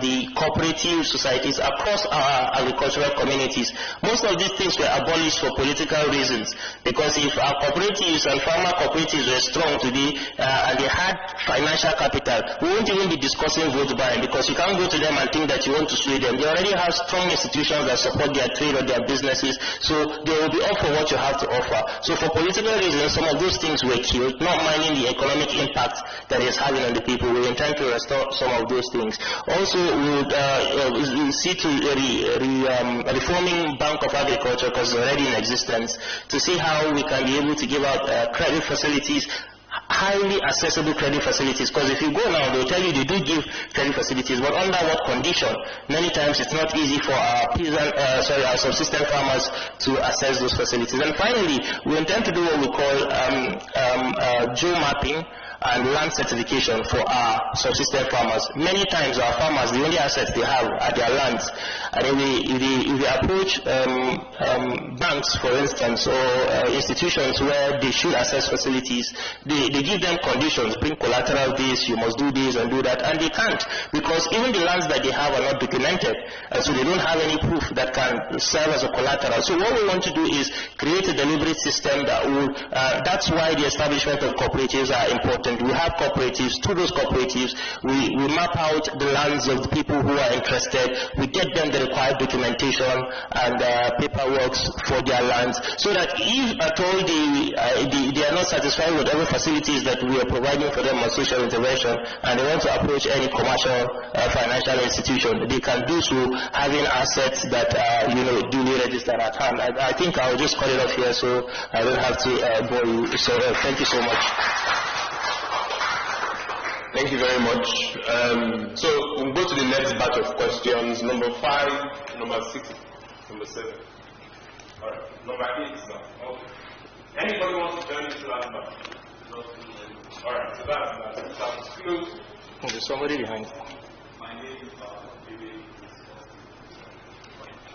the cooperative societies across our agricultural communities. Most of these things were abolished for political reasons, because if our cooperatives and farmer cooperatives were strong today and they had financial capital, we won't even be discussing vote buying, because you can't go to them and think that you want to sway them. They already have strong institutions that support their trade or their businesses, so they will be up for what you have to offer. So for political reasons, some of those things were killed, not minding the economic impact that it's having on the people. We intend to restore some of those things. Also, we would see to reforming Bank of Agriculture, because it's already in existence, to see how we can be able to give out credit facilities, highly accessible credit facilities, because if you go now, they'll tell you they do give credit facilities, but under what condition? Many times it's not easy for our subsistence farmers to access those facilities. And finally, we intend to do what we call geo-mapping and land certification for our subsistence farmers. Many times our farmers, the only assets they have are their lands. And if they approach banks, for instance, or institutions where they should access facilities, they give them conditions, bring collateral this, you must do this and do that, and they can't, because even the lands that they have are not documented, and so they don't have any proof that can serve as a collateral. So what we want to do is create a deliberate system that will, that's why the establishment of cooperatives are important. We have cooperatives. Through those cooperatives, we map out the lands of the people who are interested. We get them the required documentation and paperwork for their lands, so that if at all they are not satisfied with other facilities that we are providing for them on social intervention, and they want to approach any commercial financial institution, they can do so having assets that duly registered at hand. I think I'll just cut it off here so I don't have to bore you. So thank you so much. Thank you very much. So we'll go to the next batch of questions. Number 5, number 6, number 7. All right. Number 8 now. Okay. Anybody wants to join this last batch? All right. So that's close. There's somebody behind. My name is David.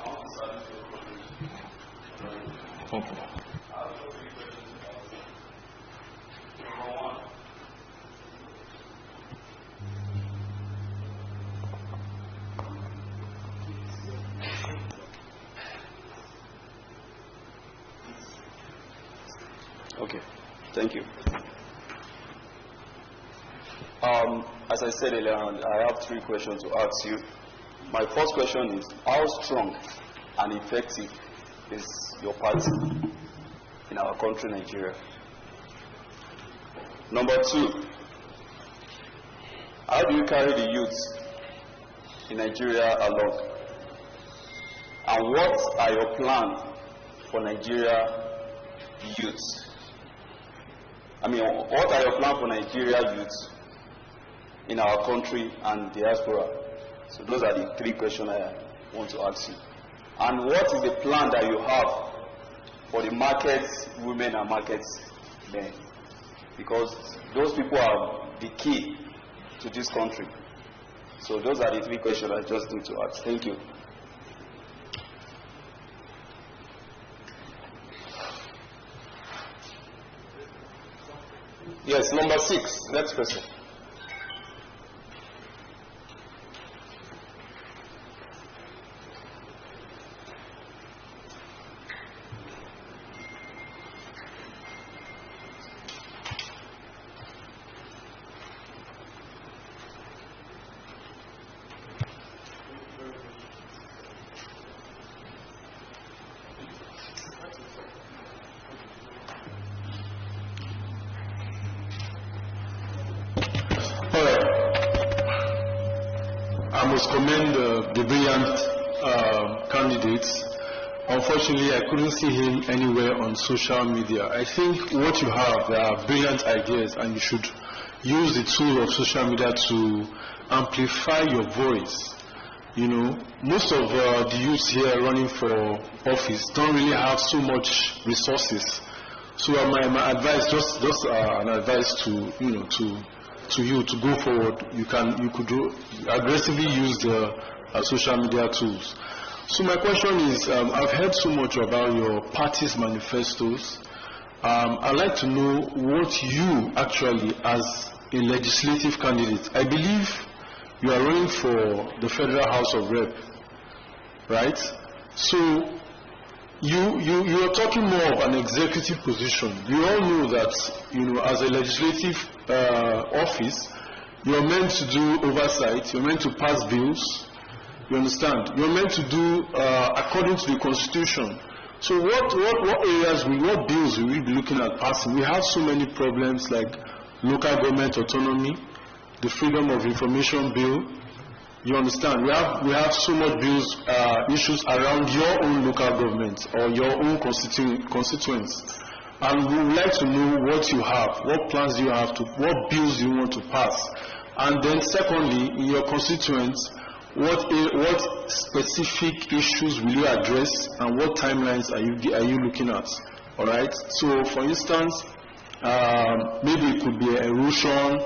I want to start this Thank you. I have 3 questions about it. Number 1. Okay, thank you. As I said earlier on, I have 3 questions to ask you. My first question is, how strong and effective is your party in our country, Nigeria? Number 2, how do you carry the youth in Nigeria along? And what are your plans for Nigeria youth? What are your plans for Nigeria youth in our country and diaspora? So those are the 3 questions I want to ask you. And what is the plan that you have for the markets women and markets men? Because those people are the key to this country. So those are the 3 questions I just need to ask. Thank you. Yes, number 6. Next person. I must commend the brilliant candidates. Unfortunately, I couldn't see him anywhere on social media. I think what you have, there are brilliant ideas, and you should use the tool of social media to amplify your voice. You know, most of the youths here running for office don't really have so much resources. So my advice, just an advice to you to go forward. You could aggressively use the social media tools. So my question is, I've heard so much about your party's manifestos. I'd like to know what you actually, as a legislative candidate, I believe you are running for the Federal House of Rep, right? So you are talking more of an executive position. You all know that, as a legislative office, you are meant to do oversight, you are meant to pass bills, you understand? You are meant to do according to the Constitution. So what areas, what bills will we be looking at passing? We have so many problems like local government autonomy, the Freedom of Information Bill. You understand? We have so much bills, issues around your own local government or your own constituents. And we would like to know what you have, what plans you have, what bills you want to pass. And then secondly, in your constituents, what specific issues will you address and what timelines are you looking at? All right? So for instance, maybe it could be erosion,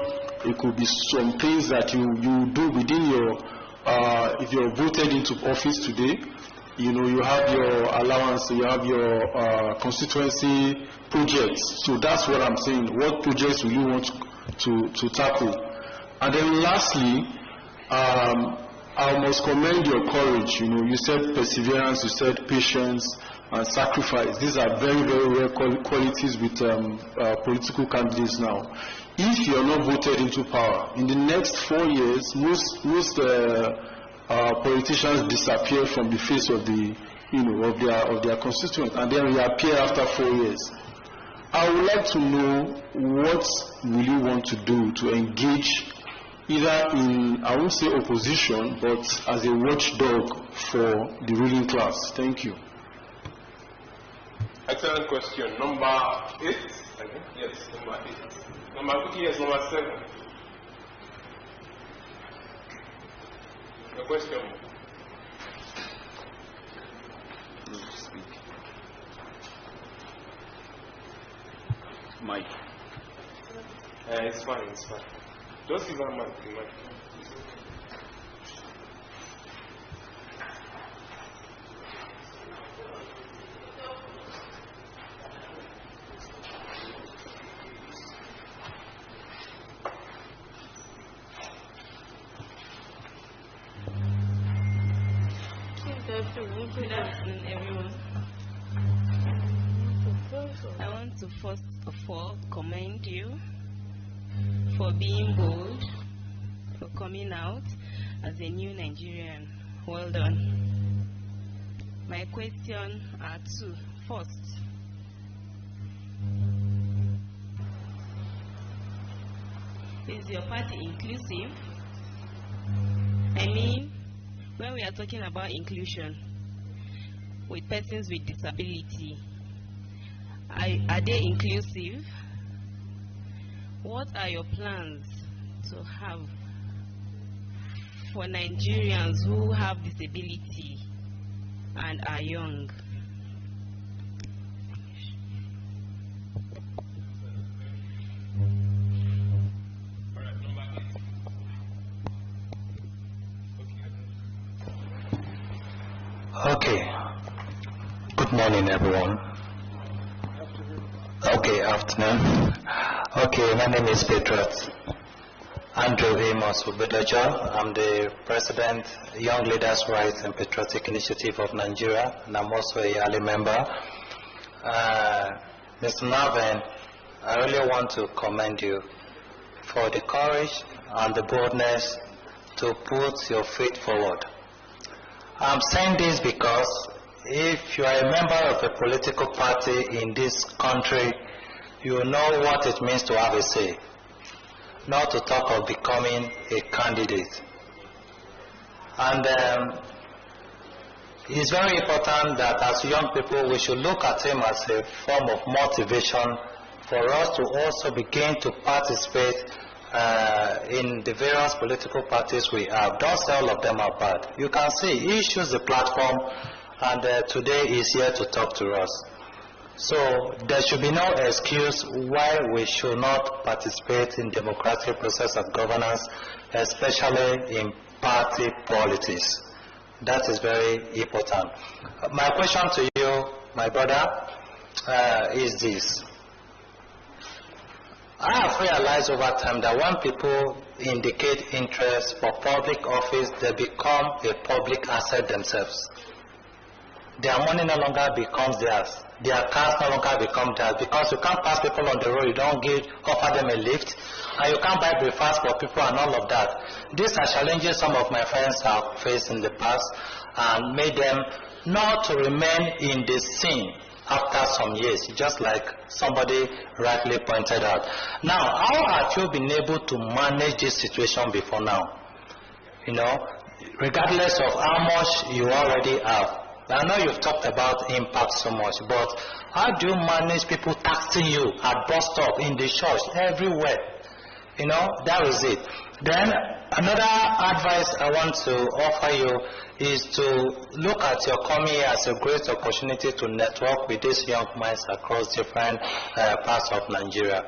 it could be some things that you do within your, if you're voted into office today, you have your allowance, you have your constituency projects. So that's what I'm saying. What projects will you want to tackle? And then lastly, I must commend your courage. You said perseverance, you said patience and sacrifice. These are very, very rare qualities with political candidates now. If you are not voted into power, in the next 4 years, most politicians disappear from the face of the, of their constituents, and then reappear after 4 years. I would like to know what will you want to do to engage either in, I won't say opposition, but as a watchdog for the ruling class. Thank you. Excellent question. Number 8? Yes, number 8. Yes, number 7. The question. Speak. Mike. It's fine. Just give her mic. Good afternoon, everyone. I want to first of all commend you for being bold, for coming out as a new Nigerian. Well done. My questions are 2. First, is your party inclusive? I mean, when we are talking about inclusion with persons with disability, are they inclusive? What are your plans to have for Nigerians who have disability and are young? Okay. Good morning, everyone. Okay, afternoon. Okay, my name is Petrat Andrew Amos Ubedojo. I'm the President, Young Leaders' Rights and Patriotic Initiative of Nigeria, and I'm also a YALI member. Mr. Marvin, I really want to commend you for the courage and the boldness to put your faith forward. I'm saying this because if you are a member of a political party in this country, you know what it means to have a say, not to talk of becoming a candidate. And it's very important that as young people we should look at him as a form of motivation for us to also begin to participate in the various political parties we have. Don't say all of them are bad. You can see he chooses the platform, and today he's here to talk to us. So there should be no excuse why we should not participate in democratic process of governance, especially in party politics. That is very important. My question to you, my brother, is this. I have realized over time that when people indicate interest for public office, they become a public asset themselves. Their money no longer becomes theirs. Their cars no longer become theirs, because you can't pass people on the road, you don't offer them a lift, and you can't buy breakfast for people and all of that. These are challenges some of my friends have faced in the past and made them not to remain in the scene after some years, just like somebody rightly pointed out. Now, how have you been able to manage this situation before now? You know, regardless of how much you already have. I know you've talked about impact so much, but how do you manage people taxing you at bus stop, in the church, everywhere? You know, that is it. Then another advice I want to offer you is to look at your coming here as a great opportunity to network with these young minds across different parts of Nigeria.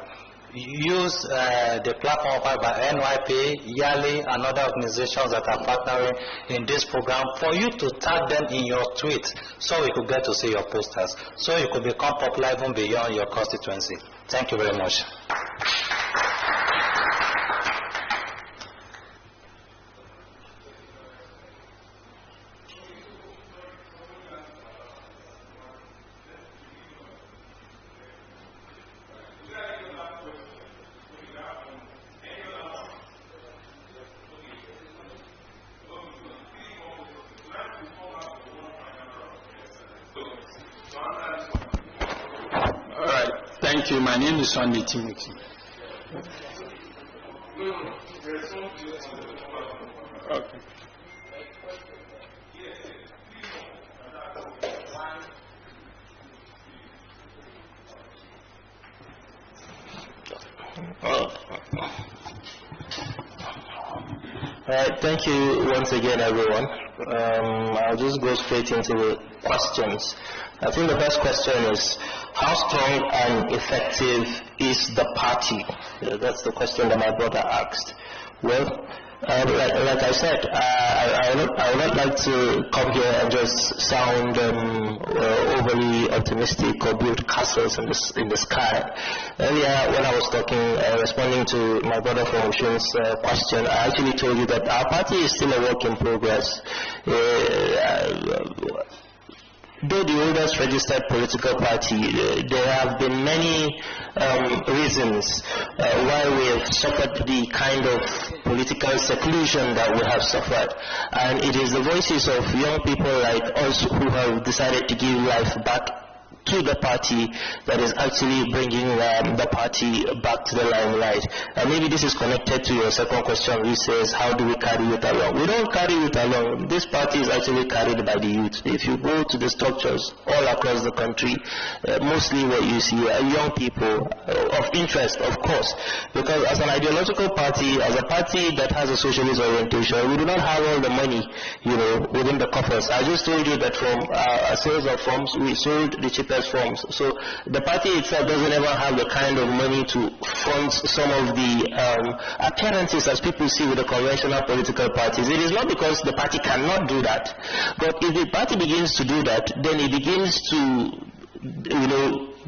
Use the platform offered by NYP, YALI, and other organizations that are partnering in this program for you to tag them in your tweets so we could get to see your posters, so you could become popular even beyond your constituency. Thank you very much. Thank you. My name is Sunday Timothy. Okay. Thank you once again, everyone. I'll just go straight into the questions. I think the first question is, how strong and effective is the party? That's the question that my brother asked. Well, like I said, I would not like to come here and just sound overly optimistic or build castles in the sky. Earlier, when I was talking, responding to my brother from Oshun's question, I actually told you that our party is still a work in progress. Though the oldest registered political party, there have been many reasons why we have suffered the kind of political seclusion that we have suffered. And it is the voices of young people like us who have decided to give life back to the party that is actually bringing the party back to the limelight. And maybe this is connected to your second question, which says, how do we carry it along? We don't carry it along. This party is actually carried by the youth. If you go to the structures all across the country, mostly what you see are young people of interest, of course, because as an ideological party, as a party that has a socialist orientation, we do not have all the money, within the coffers. I just told you that from our sales of forms, we sold the cheapest various forms. So the party itself doesn't ever have the kind of money to fund some of the appearances as people see with the conventional political parties. It is not because the party cannot do that, but if the party begins to do that, then it begins to,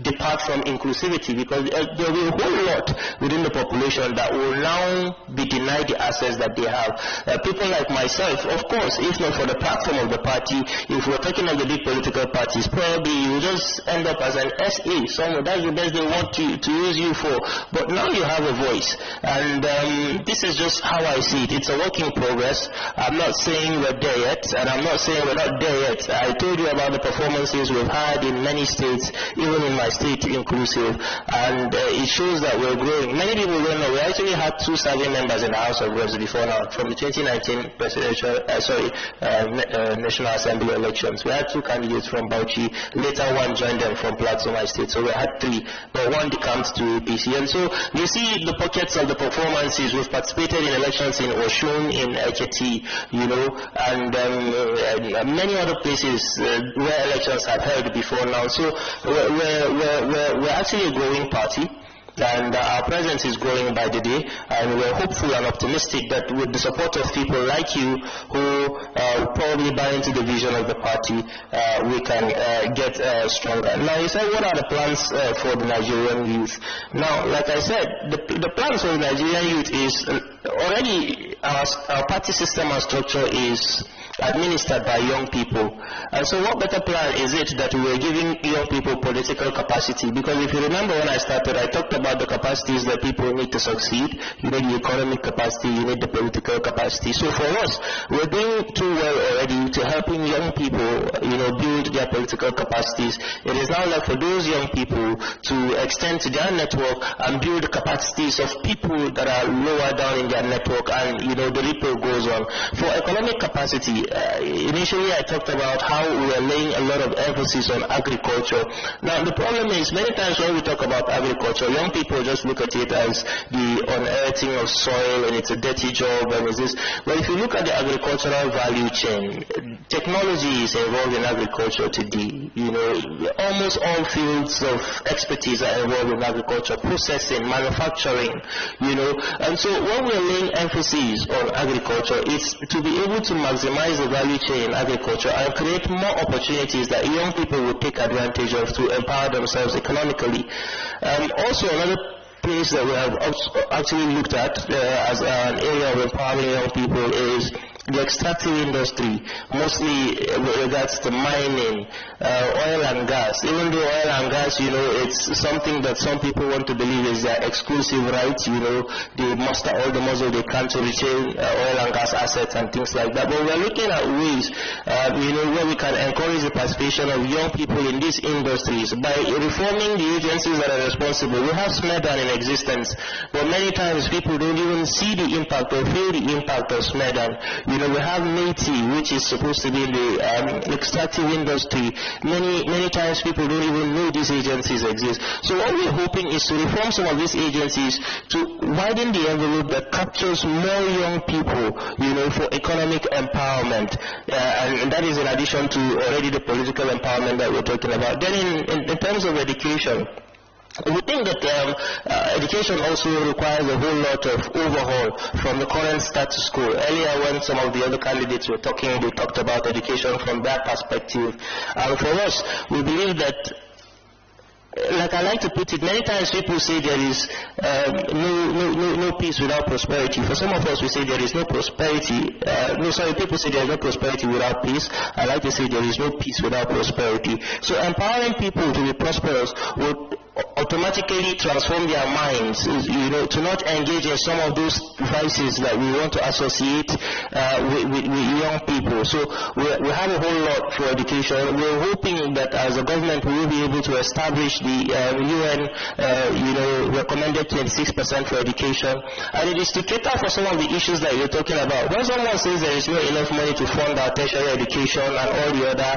depart from inclusivity, because there will be a whole lot within the population that will now be denied the access that they have. People like myself, of course, if not for the platform of the party, if we're talking of the big political parties, probably you just end up as an SA somewhere. That's the best they want to use you for. But now you have a voice, and this is just how I see it. It's a work in progress. I'm not saying we're there yet, and I'm not saying we're not there yet. I told you about the performances we've had in many states, even in my state inclusive, and it shows that we're growing. Many people don't know we actually had 2 serving members in the House of Reps before now, from the 2019 National Assembly elections. We had 2 candidates from Bauchi. Later one joined them from Plateau, my state. So we had 3, but 1 decamped to APC. And so you see the pockets of the performances. We've participated in elections in Oshun, in Ekiti, and many other places where elections have held before now. So we're actually a growing party, and our presence is growing by the day, and we're hopeful and optimistic that with the support of people like you who probably buy into the vision of the party, we can get stronger. Now, you said, what are the plans for the Nigerian youth? Now, like I said, the plans for the Nigerian youth is already our party system and structure is administered by young people. And so what better plan is it that we are giving young people political capacity? Because if you remember when I started, I talked about the capacities that people need to succeed. You need the economic capacity, you need the political capacity. So for us, we're doing too well already to helping young people, build their political capacities. It is now left for those young people to extend to their network and build the capacities of people that are lower down in their network, and the ripple goes on. For economic capacity, initially I talked about how we are laying a lot of emphasis on agriculture. Now the problem is, many times when we talk about agriculture, young people just look at it as the unearthing of soil, and it's a dirty job, and it's this. But if you look at the agricultural value chain, technology is involved in agriculture today. Almost all fields of expertise are involved in agriculture, processing, manufacturing, and so when we're laying emphasis on agriculture, it's to be able to maximize the value chain in agriculture and create more opportunities that young people will take advantage of to empower themselves economically. Also, another place that we have actually looked at as an area of empowering young people is the extractive industry, mostly with regards to mining, oil and gas. Even though oil and gas, it's something that some people want to believe is their exclusive right, they muster all the muscle they can to retain oil and gas assets and things like that. But we're looking at ways, where we can encourage the participation of young people in these industries by reforming the agencies that are responsible. We have SMEDAN in existence, but many times people don't even see the impact or feel the impact of SMEDAN. We have METI, which is supposed to be the extractive industry. Many times people don't even know these agencies exist. So what we're hoping is to reform some of these agencies to widen the envelope that captures more young people, for economic empowerment. And that is in addition to already the political empowerment that we're talking about. Then in terms of education, we think that education also requires a whole lot of overhaul from the current status quo. Earlier when some of the other candidates were talking, they talked about education from their perspective. And for us, we believe that, like I like to put it, many times people say there is no peace without prosperity. For some of us, we say there is no prosperity. People say there is no prosperity without peace. I like to say there is no peace without prosperity. So empowering people to be prosperous would automatically transform their minds, to not engage in some of those vices that we want to associate with young people. So we have a whole lot for education. We're hoping that as a government we will be able to establish the UN, recommended 26% for education, and it is to cater for some of the issues that you're talking about. When someone says there is not enough money to fund our tertiary education and all the other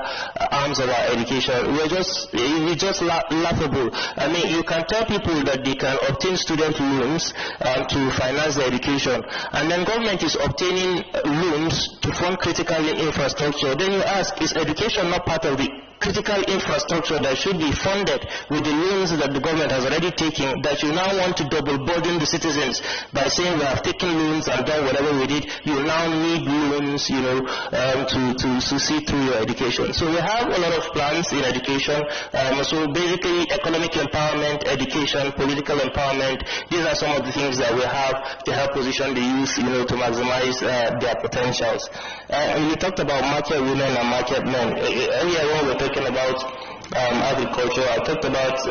arms of our education, it's just laughable. I mean, you can tell people that they can obtain student loans to finance their education, and then government is obtaining loans to fund critical infrastructure. Then you ask, is education not part of the critical infrastructure that should be funded with the loans that the government has already taken, that you now want to double burden the citizens by saying we have taken loans and done whatever we did, you now need loans, to see through your education. So we have a lot of plans in education. So basically, economic empowerment, education, political empowerment, these are some of the things that we have to help position the youth, to maximize their potentials. And we talked about market women and market men. Earlier when we were talking about agriculture, I talked about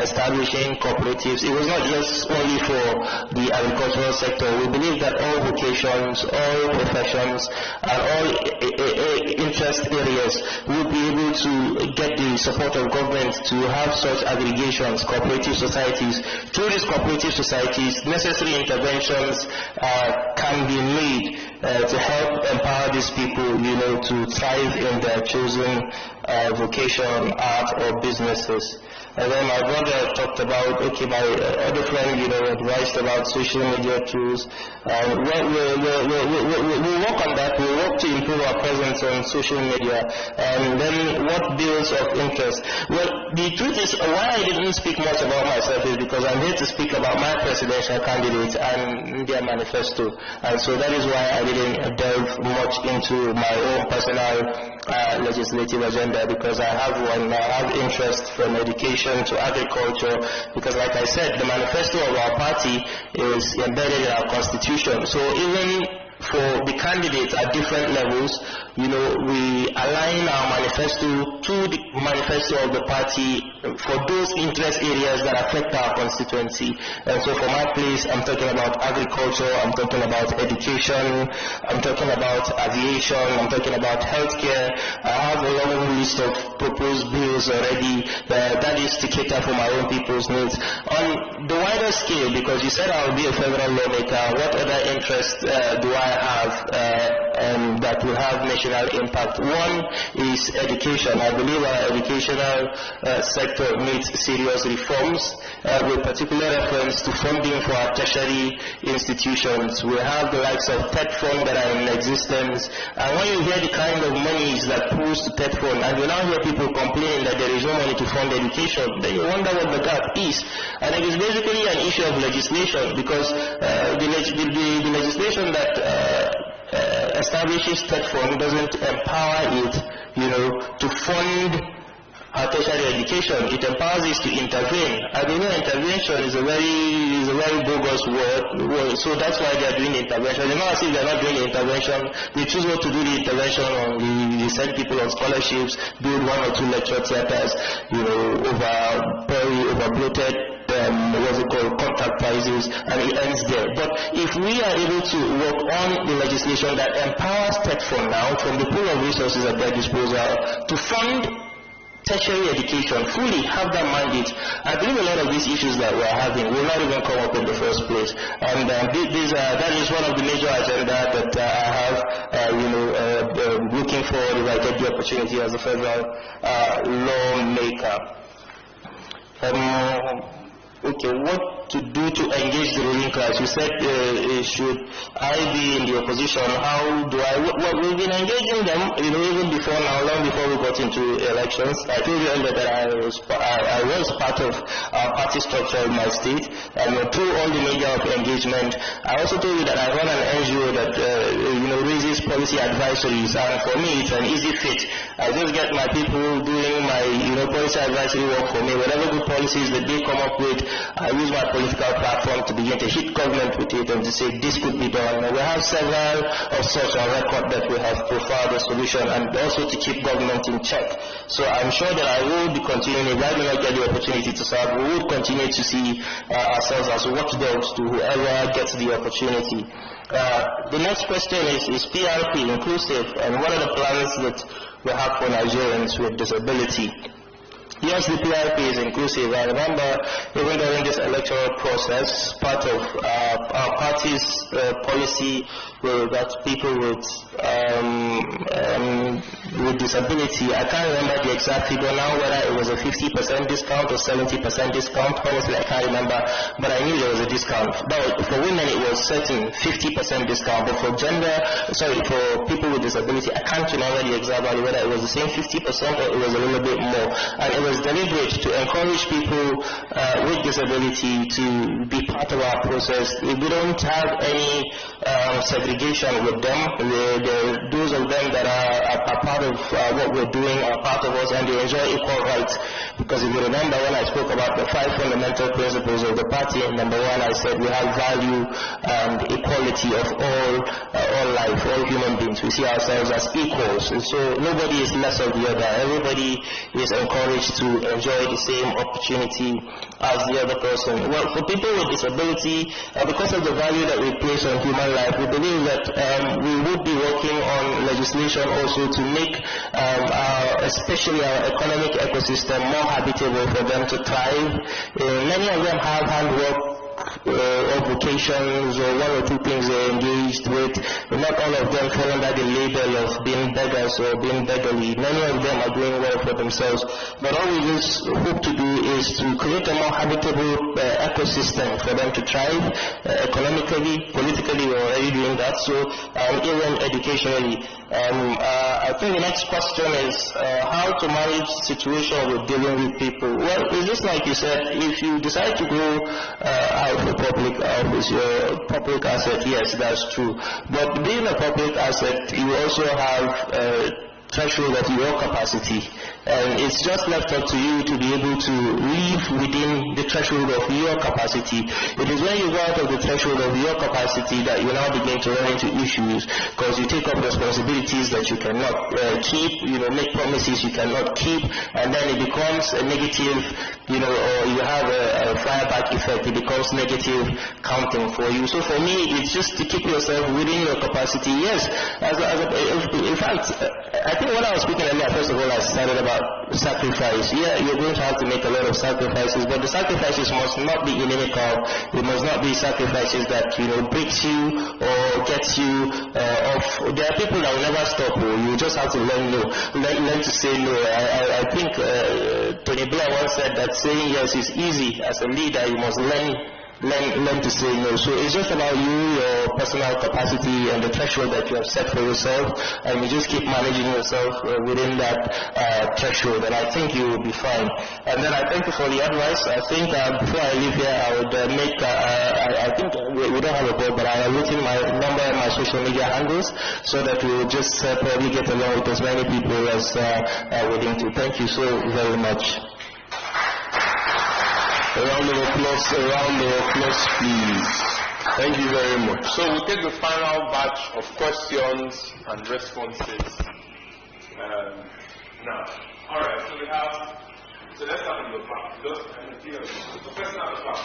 establishing cooperatives. It was not just only for the agricultural sector. We believe that all vocations, all professions, and all interest areas will be able to get the support of government to have such aggregations, cooperative societies. Through these cooperative societies, necessary interventions can be made to help empower these people, to thrive in their chosen vocation, art, or businesses. And then my brother talked about, my other friend, advised about social media tools. We'll work on that. We'll work to improve our presence on social media. And then what builds of interest? Well, the truth is, why I didn't speak much about myself is because I'm here to speak about my presidential candidates and their manifesto. And so that is why I didn't delve much into my own personal legislative agenda, because I have one. I have interest from education to agriculture, because like I said, the manifesto of our party is embedded in our constitution. So even for the candidates at different levels, we align our manifesto to the manifesto of the party for those interest areas that affect our constituency. And so for my place, I'm talking about agriculture, I'm talking about education, I'm talking about aviation, I'm talking about healthcare. I have a long list of proposed bills already that is to cater for my own people's needs. On the wider scale, because you said I will be a federal lawmaker, what other interests do I have that will have national impact? One is education. I believe our educational sector needs serious reforms, with particular reference to funding for our tertiary institutions. We have the likes of TED Fund that are in existence, and when you hear the kind of monies that pools to TED Fund, and you now hear people complaining that there is no money to fund education, then you wonder what the gap is. And it is basically an issue of legislation, because the legislation that establishes TED Fund doesn't empower it, to fund our tertiary education. It empowers us to intervene. And intervention is a very bogus word. So that's why they are doing the intervention. It's not as if they are not doing the intervention. They choose not to do the intervention on they send people on scholarships, build 1 or 2 lecture theaters, over bloated contract prices, and it ends there. But if we are able to work on the legislation that empowers TED Fund now from the pool of resources at their disposal to fund tertiary education, fully have that mandate, I believe a lot of these issues that we're having will not even come up in the first place. And that is one of the major agenda that I have, looking forward if I get the opportunity as a federal lawmaker. What to do to engage the ruling class? You said, should I be in the opposition? How do I? Well, we've been engaging them, even before now, long before we got into elections. I told you earlier that I was part of our party structure in my state, and through all the media of engagement. I also told you that I run an NGO that raises policy advisories, and for me it's an easy fit. I just get my people doing my policy advisory work for me. Whatever good policies that they come up with, I use my political platform to begin to hit government with it and to say this could be done. And we have several of such on record that we have profiled a solution, and also to keep government in check. So I'm sure that I will be continuing, if I do not get the opportunity to serve, we will continue to see ourselves as watchdogs to whoever gets the opportunity. The next question is PRP inclusive, and what are the plans that we have for Nigerians with disability? Yes, the PRP is inclusive. I remember even during this electoral process, part of our party's policy that people with disability, I can't remember the exact figure now, whether it was a 50% discount or 70% discount. Honestly, I can't remember, but I knew there was a discount. But for women, it was certain 50% discount. But for for people with disability, I can't remember the exact value, whether it was the same 50% or it was a little bit more. And it was deliberate to encourage people with disability to be part of our process. We don't have any segregation with them. Those of them that are part of what we're doing are part of us, and they enjoy equal rights. Because if you remember when I spoke about the 5 fundamental principles of the party, number 1, I said we have value and equality of all life, all human beings. We see ourselves as equals, and so nobody is less of the other. Everybody is encouraged to enjoy the same opportunity as the other person. Well, for people with disability, because of the value that we place on human life, we believe that we would be working on legislation also to make especially our economic ecosystem more habitable for them to thrive. Many of them have handwork or vocations or 1 or 2 things they're engaged with. Not all of them fall under the label of being beggars or being beggarly. Many of them are doing well for themselves. But all we just hope to do is to create a more habitable ecosystem for them to thrive economically, politically. We're already doing that. So even educationally. I think the next question is how to manage situation with dealing with people. Well, it's just like you said, if you decide to go out for public office, you're a public asset, yes, that's true. But being a public asset, you also have threshold of your capacity, and it's just left up to you to be able to live within the threshold of your capacity. It is when you go out of the threshold of your capacity that you now begin to run into issues, because you take up responsibilities that you cannot keep, make promises you cannot keep, and then it becomes a negative, or you have a fireback effect. It becomes negative counting for you. So for me, it's just to keep yourself within your capacity. Yes, in fact, I think when I was speaking earlier, first of all, I started about sacrifice. Yeah, you're going to have to make a lot of sacrifices, but the sacrifices must not be inimical. It must not be sacrifices that, breaks you or gets you off. There are people that will never stop. You just have to learn to say no. I think Tony Blair once said that saying yes is easy. As a leader, you must learn to say no. So it's just about you, your personal capacity, and the threshold that you have set for yourself, and you just keep managing yourself within that threshold, and I think you will be fine. And then I thank you for the advice. I think before I leave here, I would make, I think we don't have a board, but I have written my number and my social media handles so that we will just probably get along with as many people as are willing to. Thank you so very much. A round of applause, please. Thank you very much. So we'll take the final batch of questions and responses now. All right, so let's start with the back. The person at the back.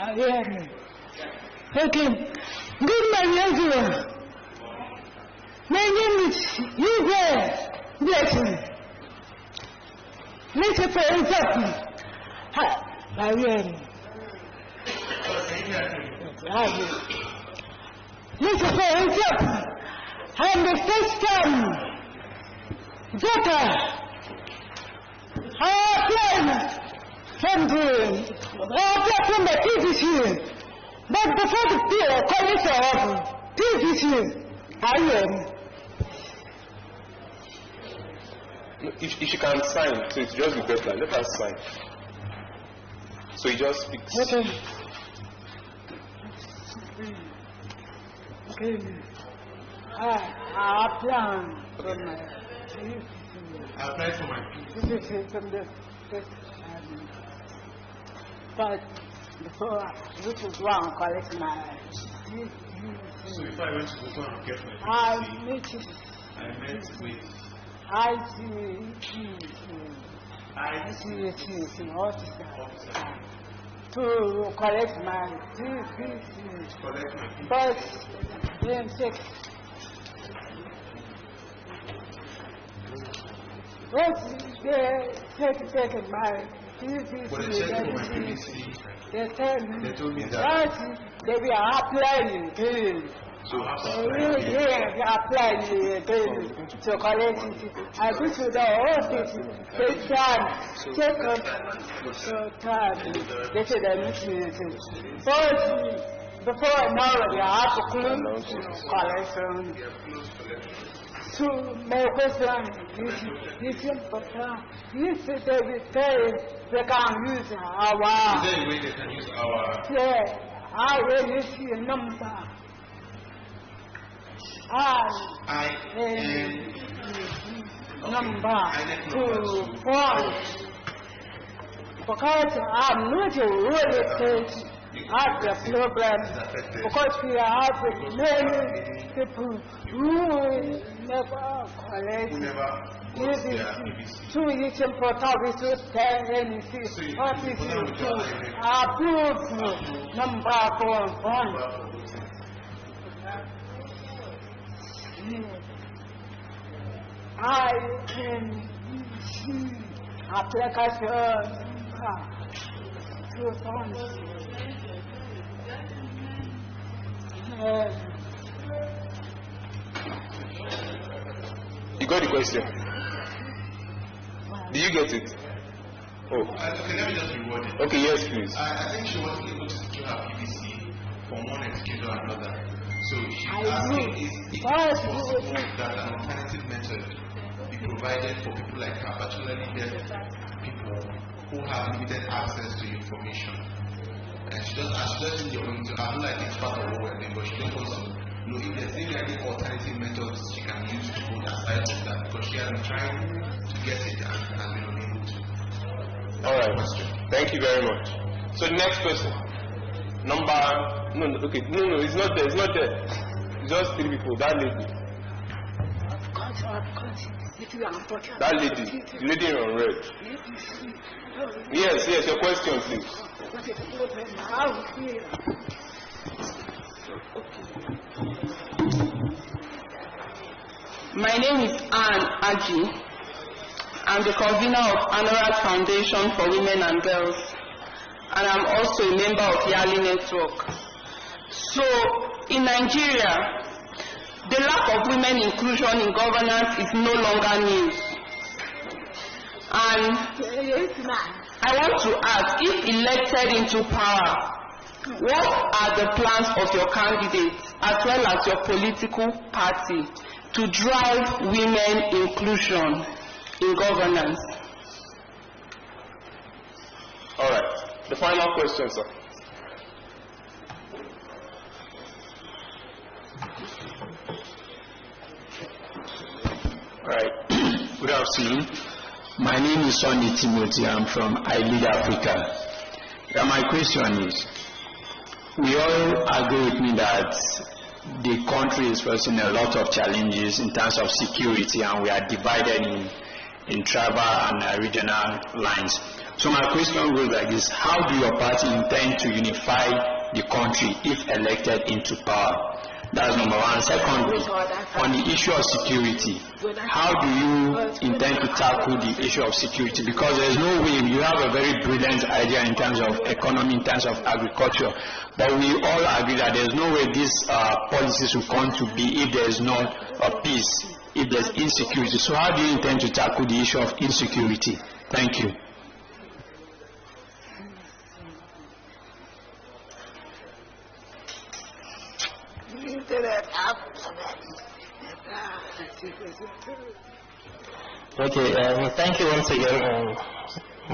Okay. Okay. Good morning, everyone. My name is Hugo Blessing. Mr. President, Mr. President, I'm the first time voter. I apply from the PVC. But before the college of PVC, I am. If she can sign, so it's just be better. Let her sign. So he just speaks. Okay. I apply for my PVC from the but before which is wrong, collect my. So if I went to the store and get my PVC, I met with to collect my PVC. But then take. What they take my PVC? For the checking my PVC, they tell me they told me that they will apply again. So they apply again to collect it. I go to the office, they check up time. They say they're missing. But before now, they have to close collection. So my question is important. If they will say they can use our... Is there a way they can use our... Yeah, I will see a number. Number to form. Because I'm not really have the problem. Because we have many people who never collect. So it's important to tell anything. What is it to approve number 1? I can see application to funds. You got the question? Do you get it? Oh. Okay, let me just reword it. Okay, yes, please. I think she wasn't able to secure her PVC from one excuse or another. So she's asking if it's possible that an alternative method be provided for people like her, particularly deaf people who have limited access to information. And she doesn't need to have like it's part of what we're doing, but she just wants to know if there's any alternative methods she can use to go aside from that, because she has been trying to get it and has been unable to. Alright, thank you very much. So the next question. No, it's not there. It's just 3 people. That lady. That lady. The lady in red. Yes, your question, please. My name is Anne Aji. I'm the convener of Anorak Foundation for Women and Girls, and I'm also a member of Yali Network. So, in Nigeria, the lack of women inclusion in governance is no longer news. And I want to ask, if elected into power, what are the plans of your candidates as well as your political party to drive women inclusion in governance? All right. The final question, sir. All right. Good afternoon. My name is Sonny Timothy. I'm from I Lead Africa. My question is, we all agree with me that the country is facing a lot of challenges in terms of security, and we are divided in tribal and regional lines. So my question goes like this: how do your party intend to unify the country if elected into power? That's number one. Secondly, on the issue of security, how do you intend to tackle the issue of security? Because there's no way, you have a very brilliant idea in terms of economy, in terms of agriculture, but we all agree that there's no way these policies will come to be if there is not peace, if there's insecurity. So how do you intend to tackle the issue of insecurity? Thank you. Okay, thank you once again,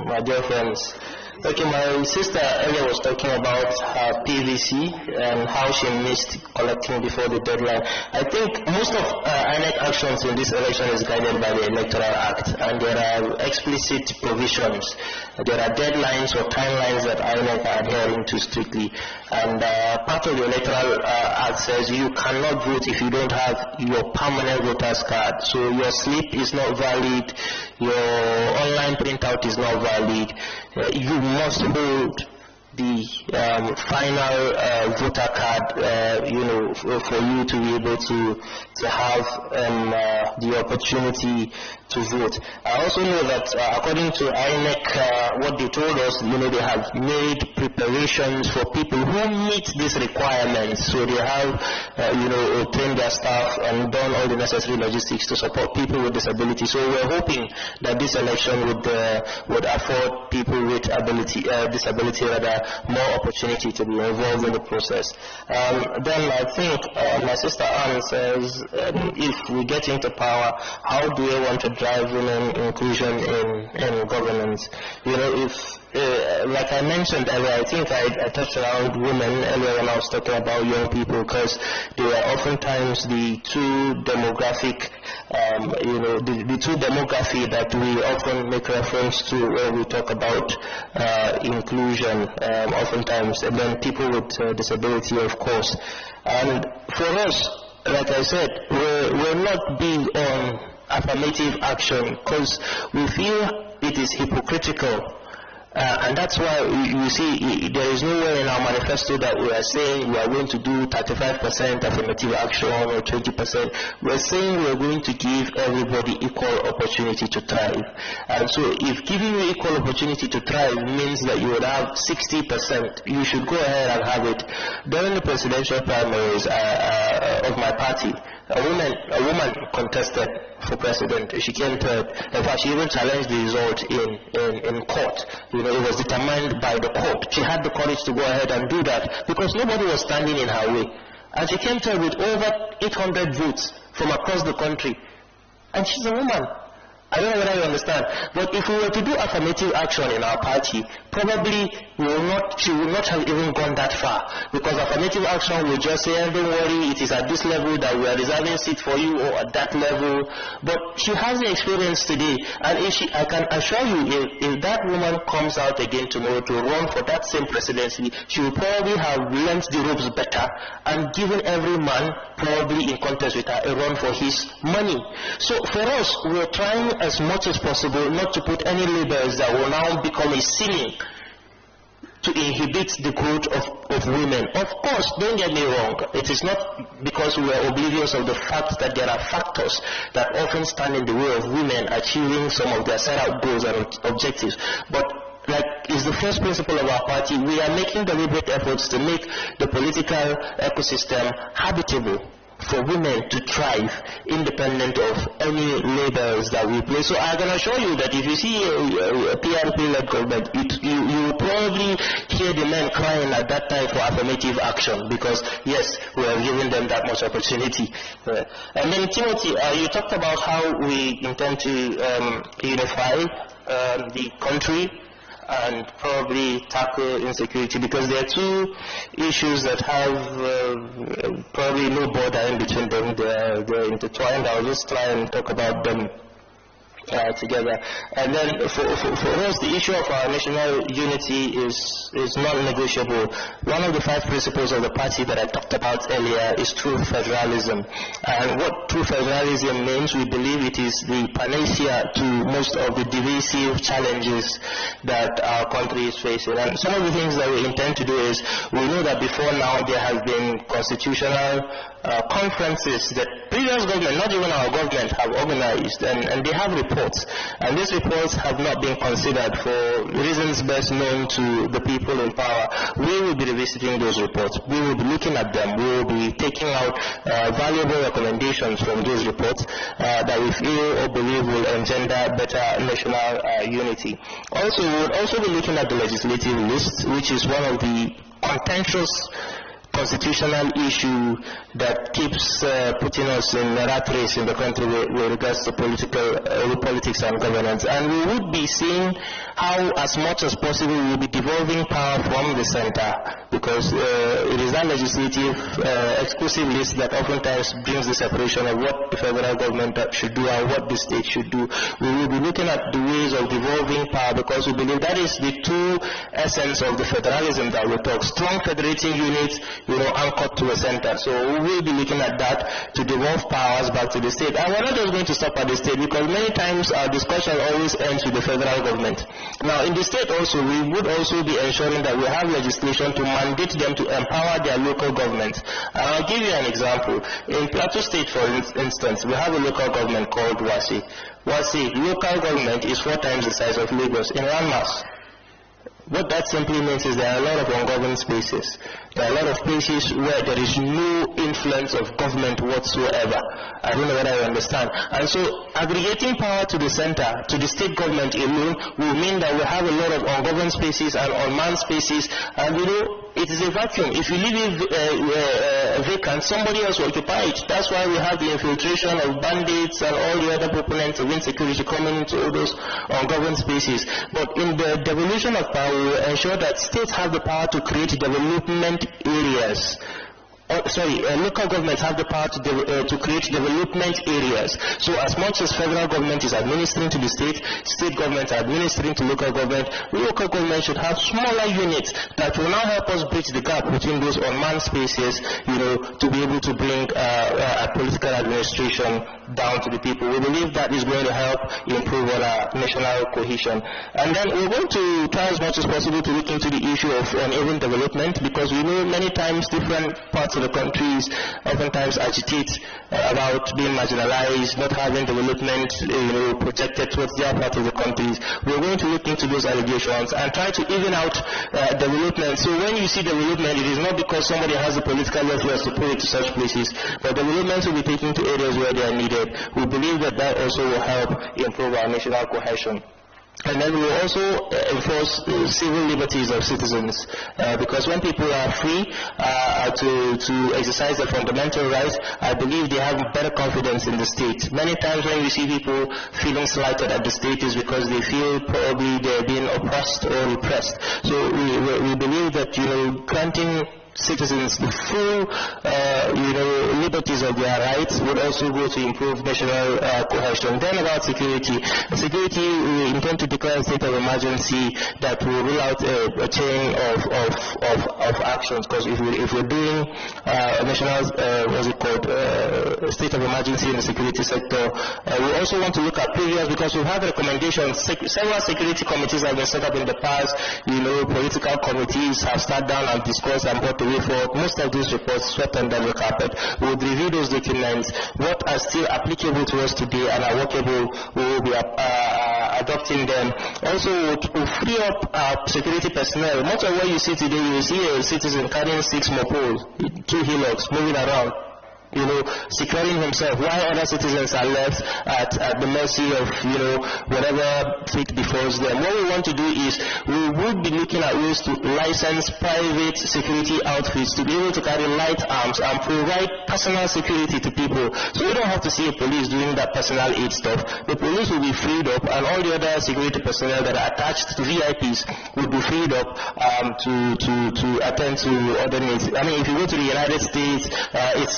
my dear friends. Okay, my sister earlier was talking about her PVC and how she missed collecting before the deadline. I think most of INEC actions in this election is guided by the Electoral Act, and there are explicit provisions. There are deadlines or timelines that INEC are adhering to strictly. And part of the Electoral Act says you cannot vote if you don't have your permanent voter's card. So your slip is not valid, your online printout is not valid. You must hold the final voter card, for you to be able to have the opportunity to vote. I also know that according to INEC, what they told us, they have made preparations for people who meet these requirements. So they have, trained their staff and done all the necessary logistics to support people with disabilities. So we're hoping that this election would afford people with disability more opportunity to be involved in the process. Then I think my sister Anne says, if we get into power, how do we want to drive women inclusion in governance? Like I mentioned earlier, I think I touched around women earlier when I was talking about young people, because they are oftentimes the two demography that we often make reference to when we talk about inclusion, oftentimes, and then people with disability, of course. And for us, like I said, we're not big on affirmative action because we feel it is hypocritical. And that's why you see there is nowhere in our manifesto that we are saying we are going to do 35% affirmative action or 20%. We're saying we're going to give everybody equal opportunity to thrive. And so if giving you equal opportunity to thrive means that you would have 60%, you should go ahead and have it. During the presidential primaries of my party, a woman contested for president. She came third. In fact, she even challenged the result in court. It was determined by the court. She had the courage to go ahead and do that because nobody was standing in her way. And she came third with over 800 votes from across the country. And she's a woman. I don't know whether you understand. But if we were to do affirmative action in our party, probably she would not have even gone that far. Because affirmative action will just say, don't worry, it is at this level that we are reserving seat for you, or at that level. But she has the experience today. And I can assure you, if that woman comes out again tomorrow to run for that same presidency, she will probably have learnt the ropes better and given every man probably in contest with her a run for his money. So for us, we're trying as much as possible not to put any labels that will now become a ceiling to inhibit the growth of women. Of course, don't get me wrong, it is not because we are oblivious of the fact that there are factors that often stand in the way of women achieving some of their set out goals and objectives. But like is the first principle of our party, we are making deliberate efforts to make the political ecosystem habitable for women to thrive independent of any labels that we place. So I can assure you that if you see a PRP-led government, you will probably hear the men crying at that time for affirmative action because, yes, we are giving them that much opportunity. And then, Timothy, you talked about how we intend to unify the country and probably tackle insecurity, because there are two issues that have probably no border in between them. They're intertwined. I'll just try and talk about them together. And then for us, the issue of our national unity is non-negotiable. One of the 5 principles of the party that I talked about earlier is true federalism. And what true federalism means, we believe it is the panacea to most of the divisive challenges that our country is facing. And some of the things that we intend to do is, we know that before now there have been constitutional conferences that previous government, not even our government, have organized, and they have reports. And these reports have not been considered for reasons best known to the people in power. We will be revisiting those reports. We will be looking at them. We will be taking out valuable recommendations from those reports that we feel or believe will engender better national unity. Also, we will also be looking at the legislative list, which is one of the contentious constitutional issue that keeps putting us in a rat race in the country with regards to politics and governance. And we would be seeing how, as much as possible, we will be devolving power from the center, because it is that legislative exclusive list that oftentimes brings the separation of what the federal government should do and what the state should do. We will be looking at the ways of devolving power, because we believe that is the true essence of the federalism that we talk. Strong federating units, anchored to a center. So we will be looking at that to devolve powers back to the state. And we're not just going to stop at the state, because many times our discussion always ends with the federal government. Now, in the state also, we would also be ensuring that we have legislation to mandate them to empower their local government. And I'll give you an example. In Plateau State, for instance, we have a local government called Wasi. Wasi, local government is 4 times the size of Lagos in one mass. What that simply means is there are a lot of ungoverned spaces. There are a lot of places where there is no influence of government whatsoever. I don't know whether you understand. And so aggregating power to the center, to the state government alone, will mean that we have a lot of ungoverned spaces and unmanned spaces. And you know, it is a vacuum. If you leave it vacant, somebody else will occupy it. That's why we have the infiltration of bandits and all the other proponents of insecurity coming into all those ungoverned spaces. But in the devolution of power, we will ensure that states have the power to create development areas. Local governments have the power to create development areas. So as much as federal government is administering to the state, state governments are administering to local government, local government should have smaller units that will now help us bridge the gap between those unmanned spaces, you know, to be able to bring a political administration down to the people. We believe that is going to help improve our national cohesion. And then we're going to try as much as possible to look into the issue of uneven development, because we know many times different parts of the countries oftentimes agitate about being marginalized, not having development, you know, projected towards their part of the countries. We're going to look into those allegations and try to even out development. So when you see development, it is not because somebody has the political influence to put it to such places, but development will be taken to areas where they are needed. We believe that that also will help improve our national cohesion. And then we will also enforce civil liberties of citizens, because when people are free to exercise their fundamental rights, I believe they have better confidence in the state. Many times when you see people feeling slighted at the state is because they feel probably they're being oppressed or repressed. So we believe that, you know, granting citizens the full, liberties of their rights would also go to improve national cohesion. Then about security. Security, we intend to declare a state of emergency that will rule out a chain of actions. Because if we're doing a national, state of emergency in the security sector, we also want to look at previous, because we've had recommendations. Several security committees have been set up in the past. You know, political committees have sat down and discussed and brought the way forward. Most of these reports swept under the carpet. We would review those documents. What are still applicable to us today and are workable, we will be adopting them. Also, we'll free up our security personnel. Much of what you see today, you will see a citizen carrying 6 mopoles, 2 hillocks, moving around, you know, securing himself, while other citizens are left at the mercy of, you know, whatever fate befalls them. What we want to do is we would be looking at ways to license private security outfits to be able to carry light arms and provide personal security to people. So you don't have to see a police doing that personal aid stuff. The police will be freed up, and all the other security personnel that are attached to VIPs will be freed up to attend to other needs. I mean, if you go to the United States,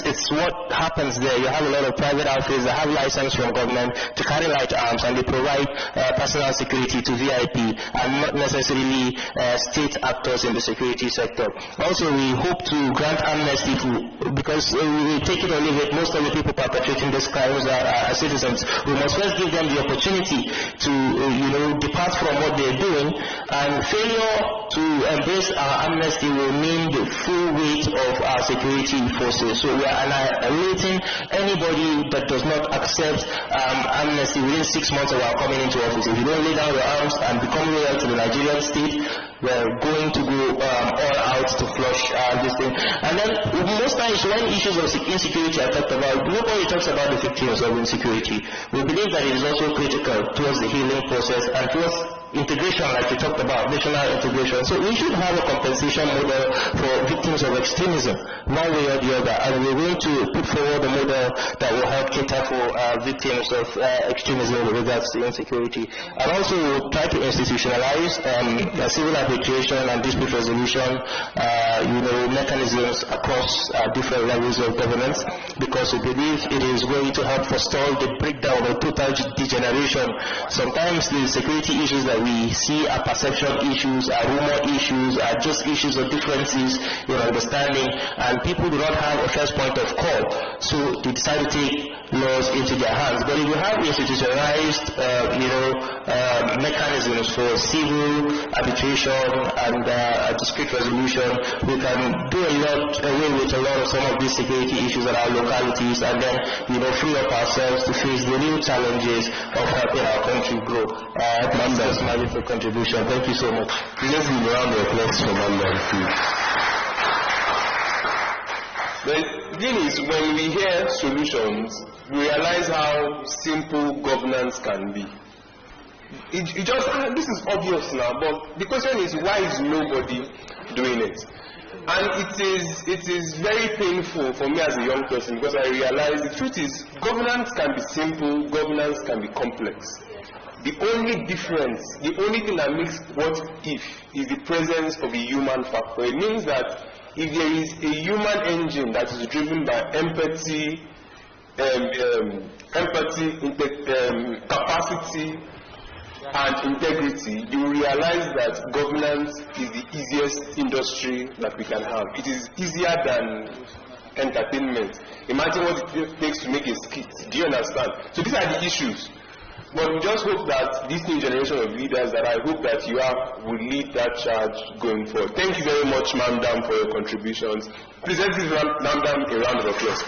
it's what happens there. You have a lot of private outfits that have license from government to carry light arms, and they provide personal security to VIP and not necessarily state actors in the security sector. Also, we hope to grant amnesty because we take it or leave it. Most of the people perpetrating these crimes are citizens. We must first give them the opportunity to depart from what they're doing, and failure to embrace our amnesty will mean the full weight of our security forces. So we are annihilating anybody that does not accept amnesty within 6 months of our coming into office. If you don't lay down your arms and become loyal to the Nigerian state, we're going to go all out to flush this thing. And then most times when issues of insecurity are talked about, nobody talks about the victims of insecurity. We believe that it is also critical towards the healing process and towards integration, like we talked about, national integration. So we should have a compensation model for victims of extremism, one way or the other, and we're going to put forward a model that will help cater for victims of extremism with regards to insecurity. And also we'll try to institutionalize civil arbitration and dispute resolution mechanisms across different levels of governance, because we believe it is going to help forestall the breakdown or total degeneration. Sometimes the security issues that we see are perception issues, are rumor issues, are just issues of differences in understanding, and people do not have a first point of call, so they decide to take laws into their hands. But if you have institutionalized, mechanisms for civil arbitration and dispute resolution, we can do away with a lot of some of these security issues at our localities, and then, free up ourselves to face the real challenges of helping our country grow. That's my little contribution. Thank you so much. Let's give a round of applause for Mandam, please. The thing is, when we hear solutions, we realize how simple governance can be. This is obvious now, but the question is, why is nobody doing it? And it is very painful for me as a young person, because I realize the truth is, governance can be simple, governance can be complex. The only difference, the only thing that makes what if is the presence of a human factor. It means that if there is a human engine that is driven by empathy, capacity, and integrity, you realize that governance is the easiest industry that we can have. It is easier than entertainment. Imagine what it takes to make a skit. Do you understand? So these are the issues. But we just hope that this new generation of leaders that I hope that you have will lead that charge going forward. Thank you very much, Mandam, for your contributions. Please let's give Mandam a round of applause.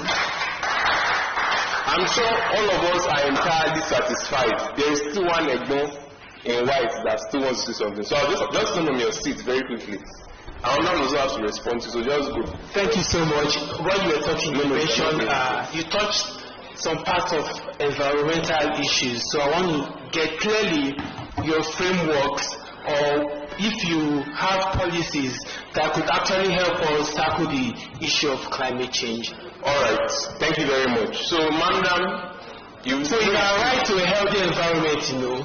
I'm sure all of us are entirely satisfied. There is still one Egbo in white that still wants to say something. So I'll just stand on your seat very quickly. I'll now also have to respond to, so just go. Thank you so much. When you were talking, you mentioned, you touched some parts of environmental issues. So I want to get clearly your frameworks, or if you have policies that could actually help us tackle the issue of climate change. All right. Thank you very much. So, Mandam, you are right to a healthy environment,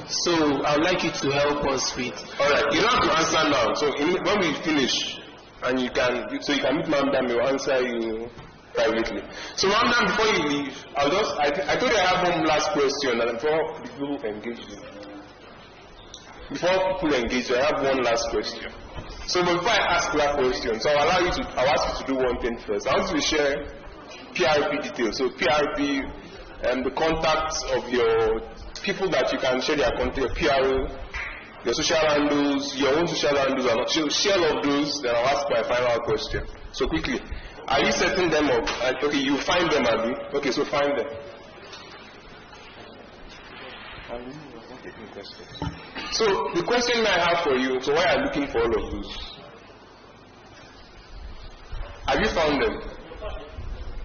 So I would like you to help us with. All right. You don't have to answer now. So when we finish, and you can meet Mandam, he'll answer you privately. So, Mandam, before you leave, I told you I have one last question, and before people engage you. I have one last question. So before I ask that question, so I'll ask you to do one thing first. I want you to share PRP details. So PRP, the contacts of your people that you can share their contact, your PRO, your social handles, your own social handles, and so share all of those. Then I'll ask my final question. So quickly, are you setting them up? Okay, you find them, Abby. Okay, so find them. So the question I have for you, so why are you looking for all of those? Have you found them?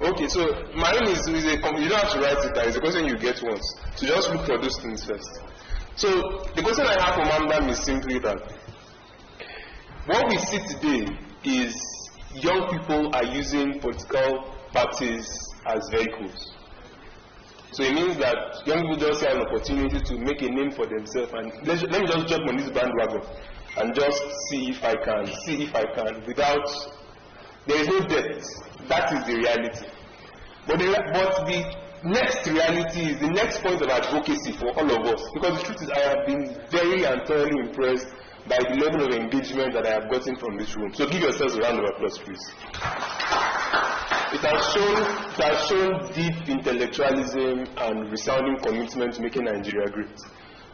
Okay, so my own is you don't have to write it down, it's a question you get once. So just look for those things first. So the question I have for Mandam is simply that what we see today is young people are using political parties as vehicles. So it means that young people just have an opportunity to make a name for themselves, and let me just jump on this bandwagon and just see if I can, without, there is no depth. That is the reality. But the next reality is the next point of advocacy for all of us, because the truth is I have been very and thoroughly impressed by the level of engagement that I have gotten from this room. So give yourselves a round of applause, please. It has shown deep intellectualism and resounding commitment to making Nigeria great.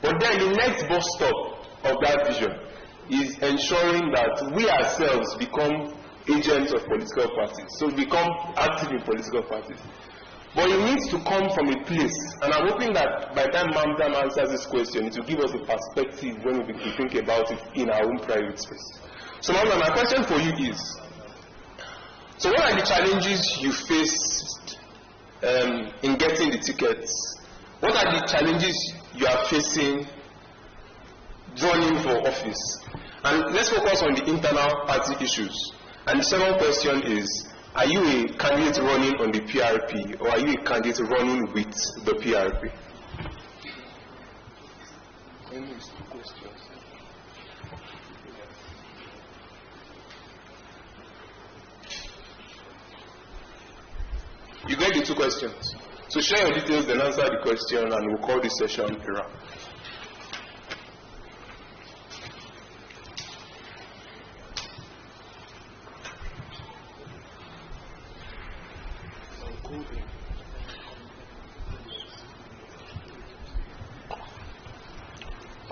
But then the next bus stop of that vision is ensuring that we ourselves become agents of political parties. So become active in political parties. But it needs to come from a place, and I'm hoping that by the time Mamdam answers this question, it will give us a perspective when we think about it in our own private space. So Mamdam, my question for you is, so what are the challenges you faced in getting the tickets? What are the challenges you are facing running for office? And let's focus on the internal party issues. And the second question is, are you a candidate running on the PRP, or are you a candidate running with the PRP? You get the two questions. So share your details, then answer the question, and we'll call this session around.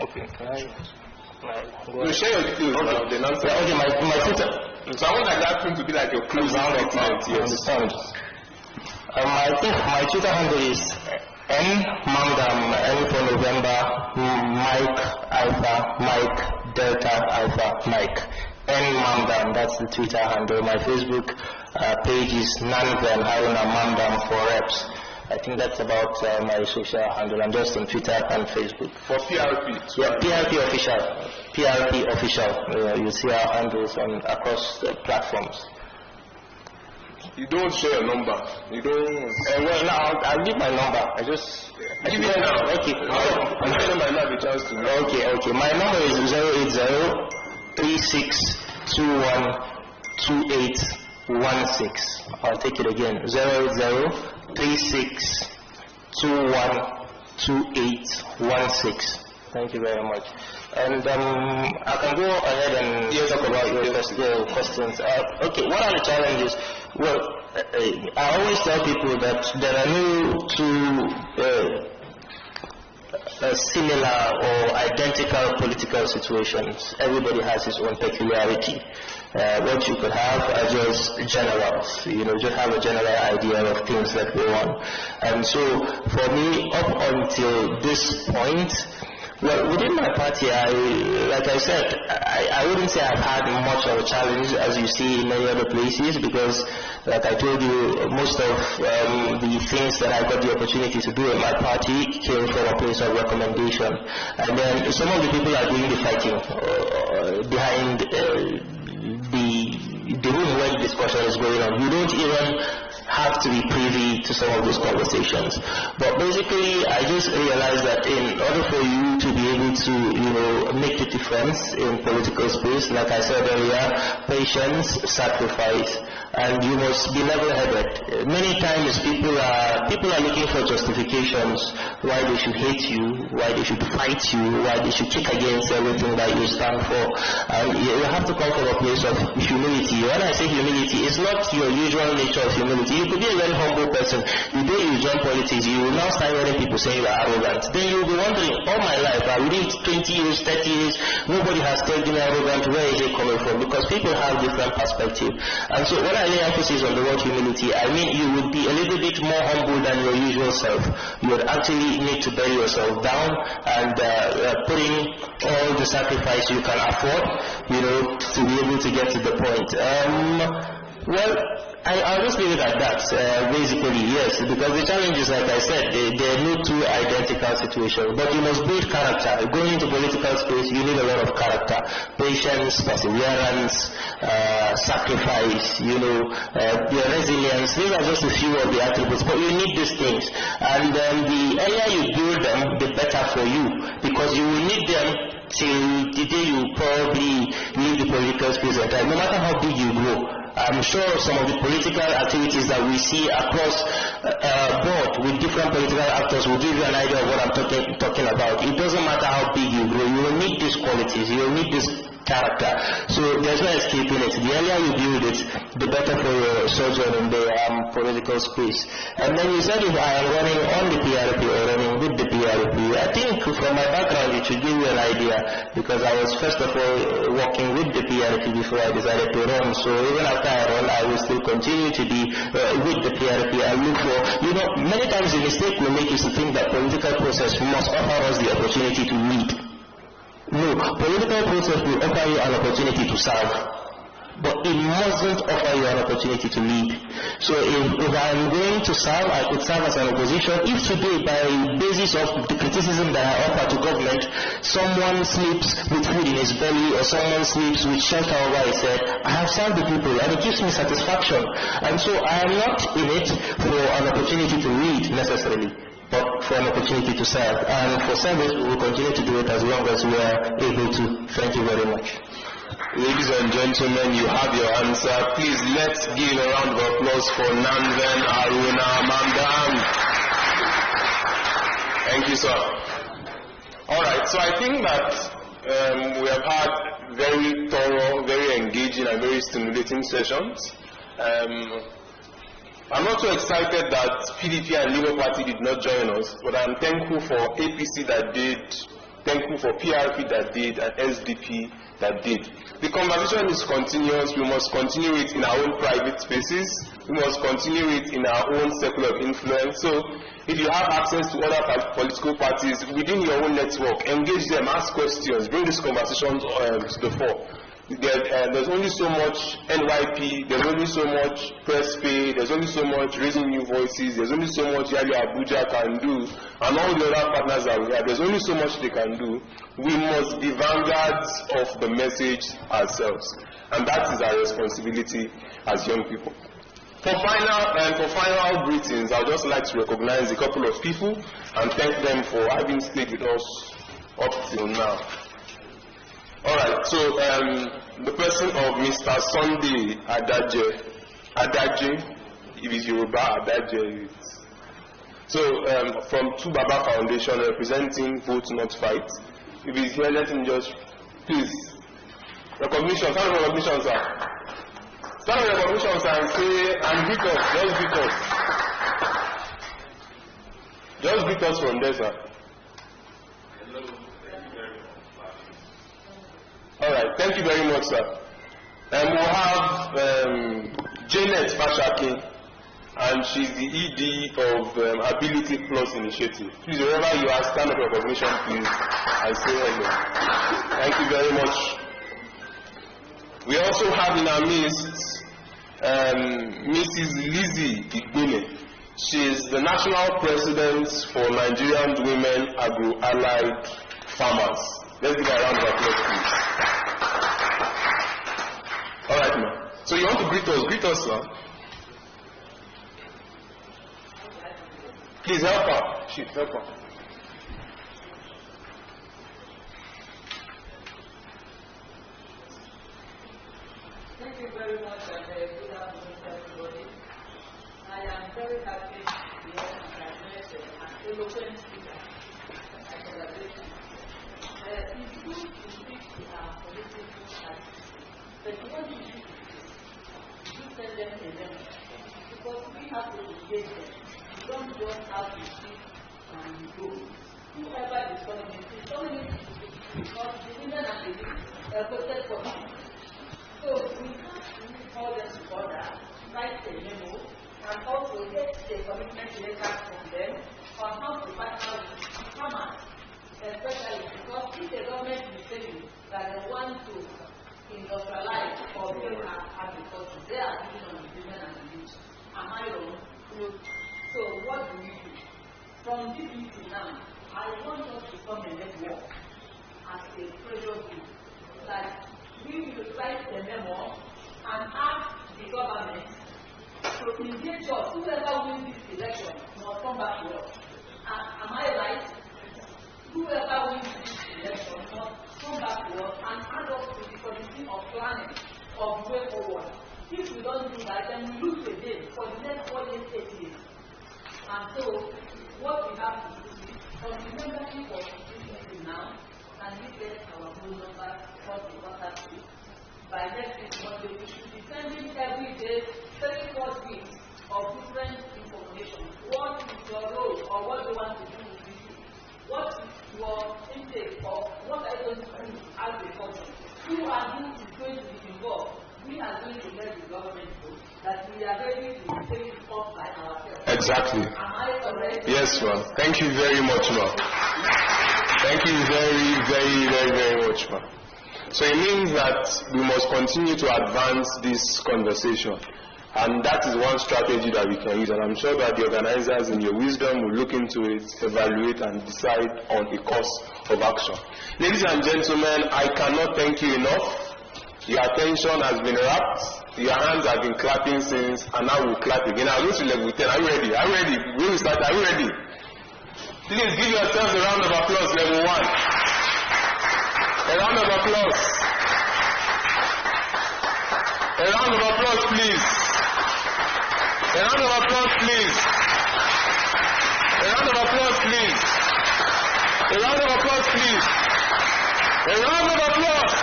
Okay. You share your details now, then answer. Okay, my Twitter. So I want that thing to be like your closing statement. Yes. I understand. I think my Twitter handle is N for November, Mike Alpha, Mike Delta Alpha, Mike. N that's the Twitter handle. My Facebook page is Nanven Haruna Mamdam for reps. I think that's about my social handle. I'm just on Twitter and Facebook. For PRP? Yeah, PRP official. PRP official. You see our handles across the platforms. You don't share your number. You don't. Well, now I'll give my number. I just give it now. Okay. I'm sure my have a chance to. Okay. My number is 080-3621-2816. I'll take it again. 080-3621-2816. Thank you very much. And I can go ahead and talk about your questions. Okay, what are the challenges? Well, I always tell people that there are no two similar or identical political situations. Everybody has his own peculiarity. What you could have are just generals, just have a general idea of things that go on. And so, for me, up until this point, well, within my party, like I said, I wouldn't say I've had much of a challenge as you see in many other places, because, like I told you, most of the things that I got the opportunity to do in my party came from a place of recommendation. And then some of the people are doing the fighting behind the room where the discussion is going on. You don't even have to be privy to some of these conversations. But basically, I just realized that in order for you to be able to, make the difference in political space, like I said earlier, patience, sacrifice, and you must be level-headed. Many times people are looking for justifications why they should hate you, why they should fight you, why they should kick against everything that you stand for. And you have to come from a place of humility. When I say humility, it's not your usual nature of humility. You could be a very humble person. The day you join politics, you will now start hearing people saying you are arrogant. Then you will be wondering, all my life, I lived 20 years, 30 years, nobody has told me arrogant. Where is it coming from? Because people have different perspective. And so when I lay emphasis on the word humility, I mean you would be a little bit more humble than your usual self. You would actually need to bury yourself down and put in all the sacrifice you can afford, to be able to get to the point. Well, I'll just leave it at that, basically, yes, because the challenges, like I said, there are no two identical situations, but you must build character. Going into political space, you need a lot of character, patience, perseverance, sacrifice, your resilience. These are just a few of the attributes, but you need these things, and the earlier you build them, the better for you, because you will need them till the day you probably leave the political space entirely, no matter how big you grow. I'm sure some of the political activities that we see across board with different political actors will give you an idea of what I'm talking about. It doesn't matter how big you grow, you will need these qualities, you will need this character. So there's no escaping it. The earlier you build it, the better for your sojourn in the political space. And then you said if I am running on the PRP or running with the PRP, I think from my background it should give you an idea, because I was first of all working with the PRP before I decided to run. So even after I run, I will still continue to be with the PRP. I look for, many times the mistake we make is to think that political process must offer us the opportunity to lead. No, political process will offer you an opportunity to serve, but it mustn't offer you an opportunity to lead. So if I'm going to serve, I could serve as an opposition. If today, by basis of the criticism that I offer to government, someone sleeps with food in his belly or someone sleeps with shelter over his head, I have served the people and it gives me satisfaction. And so I am not in it for an opportunity to lead necessarily, but for an opportunity to serve. And for service, we will continue to do it as long as we are able to. Thank you very much. Ladies and gentlemen, you have your answer. Please let's give a round of applause for Nanven Haruna Mamdam. Thank you, sir. Alright, so I think that we have had very thorough, very engaging and very stimulating sessions. I'm not so excited that PDP and Labour Party did not join us, but I'm thankful for APC that did thankful for PRP that did and SDP that did. The conversation is continuous. We must continue it in our own private spaces. We must continue it in our own circle of influence. So if you have access to other political parties within your own network, engage them, ask questions, bring this conversation to the fore. There's only so much NYP, there's only so much press pay, there's only so much raising new voices, there's only so much Yali Abuja can do, and all the other partners that we have, there's only so much they can do. We must be vanguards of the message ourselves, and that is our responsibility as young people. For final greetings, I would just like to recognize a couple of people and thank them for having stayed with us up till now. Alright, so the person of Mr. Sunday Adaje, if it's Yoruba, Adaje. So from Two Baba Foundation representing Vote Not Fight. If he's here, let him just, please, recognition, stand of recognition, sir. Stand of recognition, sir, and say, and greet us, just greet us. Just greet us from there, sir. Alright, thank you very much, sir. And we'll have Janet Fashaki, and she's the ED of Ability Plus Initiative. Please, wherever you are, stand up recognition, please, and say hello. Thank you very much. We also have in our midst Mrs. Lizzie Igbene. She is the National President for Nigerian Women Agro-Allied Farmers. Let's give her a round of applause, please. All right, ma'am. So you want to greet us, sir? Please help her. She help her. Thank you very much, and good afternoon, everybody. I am very happy to be here and I met an eloquent speaker. It's good to speak to our political parties, but what you do send them a letter, because we have to engage them. We don't just have to speak and go. Whoever is coming because the women and the youth are voted for me. So we have to call them together, write a memo, and also get a commitment letter from them on how to partner with farmers. Especially because if the government is saying that they want to industrialize or build agriculture, they are giving on the women and the youth. Am I wrong? No. So what do we do? From DBC now, I want us to come and network as a pressure group. Like we will write the memo and ask the government to engage us. Whoever wins this election must come back to us. Am I right? Whoever wins this election must come back to us and add us to the policy of planning of way forward. If we don't do that, then we lose the game for the next 4 years, 8 years. And so, what we have to do is, from the membership of this meeting now, and we get our phone number for the WhatsApp group. By next week Monday, we should be sending every day 34 weeks of different information. What is your role, or what do you want to do with this? What is your intake, or what are you going to do as a country? Who is going to be involved? We are going to let the government know that we are ready to take it up by ourselves. Exactly. Am I correct? Yes, ma'am. Thank you very much, ma'am. Thank you very much, ma'am. So it means that we must continue to advance this conversation. And that is one strategy that we can use. And I'm sure that the organizers, in your wisdom, will look into it, evaluate, and decide on a course of action. Ladies and gentlemen, I cannot thank you enough. Your attention has been wrapped. Your hands have been clapping since, and now we'll clap again. I'll go to level 10. Are you ready? Are you ready? We will start. Are you ready? Please give yourselves a round of applause, level 1. A round of applause. A round of applause, please. A round of applause, please. A round of applause, please. A round of applause, please. A round of applause.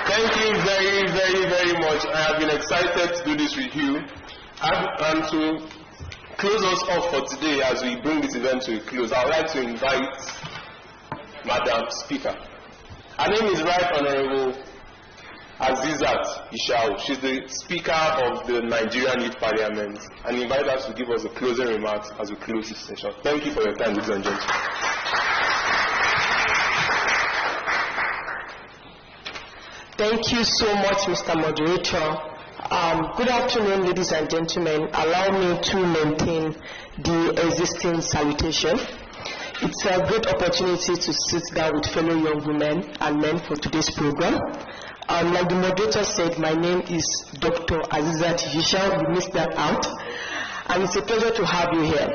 Thank you very much. I have been excited to do this with you. And to close us off for today as we bring this event to a close, I would like to invite Madam Speaker. Her name is Right Honorable Azizat Ishao. She's the Speaker of the Nigerian Youth Parliament, and invite us to give us the closing remarks as we close this session. Thank you for your time, ladies and gentlemen. Thank you so much, Mr. Moderator. Good afternoon, ladies and gentlemen. Allow me to maintain the existing salutation. It's a great opportunity to sit down with fellow young women and men for today's program. Like the moderator said, my name is Dr. Azizat Yishao. You missed that out. And it's a pleasure to have you here.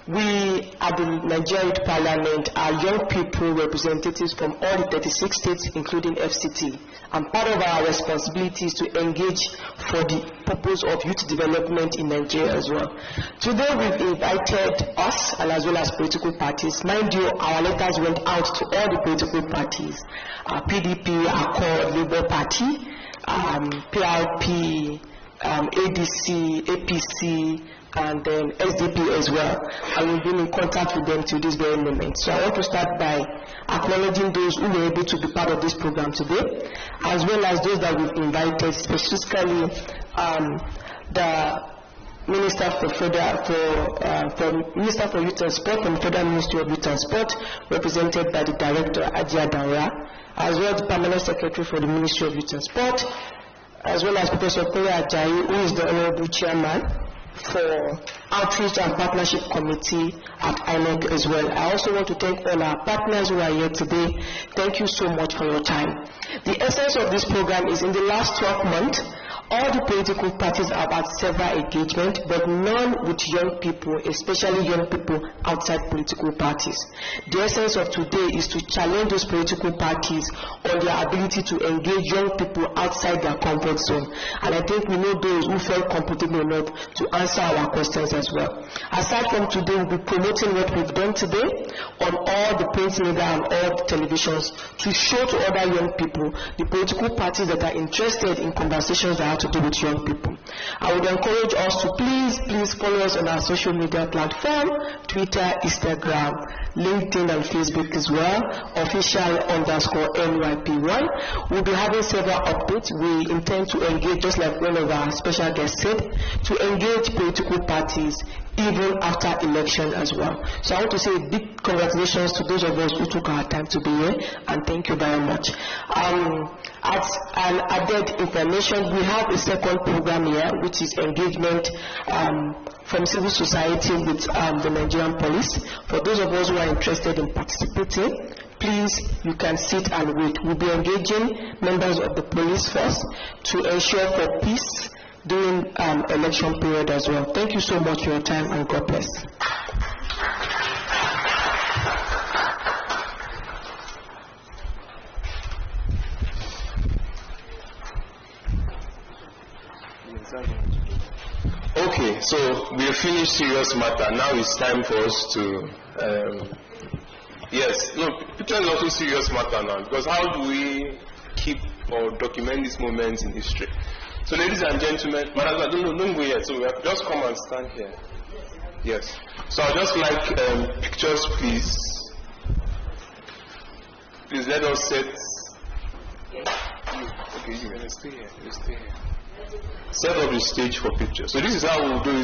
We at the Nigerian Youth Parliament are young people, representatives from all the 36 states, including FCT. And part of our responsibility is to engage for the purpose of youth development in Nigeria as well. Today we've invited us, and as well as political parties. Mind you, our letters went out to all the political parties. PDP, Accord, Labour Party, PRP, ADC, APC, and then SDP as well. And we've been in contact with them to this very moment. So I want to start by acknowledging those who were able to be part of this program today, as well as those that we've invited, specifically the Minister for Minister for Youth and Sport from the Federal Ministry of Youth and Sport, represented by the Director Ajia Daura, as well as the Permanent Secretary for the Ministry of Youth and Sport, as well as Professor Koya Ajayi, who is the Honorable Chairman for Outreach and Partnership Committee at INEC as well. I also want to thank all our partners who are here today. Thank you so much for your time. The essence of this program is in the last 12 months, all the political parties have had several engagements, but none with young people, especially young people outside political parties. The essence of today is to challenge those political parties on their ability to engage young people outside their comfort zone. And I think we know those who felt comfortable enough to answer our questions as well. Aside from today, we'll be promoting what we've done today on all the print media and all the televisions to show to other young people the political parties that are interested in conversations that have to do with young people. I would encourage us to please follow us on our social media platform, Twitter, Instagram, LinkedIn and Facebook as well, official_NYP1. We'll be having several updates. We intend to engage, just like one of our special guests said, to engage political parties even after election as well. So I want to say a big congratulations to those of us who took our time to be here, and thank you very much. As an added information, we have a second program here, which is engagement from civil society with the Nigerian police. For those of us who are interested in participating, please, you can sit and wait. We'll be engaging members of the police force to ensure for peace during election period as well. Thank you so much for your time, and God bless. Okay, so we have finished serious matter. Now it's time for us to picture is also serious matter now, because how do we keep or document these moments in history? So ladies and gentlemen, don't go yet, so we have just come and stand here. Yes. So I'd just like pictures, please. Please let us set. Okay, you're gonna stay here. You stay here. Set up the stage for pictures. So this is how we'll do